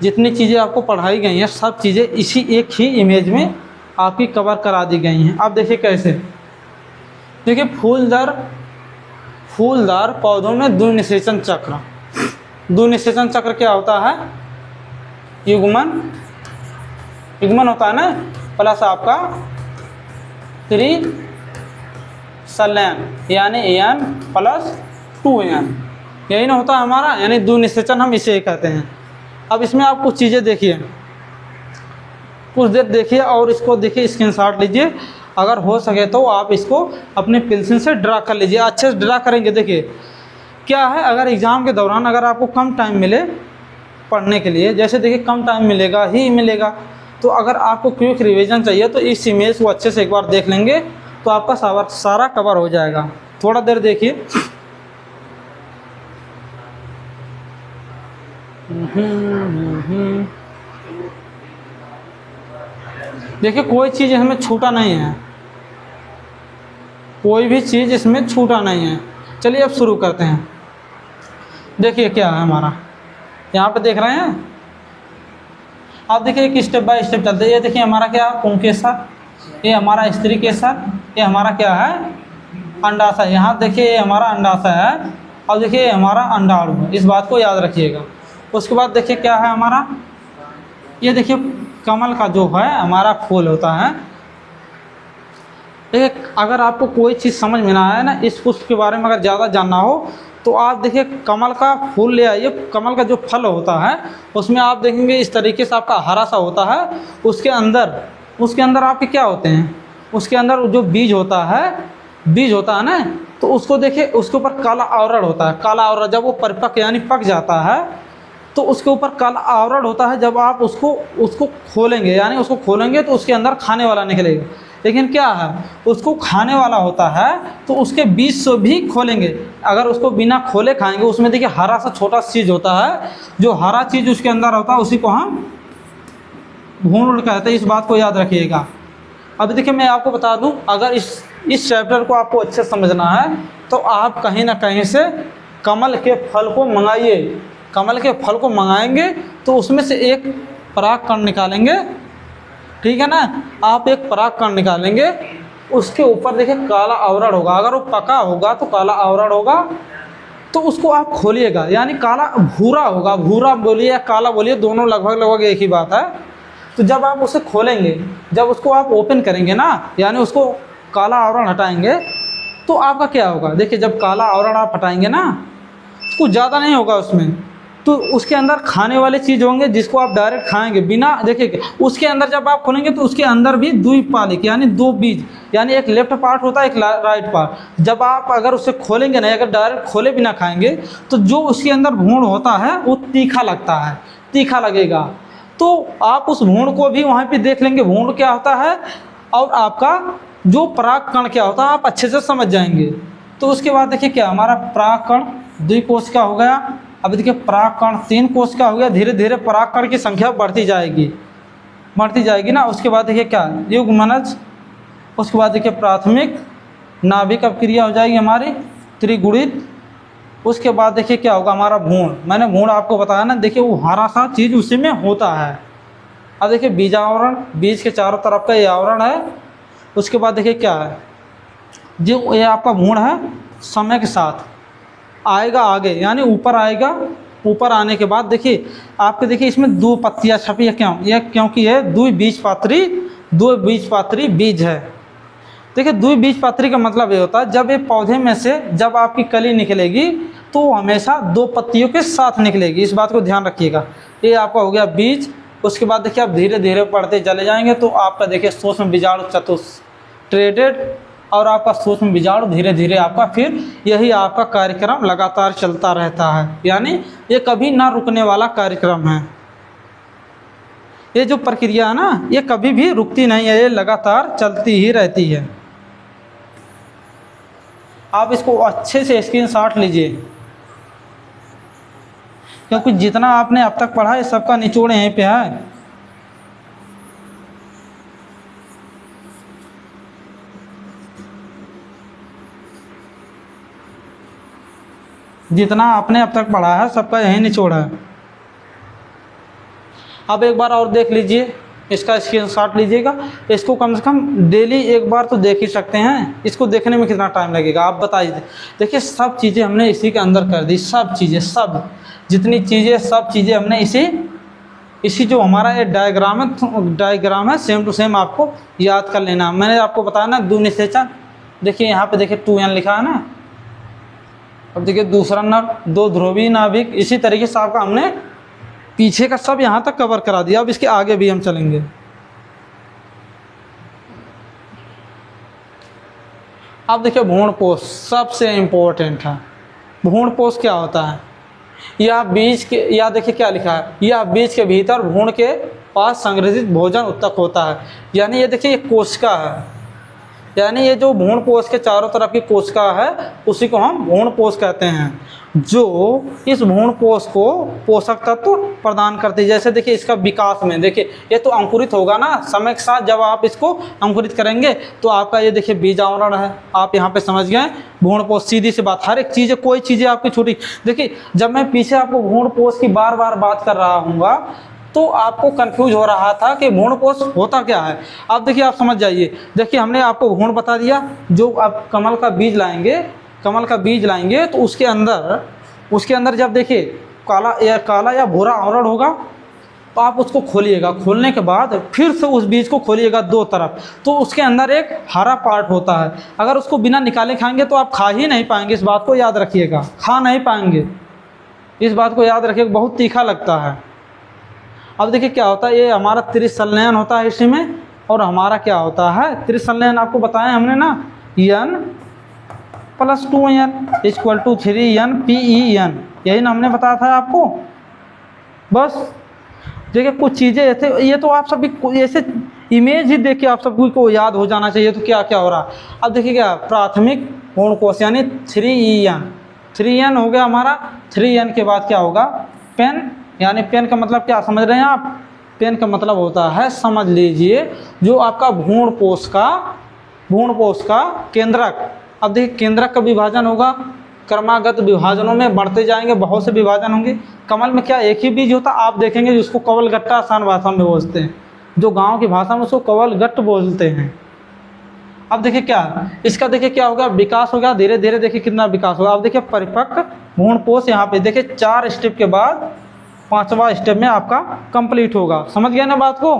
जितनी चीज़ें आपको पढ़ाई गई हैं, सब चीज़ें इसी एक ही इमेज में आपकी कवर करा दी गई हैं। अब देखिए कैसे, देखिए फूलदार पौधों में द्विनिषेचन चक्र। द्विनिषेचन चक्र क्या होता है, युग्मन होता है ना, प्लस आपका त्रिसंलयन यानी n + 2n, यही ना होता है हमारा, यानी द्विनिषेचन हम इसे कहते हैं। अब इसमें आप कुछ चीज़ें देखिए, कुछ देर देखिए और इसको देखिए, स्क्रीनशॉट लीजिए। अगर हो सके तो आप इसको अपने पेंसिल से ड्रा कर लीजिए, अच्छे से ड्रा करेंगे। देखिए क्या है, अगर एग्ज़ाम के दौरान अगर आपको कम टाइम मिले पढ़ने के लिए, जैसे देखिए कम टाइम मिलेगा, तो अगर आपको क्विक रिवीजन चाहिए तो इस इमेज को अच्छे से एक बार देख लेंगे तो आपका सारा कवर हो जाएगा। थोड़ा देर देखिए। देखिए कोई चीज़ इसमें छूटा नहीं है, कोई भी चीज़ इसमें छूटा नहीं है। चलिए अब शुरू करते हैं। देखिए क्या है हमारा, यहाँ पे देख रहे हैं आप, देखिए एक स्टेप बाय स्टेप चलते हैं। ये देखिए हमारा क्या है, पुंकेसर, ये हमारा स्त्री केसर, ये हमारा क्या है, अंडाशय। यहाँ देखिए ये हमारा अंडाशय है, और देखिए हमारा अंडाणु है, इस बात को याद रखिएगा। उसके बाद देखिए क्या है हमारा, ये देखिए कमल का जो है हमारा फूल होता है। देखिए अगर आपको कोई चीज़ समझ में ना आए ना, इस पुष्प के बारे में अगर ज़्यादा जानना हो तो आप देखिए कमल का फूल ले आइए। कमल का जो फल होता है उसमें आप देखेंगे इस तरीके से आपका हरा सा होता है, उसके अंदर आपके क्या होते हैं, उसके अंदर जो बीज होता है ना, तो उसको देखिए, उसके ऊपर काला आवरण होता है। काला आवरण जब वो परिपक्व यानी पक जाता है तो उसके ऊपर काला आवरण होता है। जब आप उसको खोलेंगे तो उसके अंदर खाने वाला निकलेगा। लेकिन क्या है, उसको खाने वाला होता है तो उसके बीज से भी खोलेंगे। अगर उसको बिना खोले खाएंगे, उसमें देखिए हरा सा छोटा चीज़ होता है, जो हरा चीज़ उसके अंदर होता है उसी को हम भ्रूण कहते हैं। इस बात को याद रखिएगा। अब देखिए मैं आपको बता दूं, अगर इस चैप्टर को आपको अच्छे समझना है तो आप कहीं ना कहीं से कमल के फल को मंगाइए। कमल के फल को मंगाएंगे तो उसमें से एक परागकण निकालेंगे, ठीक है ना, आप एक परागकण निकालेंगे, उसके ऊपर देखिए काला आवरण होगा। अगर वो पका होगा तो काला आवरण होगा, तो उसको आप खोलिएगा, यानी काला भूरा होगा। भूरा बोलिए या काला बोलिए, दोनों लगभग एक ही बात है। तो जब आप उसे खोलेंगे, जब उसको आप ओपन करेंगे ना, यानी उसको काला आवरण हटाएंगे, तो आपका क्या होगा, देखिए जब काला आवरण आप हटाएंगे ना, तो कुछ ज़्यादा नहीं होगा उसमें, तो उसके अंदर खाने वाले चीज़ होंगे जिसको आप डायरेक्ट खाएंगे बिना। देखिए उसके अंदर जब आप खोलेंगे तो उसके अंदर भी द्विपालिक यानी दो बीज, यानी एक लेफ्ट पार्ट होता है, एक राइट पार्ट। जब आप अगर उसे खोलेंगे नहीं, अगर डायरेक्ट खोले बिना खाएंगे, तो जो उसके अंदर भ्रूण होता है वो तीखा लगता है, तीखा लगेगा। तो आप उस भ्रूण को भी वहाँ पे देख लेंगे, भ्रूण क्या होता है और आपका जो परागकण क्या होता है, आप अच्छे से समझ जाएंगे। तो उसके बाद देखिए क्या हमारा परागकण द्विकोशिका हो गया। अब देखिए परागकण 3 कोशिका हो गया। धीरे धीरे परागकण की संख्या बढ़ती जाएगी ना। उसके बाद देखिए क्या युग्मनज, उसके बाद देखिए प्राथमिक नाभिक क्रिया हो जाएगी हमारी त्रिगुणित। उसके बाद देखिए क्या होगा हमारा भ्रूण। मैंने भ्रूण आपको बताया ना, देखिए वो हरा सा चीज़ उसी में होता है। अब देखिए बीजावरण, बीज के चारों तरफ का ये आवरण है। उसके बाद देखिए क्या है, जो ये आपका भ्रूण है समय के साथ आएगा आगे, यानी ऊपर आएगा ऊपर आने के बाद देखिए आपके देखिए इसमें दो पत्तियां छपी है, क्यों? यह क्योंकि यह द्विबीजपत्री बीज है। देखिए द्विबीजपत्री का मतलब ये होता है जब ये पौधे में से जब आपकी कली निकलेगी तो वो हमेशा दो पत्तियों के साथ निकलेगी, इस बात को ध्यान रखिएगा। ये आपका हो गया बीज। उसके बाद देखिए आप धीरे धीरे पढ़ते चले जाएंगे तो आपका देखिए सूक्ष्म बीजाणु चतुष्ट्रेटेड और आपका सूक्ष्म बीजाणु धीरे धीरे आपका फिर यही आपका कार्यक्रम लगातार चलता रहता है, यानी ये कभी ना रुकने वाला कार्यक्रम है। ये जो प्रक्रिया है ना ये कभी भी रुकती नहीं है, ये लगातार चलती ही रहती है। आप इसको अच्छे से स्क्रीनशॉट लीजिए, क्योंकि जितना आपने अब तक पढ़ा है सबका निचोड़ यहीं पे है। जितना आपने अब तक पढ़ा है सबका यही निचोड़ है। अब एक बार और देख लीजिए, इसका स्क्रीनशॉट लीजिएगा। इसको कम से कम डेली एक बार तो देख ही सकते हैं, इसको देखने में कितना टाइम लगेगा आप बताइए। देखिए सब चीज़ें हमने इसी के अंदर कर दी, सब चीज़ें, सब जितनी चीज़ें सब चीज़ें हमने इसी जो हमारा ये डायग्राम है सेम टू सेम आपको याद कर लेना। मैंने आपको बताया ना द्वि निषेचन, देखिए यहाँ पे देखिए 2n लिखा है ना। अब देखिए दूसरा नर, दो ध्रुवीय नाभिक, इसी तरीके से आपका हमने पीछे का सब यहाँ तक कवर करा दिया। अब इसके आगे भी हम चलेंगे। अब देखिए भ्रूणपोष सबसे इम्पोर्टेंट है। भ्रूणपोष क्या होता है? यह बीज के, या देखिए क्या लिखा है, यह बीज के भीतर भ्रूण के पास संग्रहित भोजन उत्तक होता है। यानी ये देखिए ये कोशिका है, यानी ये जो भ्रूणपोष के चारों तरफ की कोशिका है उसी को हम भ्रूणपोष कहते हैं, जो इस भ्रूणपोष को पोषक तत्व प्रदान करती है। जैसे देखिए इसका विकास में देखिए ये तो अंकुरित होगा ना समय के साथ, जब आप इसको अंकुरित करेंगे तो आपका ये देखिए बीज आवरण है। आप यहाँ पे समझ गए भ्रूणपोष, सीधी सी बात। हर एक चीज़, कोई चीज़ें आपकी छोटी, देखिए जब मैं पीछे आपको भ्रूणपोष की बार बार बात कर रहा हूँगा तो आपको कंफ्यूज हो रहा था कि भ्रूणपोष होता क्या है। अब देखिए आप समझ जाइए। देखिए हमने आपको भ्रूण बता दिया, जो आप कमल का बीज लाएंगे तो उसके अंदर जब देखिए काला या भूरा आवरण होगा तो आप उसको खोलिएगा। खोलने के बाद फिर से उस बीज को खोलिएगा दो तरफ, तो उसके अंदर एक हरा पार्ट होता है। अगर उसको बिना निकाले खाएंगे तो आप खा ही नहीं पाएंगे, इस बात को याद रखिएगा, खा नहीं पाएंगे, इस बात को याद रखिएगा, बहुत तीखा लगता है। अब देखिए क्या होता है, ये हमारा त्रिसंलयन होता है इसी में, और हमारा क्या होता है त्रिसंलयन आपको बताया हमने ना, n + 2n = 3n PEN, यही ना हमने बताया था आपको। बस देखिए कुछ चीज़ें ऐसे, ये तो आप सभी ऐसे इमेज ही देख के आप सभी को याद हो जाना चाहिए तो क्या क्या हो रहा। अब देखिए क्या प्राथमिक भ्रूणकोश यानी 3n हो गया हमारा। 3n के बाद क्या होगा पेन, यानी पेन का मतलब क्या समझ रहे हैं आप? पेन का मतलब होता है, समझ लीजिए, जो आपका भ्रूणपोष का केंद्रक। अब देखिए केंद्रक का विभाजन होगा, क्रमागत विभाजनों में बढ़ते जाएंगे, बहुत से विभाजन होंगे। कमल में क्या एक ही बीज होता, आप देखेंगे जिसको कवलगट्टा आसान भाषा में बोलते हैं, जो गांव की भाषा में उसको कवलगट्ट बोलते हैं। अब देखिए क्या इसका देखिए क्या होगा, विकास होगा धीरे धीरे, देखिए कितना विकास होगा। अब देखिए परिपक्व भ्रूणपोष यहाँ पे देखिए 4 स्टेप के बाद 5वां स्टेप में आपका कंप्लीट होगा। समझ गए ना बात को?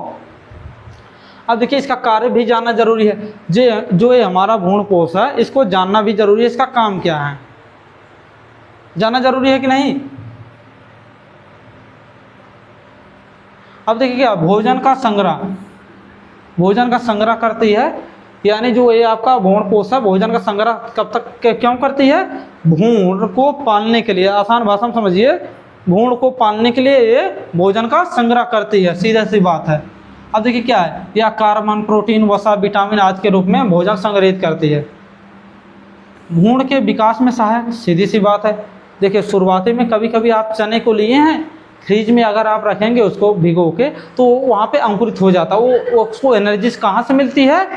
अब देखिए इसका कार्य भी जानना जरूरी है। जो ये हमारा भ्रूणपोष है इसको जानना भी जरूरी है, इसका काम क्या है जानना जरूरी है कि नहीं? अब देखिए क्या भोजन का संग्रह करती है, यानी जो ये आपका भ्रूणपोष है भोजन का संग्रह कब तक क्यों करती है? भ्रूण को पालने के लिए, आसान भाषा में समझिए, भ्रूण को पालने के लिए ये भोजन का संग्रह करती है, सीधा सी बात है। अब देखिए क्या है, यह कार्बन, प्रोटीन, वसा, विटामिन आदि के रूप में भोजन संग्रहित करती है। भ्रूण के विकास में सहायक, सीधी सी बात है। देखिए शुरुआती में कभी कभी आप चने को लिए हैं, फ्रिज में अगर आप रखेंगे उसको भिगो के तो वहाँ पे अंकुरित हो जाता है। वो उसको एनर्जी कहाँ से मिलती है?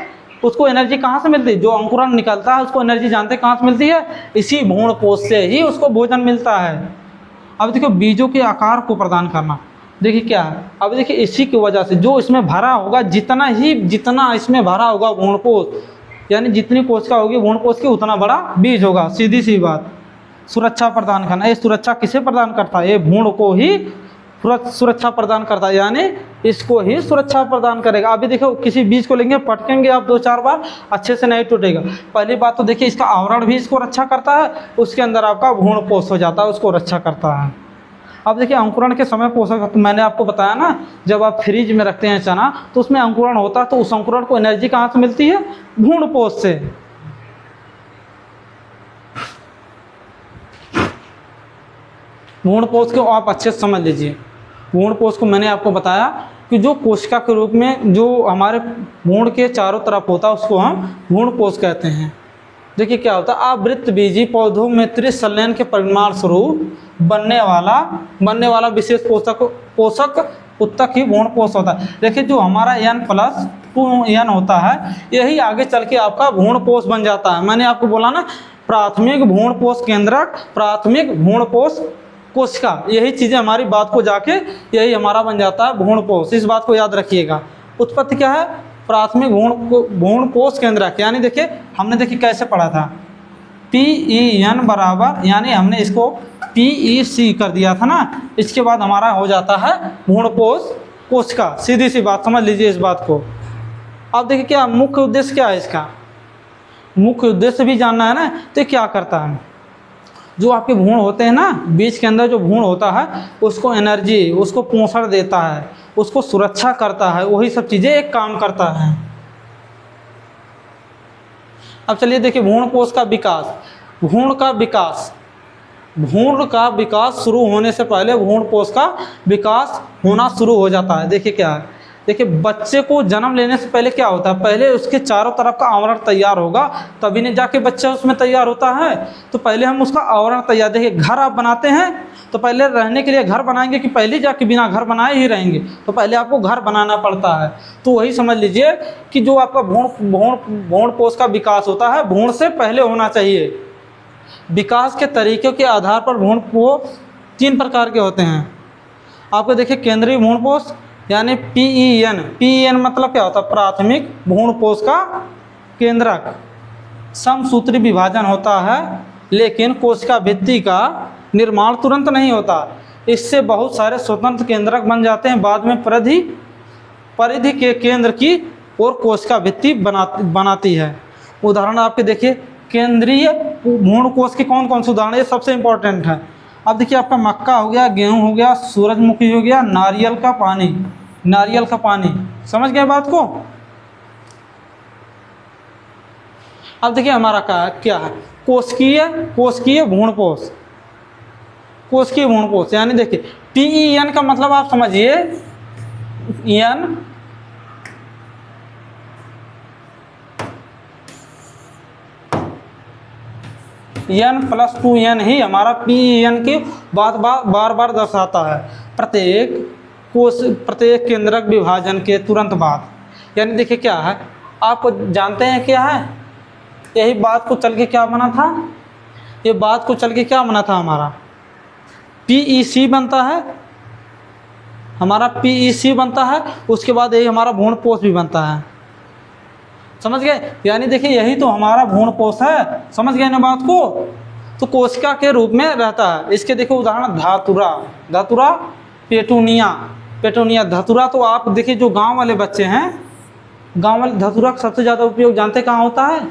उसको एनर्जी कहाँ से मिलती है? जो अंकुरन निकलता है उसको एनर्जी जानते हैं कहाँ से मिलती है? इसी भ्रूणपोष से ही उसको भोजन मिलता है। अब देखो बीजों के आकार को प्रदान करना, देखिए क्या है, अब देखिए इसी की वजह से जो इसमें भरा होगा, जितना इसमें भरा होगा भ्रूणपोष, यानी जितनी कोशिका होगी भ्रूणपोष की उतना बड़ा बीज होगा, सीधी सी बात। सुरक्षा प्रदान करना। ये सुरक्षा किसे प्रदान करता है? ये भ्रूण को ही सुरक्षा प्रदान करता है, यानी इसको ही सुरक्षा प्रदान करेगा। अभी देखो किसी बीज को लेंगे, पटकेंगे आप 2-4 बार, अच्छे से नहीं टूटेगा। पहली बात तो देखिए इसका आवरण भी इसको रक्षा करता है, उसके अंदर आपका भ्रूणपोष हो जाता है, उसको रक्षा करता है। अब देखिए अंकुरण के समय पोषक, तो मैंने आपको बताया ना, जब आप फ्रिज में रखते हैं चना तो उसमें अंकुरण होता है, तो उस अंकुरण को एनर्जी कहाँ से मिलती है? भ्रूणपोष से। भ्रूणपोष को आप अच्छे से समझ लीजिए। भ्रूणपोष को मैंने आपको बताया कि जो कोशिका के रूप में जो हमारे भ्रूण के चारों तरफ होता है उसको हम भ्रूणपोष कहते हैं। देखिए क्या होता है, आवृतबीजी पौधों में त्रिसंलयन के परिणाम स्वरूप बनने वाला विशेष पोषक उत्तक ही भ्रूणपोष होता है। देखिए जो हमारा N+2N होता है, यही आगे चल के आपका भ्रूणपोष बन जाता है। मैंने आपको बोला ना, प्राथमिक भ्रूणपोष केंद्रक, प्राथमिक भ्रूणपोष कोशिका, यही चीज़ें हमारी बात को जाके यही हमारा बन जाता है भ्रूणपोष। इस बात को याद रखिएगा। उत्पत्ति क्या है? प्राथमिक भ्रूणपोष केंद्रक, यानी देखिए हमने देखिए कैसे पढ़ा था, PEN बराबर, यानी हमने इसको PEC कर दिया था ना, इसके बाद हमारा हो जाता है भ्रूणपोष कोशिका। सीधी सी बात, समझ लीजिए इस बात को। अब देखिए क्या मुख्य उद्देश्य क्या है इसका, मुख्य उद्देश्य भी जानना है ना। तो क्या करता है, जो आपके भ्रूण होते हैं ना, बीज के अंदर जो भ्रूण होता है उसको एनर्जी, उसको पोषण देता है, उसको सुरक्षा करता है, वही सब चीज़ें एक काम करता है। अब चलिए देखिए भ्रूणपोष का विकास। भ्रूण का विकास शुरू होने से पहले भ्रूणपोष का विकास होना शुरू हो जाता है। देखिए क्या है, देखिए बच्चे को जन्म लेने से पहले क्या होता है, पहले उसके चारों तरफ का आवरण तैयार होगा, तभी नहीं जाके बच्चा उसमें तैयार होता है। तो पहले हम उसका आवरण तैयार, देखिए घर आप बनाते हैं तो पहले रहने के लिए घर बनाएंगे कि पहले जाके बिना घर बनाए ही रहेंगे, तो पहले आपको घर बनाना पड़ता है। तो वही समझ लीजिए कि जो आपका भ्रूणपोष का विकास होता है भ्रूण से पहले होना चाहिए। विकास के तरीक़ों के आधार पर भ्रूणपोष 3 प्रकार के होते हैं। आपको देखिए केंद्रीय भ्रूणपोष यानी PEN मतलब क्या होता है? प्राथमिक भ्रूणपोष का केंद्रक। समसूत्री विभाजन होता है, लेकिन कोशिका भित्ति का निर्माण तुरंत नहीं होता। इससे बहुत सारे स्वतंत्र केंद्रक बन जाते हैं। बाद में परिधि के केंद्र की और कोशिका भित्ति बनाती है। उदाहरण आपके देखिए केंद्रीय भ्रूणकोष के कौन कौन से उदाहरण, ये सबसे इम्पोर्टेंट है। अब देखिए आपका मक्का हो गया, गेहूँ हो गया, सूरजमुखी हो गया, नारियल का पानी। समझ गए बात को? अब देखिए हमारा क्या है, कोशिकीय भ्रूणपोष। कोशिकीय भ्रूणपोष यानी देखिए PEN का मतलब आप समझिए, N+2N ही हमारा PEN के बार बार दर्शाता है प्रत्येक केंद्रक विभाजन के तुरंत बाद। यानी देखिए क्या है, आप जानते हैं क्या है, यही बात को चल के क्या बना था, ये बात को चल के क्या बना था, हमारा PEC बनता है, हमारा PEC बनता है, उसके बाद यही हमारा भ्रूणपोष भी बनता है। समझ गए? यानी देखिए यही तो हमारा भ्रूणपोष है। समझ गए ना बात को? तो कोशिका के रूप में रहता है। इसके देखो उदाहरण धतूरा, पेटूनिया। धतूरा तो आप देखिए जो गांव वाले बच्चे हैं, गांव वाले धतूरा का सबसे ज़्यादा उपयोग जानते कहाँ होता है?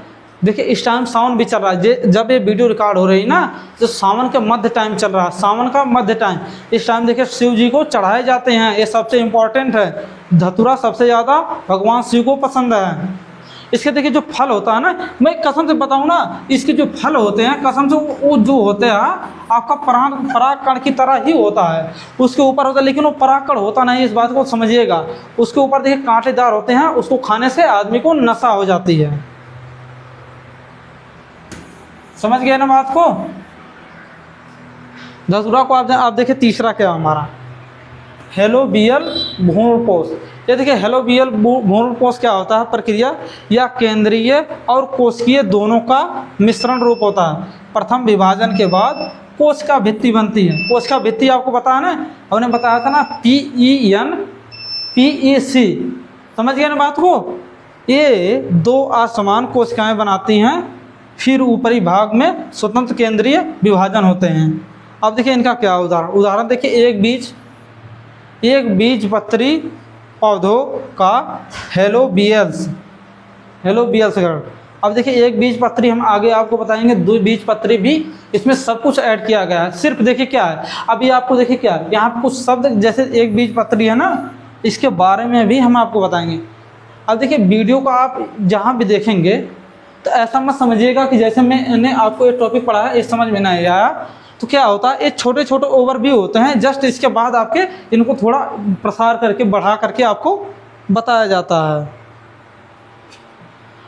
देखिए इस टाइम सावन भी चल रहा है, जब ये वीडियो रिकॉर्ड हो रही है ना, तो सावन का मध्य टाइम चल रहा है, सावन का मध्य टाइम। इस टाइम देखिए शिव जी को चढ़ाए जाते हैं, ये सबसे इम्पोर्टेंट है। धतूरा सबसे ज़्यादा भगवान शिव को पसंद है। इसके देखिए जो फल होता है ना, मैं कसम से बताऊँ ना, इसके जो फल होते हैं कसम से वो जो होते हैं आपका परागकण की तरह ही होता है, उसके ऊपर होता है, लेकिन वो परागकण होता नहीं, इस बात को समझिएगा। उसके ऊपर देखिए कांटेदार होते हैं, उसको खाने से आदमी को नशा हो जाती है। समझ गए ना बात को? धतूरा को आप देखिए तीसरा क्या हमारा हेलोबियल भ्रूणपोष। ये देखिए हेलोबियल भ्रूणपोष क्या होता है, प्रक्रिया या केंद्रीय और कोशिकीय दोनों का मिश्रण रूप होता है। प्रथम विभाजन के बाद कोशिका भित्ति बनती है। कोशिका भित्ति आपको पता है ना, हमने बताया था ना PEN PEC। समझ गए ना बात को? ये 2 असमान कोशिकाएं बनाती हैं फिर ऊपरी भाग में स्वतंत्र केंद्रीय विभाजन होते हैं। अब देखिए इनका क्या उदाहरण देखिए, एक बीजपत्री पौधों का हेलोबियल्स गण। अब देखिए एक बीजपत्री, हम आगे आपको बताएंगे द्विबीजपत्री भी, इसमें सब कुछ ऐड किया गया है। सिर्फ देखिए क्या है, अभी आपको देखिए क्या है, यहाँ कुछ शब्द जैसे एक बीजपत्री है ना, इसके बारे में भी हम आपको बताएंगे। अब देखिए वीडियो को आप जहाँ भी देखेंगे तो ऐसा मत समझिएगा कि जैसे मैंने आपको ये टॉपिक पढ़ा है, ये समझ में नहीं आया। तो क्या होता है, ये छोटे छोटे ओवरव्यू होते हैं, जस्ट इसके बाद आपके इनको थोड़ा प्रसार करके बढ़ा करके आपको बताया जाता है।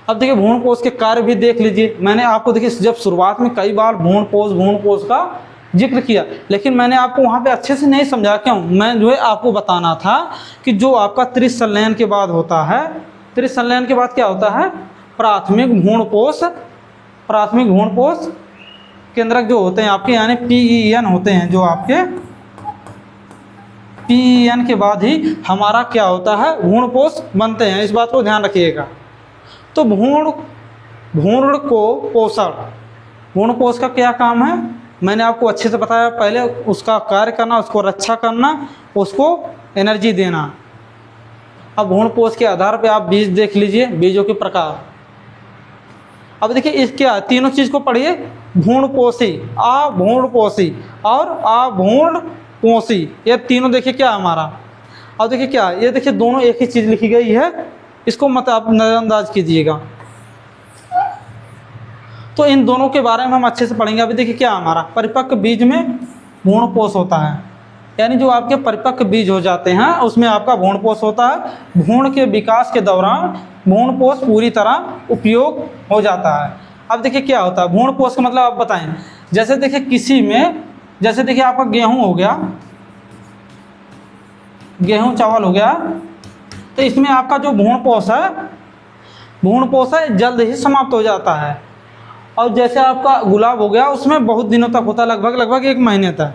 अब देखिए भ्रूणपोष के कार्य भी देख लीजिए। मैंने आपको देखिए जब शुरुआत में कई बार भ्रूणपोष का जिक्र किया, लेकिन मैंने आपको वहाँ पे अच्छे से नहीं समझा। क्यों? मैं जो है आपको बताना था कि जो आपका त्रिसंलयन के बाद होता है, त्रिसंलयन के बाद क्या होता है, प्राथमिक भ्रूणपोष केंद्रक जो होते हैं आपके, यानी PEN होते हैं, जो आपके PEN के बाद ही हमारा क्या होता है, भ्रूणपोष बनते हैं। इस बात को ध्यान रखिएगा। तो भ्रूणपोष का क्या काम है, मैंने आपको अच्छे से बताया। पहले उसका कार्य करना, उसको रक्षा करना, उसको एनर्जी देना। अब भ्रूणपोष के आधार पे आप बीज देख लीजिए, बीजों के प्रकार। अब देखिए इस क्या तीनों चीज़ को पढ़िए, भ्रूणपोषी, अभ्रूणपोषी और अभ्रूणपोषी, ये तीनों देखिए क्या हमारा। अब देखिए क्या, ये देखिए दोनों एक ही चीज़ लिखी गई है, इसको मत आप नज़रअंदाज कीजिएगा। तो इन दोनों के बारे में हम अच्छे से पढ़ेंगे। अभी देखिए क्या हमारा परिपक्व बीज में भ्रूणपोष होता है, यानी जो आपके परिपक्व बीज हो जाते हैं उसमें आपका भ्रूणपोष होता है। भ्रूण के विकास के दौरान भ्रूणपोष पूरी तरह उपयोग हो जाता है। अब देखिए क्या होता है भ्रूणपोष का मतलब, आप बताएं। जैसे देखिए किसी में, जैसे देखिए आपका गेहूं हो गया, गेहूं चावल हो गया, तो इसमें आपका जो भ्रूणपोष है जल्द ही समाप्त हो जाता है। और जैसे आपका गुलाब हो गया, उसमें बहुत दिनों तक होता है, लगभग 1 महीने तक।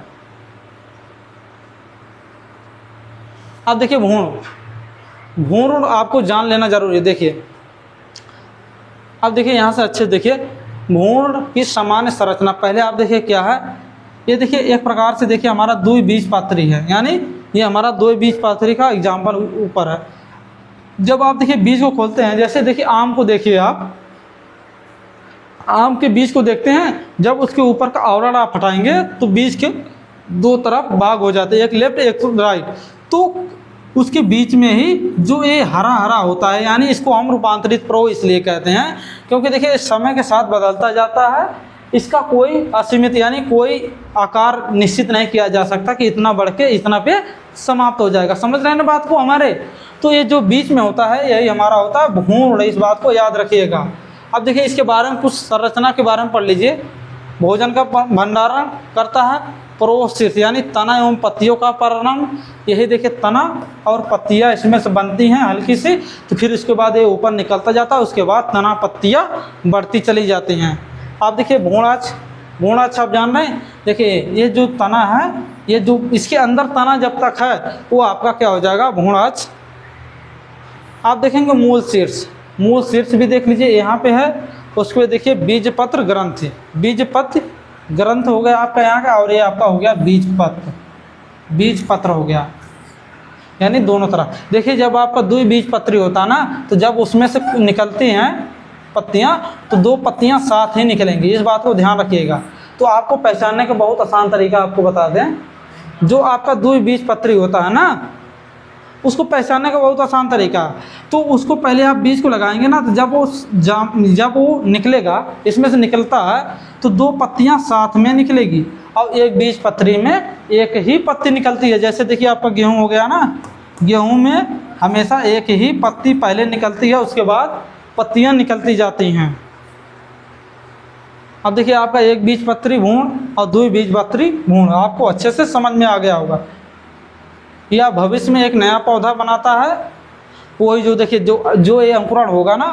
अब देखिए भ्रूण आपको जान लेना जरूरी है। देखिए अब देखिए यहाँ से अच्छे देखिए भ्रूण की सामान्य संरचना। पहले आप देखिए क्या है, ये देखिए एक प्रकार से देखिए हमारा द्विबीजपत्री है, यानी ये हमारा द्विबीजपत्री का एग्जाम्पल ऊपर है। जब आप देखिए बीज को खोलते हैं, जैसे देखिए आम को देखिए, आप आम के बीज को देखते हैं, जब उसके ऊपर का आवरण आप हटाएंगे तो बीज के 2 तरफ भाग हो जाते हैं, एक लेफ्ट एक राइट। तो उसके बीच में ही जो ये हरा हरा होता है, यानी इसको हम रूपांतरित पर्व इसलिए कहते हैं क्योंकि देखिए समय के साथ बदलता जाता है। इसका कोई असीमित यानी कोई आकार निश्चित नहीं किया जा सकता कि इतना बढ़ के इतना पे समाप्त हो जाएगा। समझ रहे हैं ना बात को हमारे? तो ये जो बीच में होता है यही हमारा होता है भ्रूण, इस बात को याद रखिएगा। अब देखिए इसके बारे में कुछ संरचना के बारे में पढ़ लीजिए। भोजन का भंडारण करता है, प्रोशीर्ष यानी तना एवं पत्तियों का परिणाम। यही देखिए तना और पत्तियां इसमें से बनती हैं हल्की सी, तो फिर इसके बाद ये ऊपर निकलता जाता है, उसके बाद तना पत्तियां बढ़ती चली जाती हैं। आप देखिए भ्रूणाक्ष आप जान रहे हैं, देखिए ये जो तना है, ये जो इसके अंदर तना जब तक है वो आपका क्या हो जाएगा, भ्रूणाक्ष। आप देखेंगे मूल शीर्ष भी देख लीजिए, यहाँ पे है। उसके देखिए बीजपत्र ग्रंथि, बीजपत्र ग्रंथ हो गया आपका यहाँ का, और ये आपका हो गया बीजपत्र हो गया, यानी दोनों तरफ। देखिए जब आपका द्विबीजपत्री होता है ना, तो जब उसमें से निकलती हैं पत्तियाँ, तो 2 पत्तियाँ साथ ही निकलेंगी, इस बात को ध्यान रखिएगा। तो आपको पहचानने का बहुत आसान तरीका आपको बता दें, जो आपका द्विबीजपत्री होता है ना, उसको पहचानने का बहुत आसान तरीका। तो उसको पहले आप बीज को लगाएंगे ना, तो जब वो निकलेगा, इसमें से निकलता है तो 2 पत्तियां साथ में निकलेगी, और एक बीजपत्री में एक ही पत्ती निकलती है। जैसे देखिए आपका गेहूं हो गया ना, गेहूं में हमेशा एक ही पत्ती पहले निकलती है, उसके बाद पत्तियां निकलती जाती हैं। अब देखिए आपका एक बीजपत्री भ्रूण और द्विबीजपत्री भ्रूण आपको अच्छे से समझ में आ गया होगा। या भविष्य में एक नया पौधा बनाता है, वही जो देखिए जो ये अंकुरण होगा ना,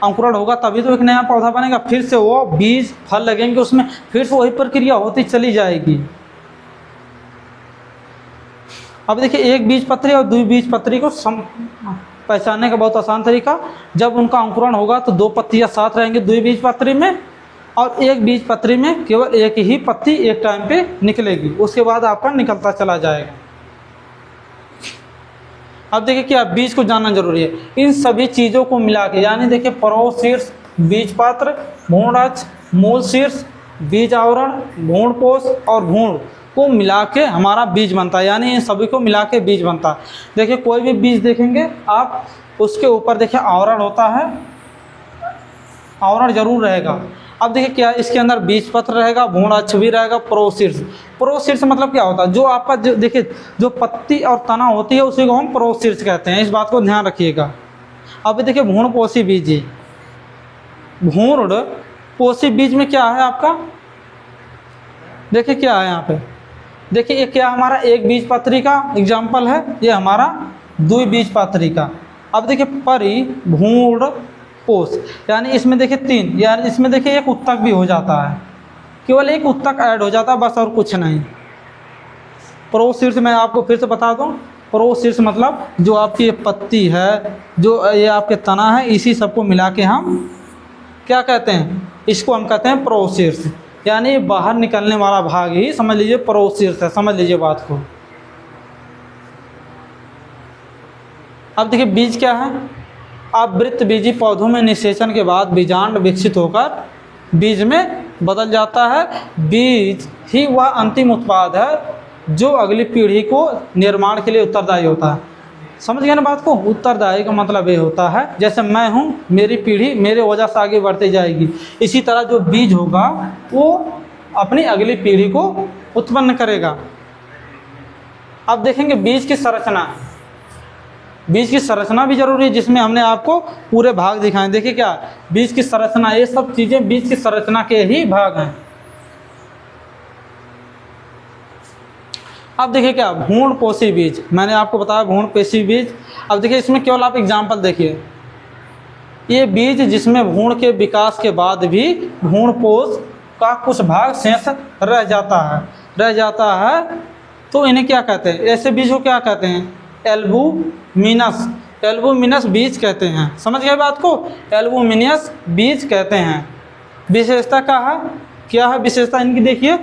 अंकुरण होगा तभी तो एक नया पौधा बनेगा, फिर से वो बीज फल लगेंगे, उसमें फिर से वही प्रक्रिया होती चली जाएगी। अब देखिए एक बीजपत्री और द्विबीजपत्री को पहचानने का बहुत आसान तरीका, जब उनका अंकुरण होगा तो 2 पत्तियां साथ रहेंगी द्विबीजपत्री में, और एक बीज पत्री में केवल एक ही पत्ती एक टाइम पे निकलेगी, उसके बाद आपका निकलता चला जाएगा। अब देखिए क्या बीज को जानना जरूरी है। इन सभी चीज़ों को मिला के, यानी देखिए परोशीर्ष, बीज पात्र, भ्रूण अक्ष, मूल शीर्ष, बीज आवरण, भ्रूणपोष और भ्रूण को मिला के हमारा बीज बनता है, यानी इन सभी को मिला के बीज बनता है। देखिए कोई भी बीज देखेंगे आप, उसके ऊपर देखिए आवरण होता है, आवरण जरूर रहेगा। अब देखिए क्या इसके अंदर बीज पत्र रहेगा, भ्रूण अक्ष भी रहेगा, परोशीर्ष। परोशीर्ष मतलब क्या होता है, जो आपका जो देखिए जो पत्ती और तना होती है उसी को हम परोशीर्ष कहते हैं, इस बात को ध्यान रखिएगा। अब देखिए भ्रूणपोषी बीज, भ्रूणपोषी बीज में क्या है आपका, देखिए क्या है यहाँ पे, देखिए ये क्या हमारा एक बीज पत्री का एग्जाम्पल है, ये हमारा द्विबीजपत्री का। अब देखिए परिभ्रूणपोष, यानी इसमें देखिए 3, यानी इसमें देखिए एक उत्तक भी हो जाता है, केवल एक उत्तक ऐड हो जाता है बस, और कुछ नहीं। परोशीर्ष मैं आपको फिर से बता दूं, परोशीर्ष मतलब जो आपकी ये पत्ती है, जो ये आपके तना है, इसी सबको मिला के हम क्या कहते हैं, इसको हम कहते हैं परोशीर्ष, यानी बाहर निकलने वाला भाग ही समझ लीजिए परोशीर्ष है, समझ लीजिए बात को। अब देखिए बीज क्या है, आवृत्त बीजी पौधों में निषेचन के बाद बीजांड विकसित होकर बीज में बदल जाता है। बीज ही वह अंतिम उत्पाद है जो अगली पीढ़ी को निर्माण के लिए उत्तरदायी होता है। समझ गए ना बात को, उत्तरदायी का मतलब ये होता है जैसे मैं हूँ, मेरी पीढ़ी मेरे वजह से आगे बढ़ती जाएगी, इसी तरह जो बीज होगा वो अपनी अगली पीढ़ी को उत्पन्न करेगा। अब देखेंगे बीज की संरचना, बीज की संरचना भी जरूरी है, जिसमें हमने आपको पूरे भाग दिखाए। देखिए क्या बीज की संरचना, ये सब चीज़ें बीज की संरचना के ही भाग हैं। अब देखिए क्या भ्रूणपोषी बीज, मैंने आपको बताया भ्रूणपोषी बीज। अब देखिए इसमें केवल आप एग्जाम्पल देखिए, ये बीज जिसमें भ्रूण के विकास के बाद भी भ्रूणपोष का कुछ भाग शेष रह जाता है, तो इन्हें क्या कहते हैं, ऐसे बीज को क्या कहते हैं, एल्बुमिनस, एल्बुमिनस बीज कहते हैं। समझ गए बात को, एल्बुमिनस बीज कहते हैं। विशेषता क्या है विशेषता इनकी, देखिए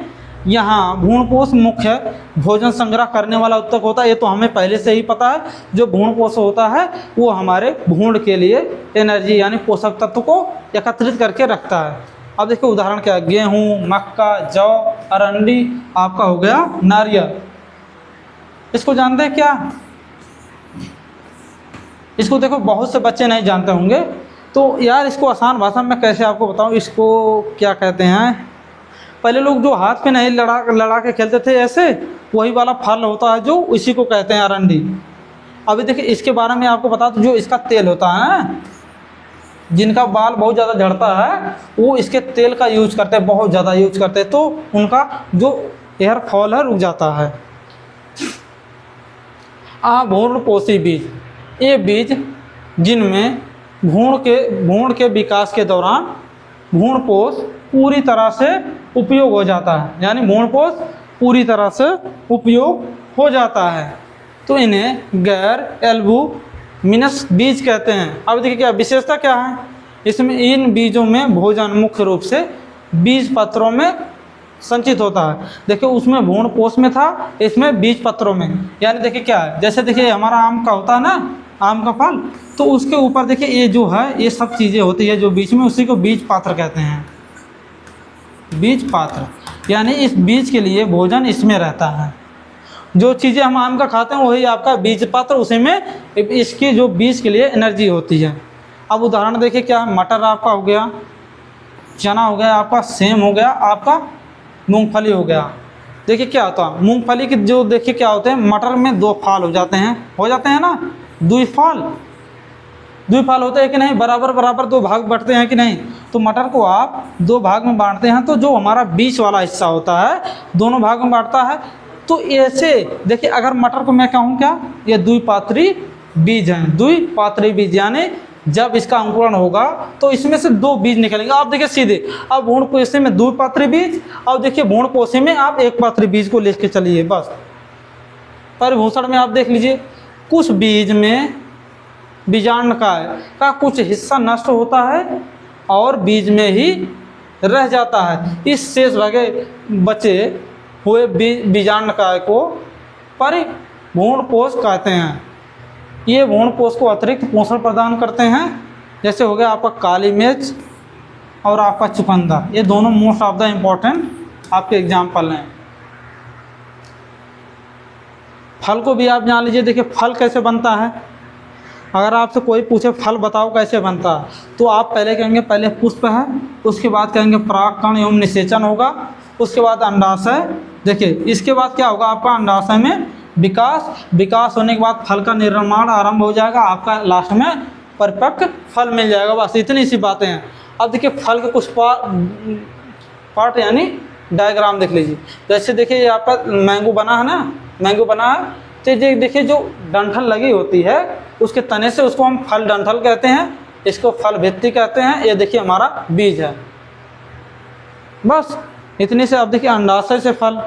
यहाँ भ्रूणपोष मुख्य भोजन संग्रह करने वाला उत्तक होता है, ये तो हमें पहले से ही पता है। जो भ्रूणपोष होता है वो हमारे भ्रूण के लिए एनर्जी यानी पोषक तत्व को एकत्रित करके रखता है। अब देखिए उदाहरण क्या है, गेहूँ, मक्का, जौ, अरंडी, आपका हो गया नारियल। इसको जानते हैं क्या, इसको देखो बहुत से बच्चे नहीं जानते होंगे, तो यार इसको आसान भाषा में कैसे आपको बताऊं, इसको क्या कहते हैं। पहले लोग जो हाथ पे नहीं लड़ा के खेलते थे ऐसे, वही वाला फल होता है जो इसी को कहते हैं अरंडी। अभी देखिए इसके बारे में आपको बता, तो जो इसका तेल होता है, जिनका बाल बहुत ज़्यादा झड़ता है वो इसके तेल का यूज करते हैं, बहुत ज़्यादा यूज करते हैं, तो उनका जो हेयर फॉल है रुक जाता है। भ्रूणपोषी बीज, ये बीज जिनमें भ्रूण के विकास के दौरान भ्रूणपोष पूरी तरह से उपयोग हो जाता है, यानी भ्रूणपोष पूरी तरह से उपयोग हो जाता है, तो इन्हें गैर एल्बुमिनस बीज कहते हैं। अब देखिए क्या विशेषता क्या है, इसमें इन बीजों में भोजन मुख्य रूप से बीज पत्रों में संचित होता है। देखिए उसमें भ्रूणपोष में था, इसमें बीज पत्रों में, यानी देखिए क्या है, जैसे देखिए हमारा आम का होता है ना, आम का फल, तो उसके ऊपर देखिए ये जो है ये सब चीज़ें होती है जो बीच में, उसी को बीज पात्र कहते हैं। बीज पात्र यानी इस बीज के लिए भोजन इसमें रहता है, जो चीज़ें हम आम का खाते हैं वही आपका बीज पात्र, उसी में इसकी जो बीज के लिए एनर्जी होती है। अब उदाहरण देखिए क्या, मटर आपका हो गया, चना हो गया आपका, सेम हो गया आपका, मूंगफली हो गया। देखिए क्या होता है मूंगफली के जो देखिए क्या होते हैं, मटर में 2 फाल हो जाते हैं ना, द्विफाल होते हैं कि नहीं, बराबर 2 भाग बढ़ते हैं कि नहीं। तो मटर को आप 2 भाग में बांटते हैं, तो जो हमारा बीच वाला हिस्सा होता है दोनों भाग में बांटता है। तो ऐसे देखिए अगर मटर को मैं कहूँ क्या, ये द्विपात्री बीज हैं, द्विपात्री बीज, यानी जब इसका अंकुरण होगा तो इसमें से 2 बीज निकलेंगे। आप देखिए सीधे, अब भ्रूणपोषी में द्विपात्री बीज, और देखिए भ्रूणपोषी में आप एकपात्री बीज को लेके चलिए बस। परिभूषण में आप देख लीजिए, कुछ बीज में बीजांड का कुछ हिस्सा नष्ट होता है और बीज में ही रह जाता है। इस शेष भागे बचे हुए बीजांडकाय को परिभ्रूणपोष कहते हैं। ये भ्रूणपोष को अतिरिक्त पोषण प्रदान करते हैं, जैसे हो गया आपका काली मिर्च और आपका चुकंदर, ये दोनों मोस्ट ऑफ द इम्पोर्टेंट आपके एग्जाम्पल हैं। फल को भी आप जान लीजिए। देखिए फल कैसे बनता है, अगर आपसे कोई पूछे फल बताओ कैसे बनता है, तो आप पहले कहेंगे पहले पुष्प है, उसके बाद कहेंगे परागकण एवं निषेचन होगा, उसके बाद अंडाशय। देखिए इसके बाद क्या होगा, आपका अंडाशय में विकास होने के बाद फल का निर्माण आरंभ हो जाएगा, आपका लास्ट में परिपक्व फल मिल जाएगा। बस इतनी सी बातें हैं। अब देखिए फल के कुछ पार्ट यानी डायग्राम देख लीजिए। जैसे देखिए यहाँ पर मैंगो बना है ना, मैंगो बना है, तो देखिए जो डंठल लगी होती है उसके तने से, उसको हम फल डंठल कहते हैं, इसको फल भित्ति कहते हैं। ये देखिए हमारा बीज है। बस इतनी से। अब देखिए अंडाशय से फल,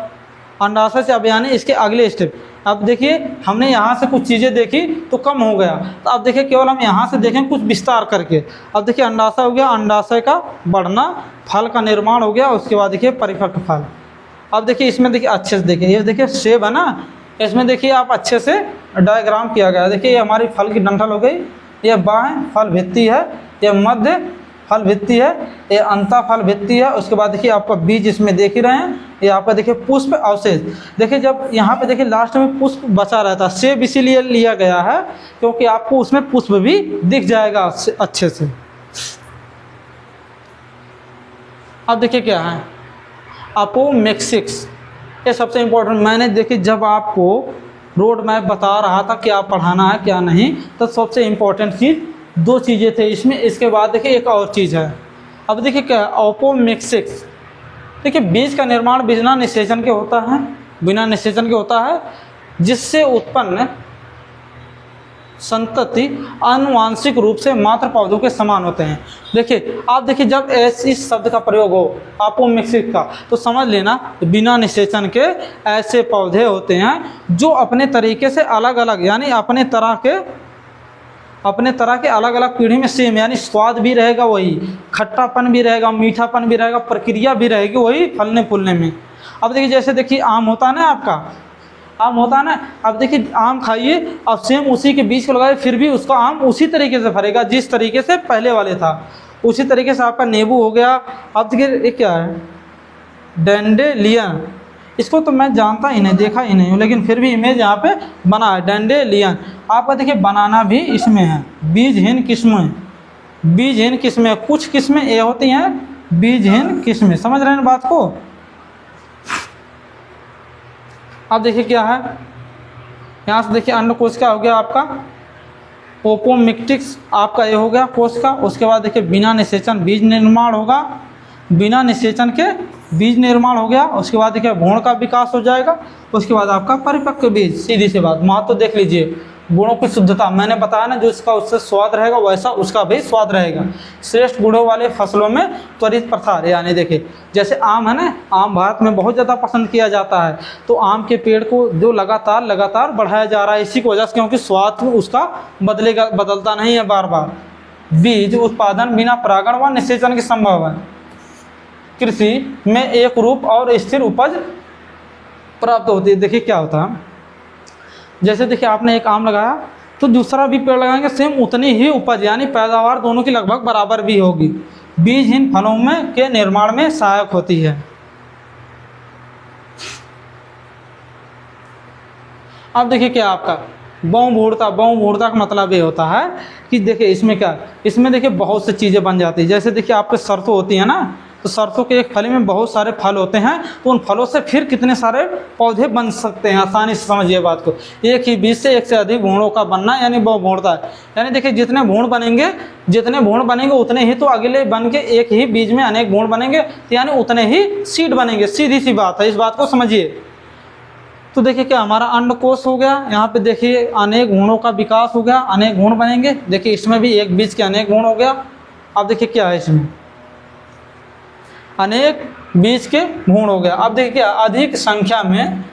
अंडाशय से अब यानी इसके अगले स्टेप। अब देखिए हमने यहाँ से कुछ चीज़ें देखी तो कम हो गया, तो अब देखिए केवल हम यहाँ से देखें कुछ विस्तार करके। अब देखिए अंडाशय हो गया, अंडाशय का बढ़ना, फल का निर्माण हो गया, उसके बाद देखिए परिपक्व फल। अब देखिए इसमें देखिए अच्छे से देखिए, ये देखिए सेब है ना, इसमें देखिए आप अच्छे से डायग्राम किया गया है। देखिए ये हमारी फल की डंठल हो गई, ये बाएं फल भित्ति है, ये मध्य फल भित्ति है, ये अंता फल भित्ति है। उसके बाद देखिए आपका बीज इसमें देख ही रहे हैं, ये आपका देखिए पुष्प अवशेष। देखिए जब यहाँ पे देखिए लास्ट में पुष्प बचा रहता है, सेब इसीलिए लिया गया है क्योंकि आपको उसमें पुष्प भी दिख जाएगा अच्छे से। अब देखिए क्या है अपोमिक्सिस, ये सबसे इम्पोर्टेंट। मैंने देखिए जब आपको रोड मैप बता रहा था क्या पढ़ाना है क्या नहीं, तो सबसे इम्पोर्टेंट चीज़ दो चीज़ें थे इसमें। इसके बाद देखिए एक और चीज़ है। अब देखिए क्या है अपोमिक्सिस। देखिए बीज का निर्माण बिना निषेचन के होता है, बिना निषेचन के होता है, जिससे उत्पन्न संतति आनुवांशिक रूप से मात्र पौधों के समान होते हैं। देखिए आप देखिए जब इस शब्द का प्रयोग हो अपोमिक्सिस का, तो समझ लेना बिना निषेचन के ऐसे पौधे होते हैं जो अपने तरीके से अलग अलग, यानी अपने तरह के अलग अलग पीढ़ी में सेम, यानी स्वाद भी रहेगा वही, खट्टापन भी रहेगा, मीठापन भी रहेगा, प्रक्रिया भी रहेगी वही फलने फूलने में। अब देखिए जैसे देखिए आम होता है ना, आपका आम होता है ना, अब देखिए आम खाइए, अब सेम उसी के बीज को लगाए, फिर भी उसका आम उसी तरीके से फरेगा जिस तरीके से पहले वाले था। उसी तरीके से आपका नींबू हो गया। अब देखिए ये क्या है डेंडेलियन, इसको तो मैं जानता ही नहीं, देखा ही नहीं हूँ, लेकिन फिर भी इमेज यहाँ पे बना है डेंडेलियन। आपका देखिए बनाना भी इसमें है, बीजहीन किस्में, बीजहीन किस्में, कुछ किस्में ये होती हैं बीजहीन किस्में, समझ रहे हैं बात को। अब देखिए क्या है, यहाँ से देखिए अंडकोश का हो गया आपका ओपोमिक्टिक्स, आपका ये हो गया कोश का। उसके बाद देखिए बिना निषेचन बीज निर्माण होगा, बिना निषेचन के बीज निर्माण हो गया। उसके बाद देखिए भ्रूण का विकास हो जाएगा, उसके बाद आपका परिपक्व बीज। सीधी सी बात, महत्व तो देख लीजिए, गुणों की शुद्धता मैंने बताया ना, जो इसका उससे स्वाद रहेगा वैसा उसका भी स्वाद रहेगा। श्रेष्ठ गुणों वाले फसलों में त्वरित प्रसार, यानी देखिए जैसे आम है ना, आम भारत में बहुत ज़्यादा पसंद किया जाता है, तो आम के पेड़ को जो लगातार बढ़ाया जा रहा है इसी की वजह से, क्योंकि स्वाद उसका बदलता नहीं है बार बार। बीज उत्पादन बिना परागण व निषेचन की संभव है। कृषि में एक रूप और स्थिर उपज प्राप्त होती है। देखिए क्या होता है, जैसे देखिए आपने एक आम लगाया तो दूसरा भी पेड़ लगाएंगे, सेम उतनी ही उपज, यानी पैदावार दोनों की लगभग बराबर भी होगी। बीजहीन फलों में के निर्माण में सहायक होती है। अब देखिए क्या आपका बहुमूर्ता का मतलब ये होता है कि देखिए इसमें क्या, इसमें देखिए बहुत सी चीज़ें बन जाती है। जैसे देखिए आपके सरसों होती है ना, तो सरसों के एक फली में बहुत सारे फल होते हैं, तो उन फलों से फिर कितने सारे पौधे बन सकते हैं। आसानी से समझिए बात को, एक ही बीज से एक से अधिक भ्रूणों का बनना यानी बहुमूर्ता है। यानी देखिए जितने भ्रूण बनेंगे उतने ही तो अगले बन के एक ही बीज में अनेक भ्रूण बनेंगे, यानी उतने ही सीड बनेंगे। सीधी सी बात है, इस बात को समझिए। तो देखिए क्या हमारा अंडकोश हो गया, यहाँ पे देखिए अनेक भ्रूणों का विकास हो गया, अनेक भ्रूण बनेंगे। देखिए इसमें भी एक बीज के अनेक भ्रूण हो गया। अब देखिए क्या है, इसमें अनेक बीज के भ्रूण हो गया। अब देखिए क्या अधिक संख्या में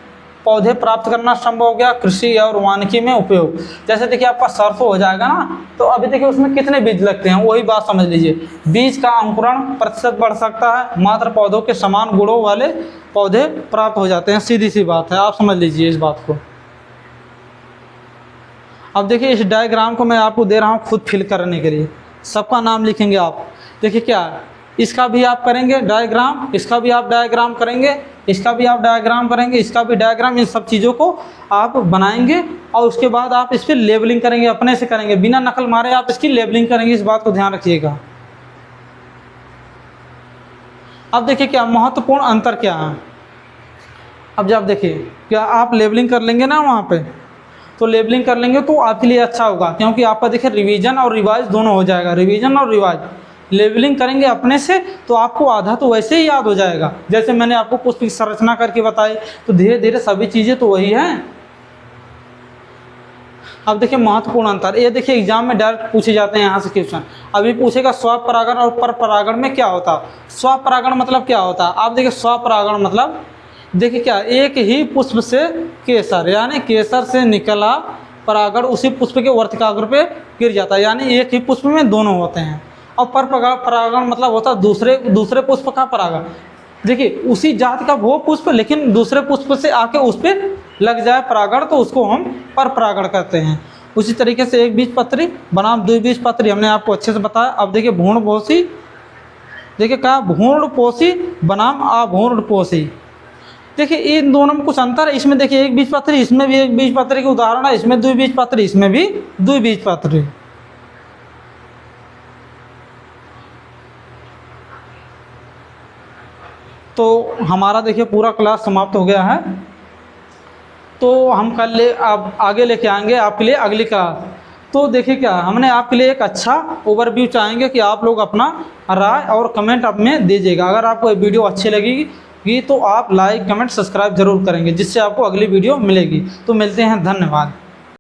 पौधे प्राप्त करना संभव हो गया, कृषि और वानिकी में उपयोग। जैसे देखिए आपका सरसों हो जाएगा ना, तो अभी देखिए उसमें कितने बीज लगते हैं, वही बात समझ लीजिए। बीज का अंकुरण प्रतिशत बढ़ सकता है, मात्र पौधों के समान गुणों वाले पौधे प्राप्त हो जाते हैं, सीधी सी बात है, आप समझ लीजिए इस बात को। अब देखिए इस डायग्राम को मैं आपको दे रहा हूँ खुद फिल करने के लिए, सबका नाम लिखेंगे आप। देखिए क्या है, इसका भी आप करेंगे डायग्राम, इसका भी आप डायग्राम करेंगे, इसका भी आप डायग्राम करेंगे, इसका भी डायग्राम, इन सब चीज़ों को आप बनाएंगे और उसके बाद आप इस पर लेबलिंग करेंगे, अपने से करेंगे, बिना नकल मारे आप इसकी लेबलिंग करेंगे, इस बात को ध्यान रखिएगा। अब देखिए क्या महत्वपूर्ण अंतर क्या है। अब जब देखिए क्या आप लेबलिंग कर लेंगे ना वहाँ पे, तो लेबलिंग कर लेंगे तो आपके लिए अच्छा होगा, क्योंकि आपका देखिए रिवीजन और रिवाइज दोनों हो जाएगा, रिवीजन और रिवाइज। लेबलिंग करेंगे अपने से तो आपको आधा तो वैसे ही याद हो जाएगा, जैसे मैंने आपको पुष्प की संरचना करके बताई, तो धीरे धीरे सभी चीज़ें तो वही हैं। अब देखिए महत्वपूर्ण अंतर, ये देखिए एग्जाम में डायरेक्ट पूछे जाते हैं यहाँ से क्वेश्चन। अभी पूछेगा स्वपरागण और परपरागण में क्या होता है। स्वपरागण मतलब क्या होता है, आप देखिए स्वपरागण मतलब देखिए क्या, एक ही पुष्प से केसर, यानी केसर से निकला परागण उसी पुष्प के वर्तिकाग्र पे गिर जाता है, यानी एक ही पुष्प में दोनों होते हैं। और परपरागण मतलब होता है दूसरे पुष्प का परागण। देखिए उसी जाति का वो पुष्प लेकिन दूसरे पुष्प से आके उस पर लग जाए परागण, तो उसको हम परपरागण कहते हैं। उसी तरीके से एक बीजपत्री बनाम द्विबीजपत्री हमने आपको अच्छे से बताया। अब देखिए भ्रूणपोषी, देखिए क्या भ्रूणपोषी बनाम अभ्रूणपोषी, देखिए इन दोनों में कुछ अंतर है। इसमें देखिए एक बीजपत्री, इसमें भी एक बीजपत्री के उदाहरण है, इसमें द्विबीजपत्री, इसमें भी द्विबीजपत्री। तो हमारा देखिए पूरा क्लास समाप्त हो गया है, तो हम कल अब आगे लेके आएंगे आपके लिए अगली क्लास। तो देखिए क्या हमने आपके लिए एक अच्छा ओवरव्यू चाहेंगे कि आप लोग अपना राय और कमेंट अब में दीजिएगा। अगर आपको ये वीडियो अच्छी लगेगी तो आप लाइक कमेंट सब्सक्राइब जरूर करेंगे, जिससे आपको अगली वीडियो मिलेगी। तो मिलते हैं, धन्यवाद।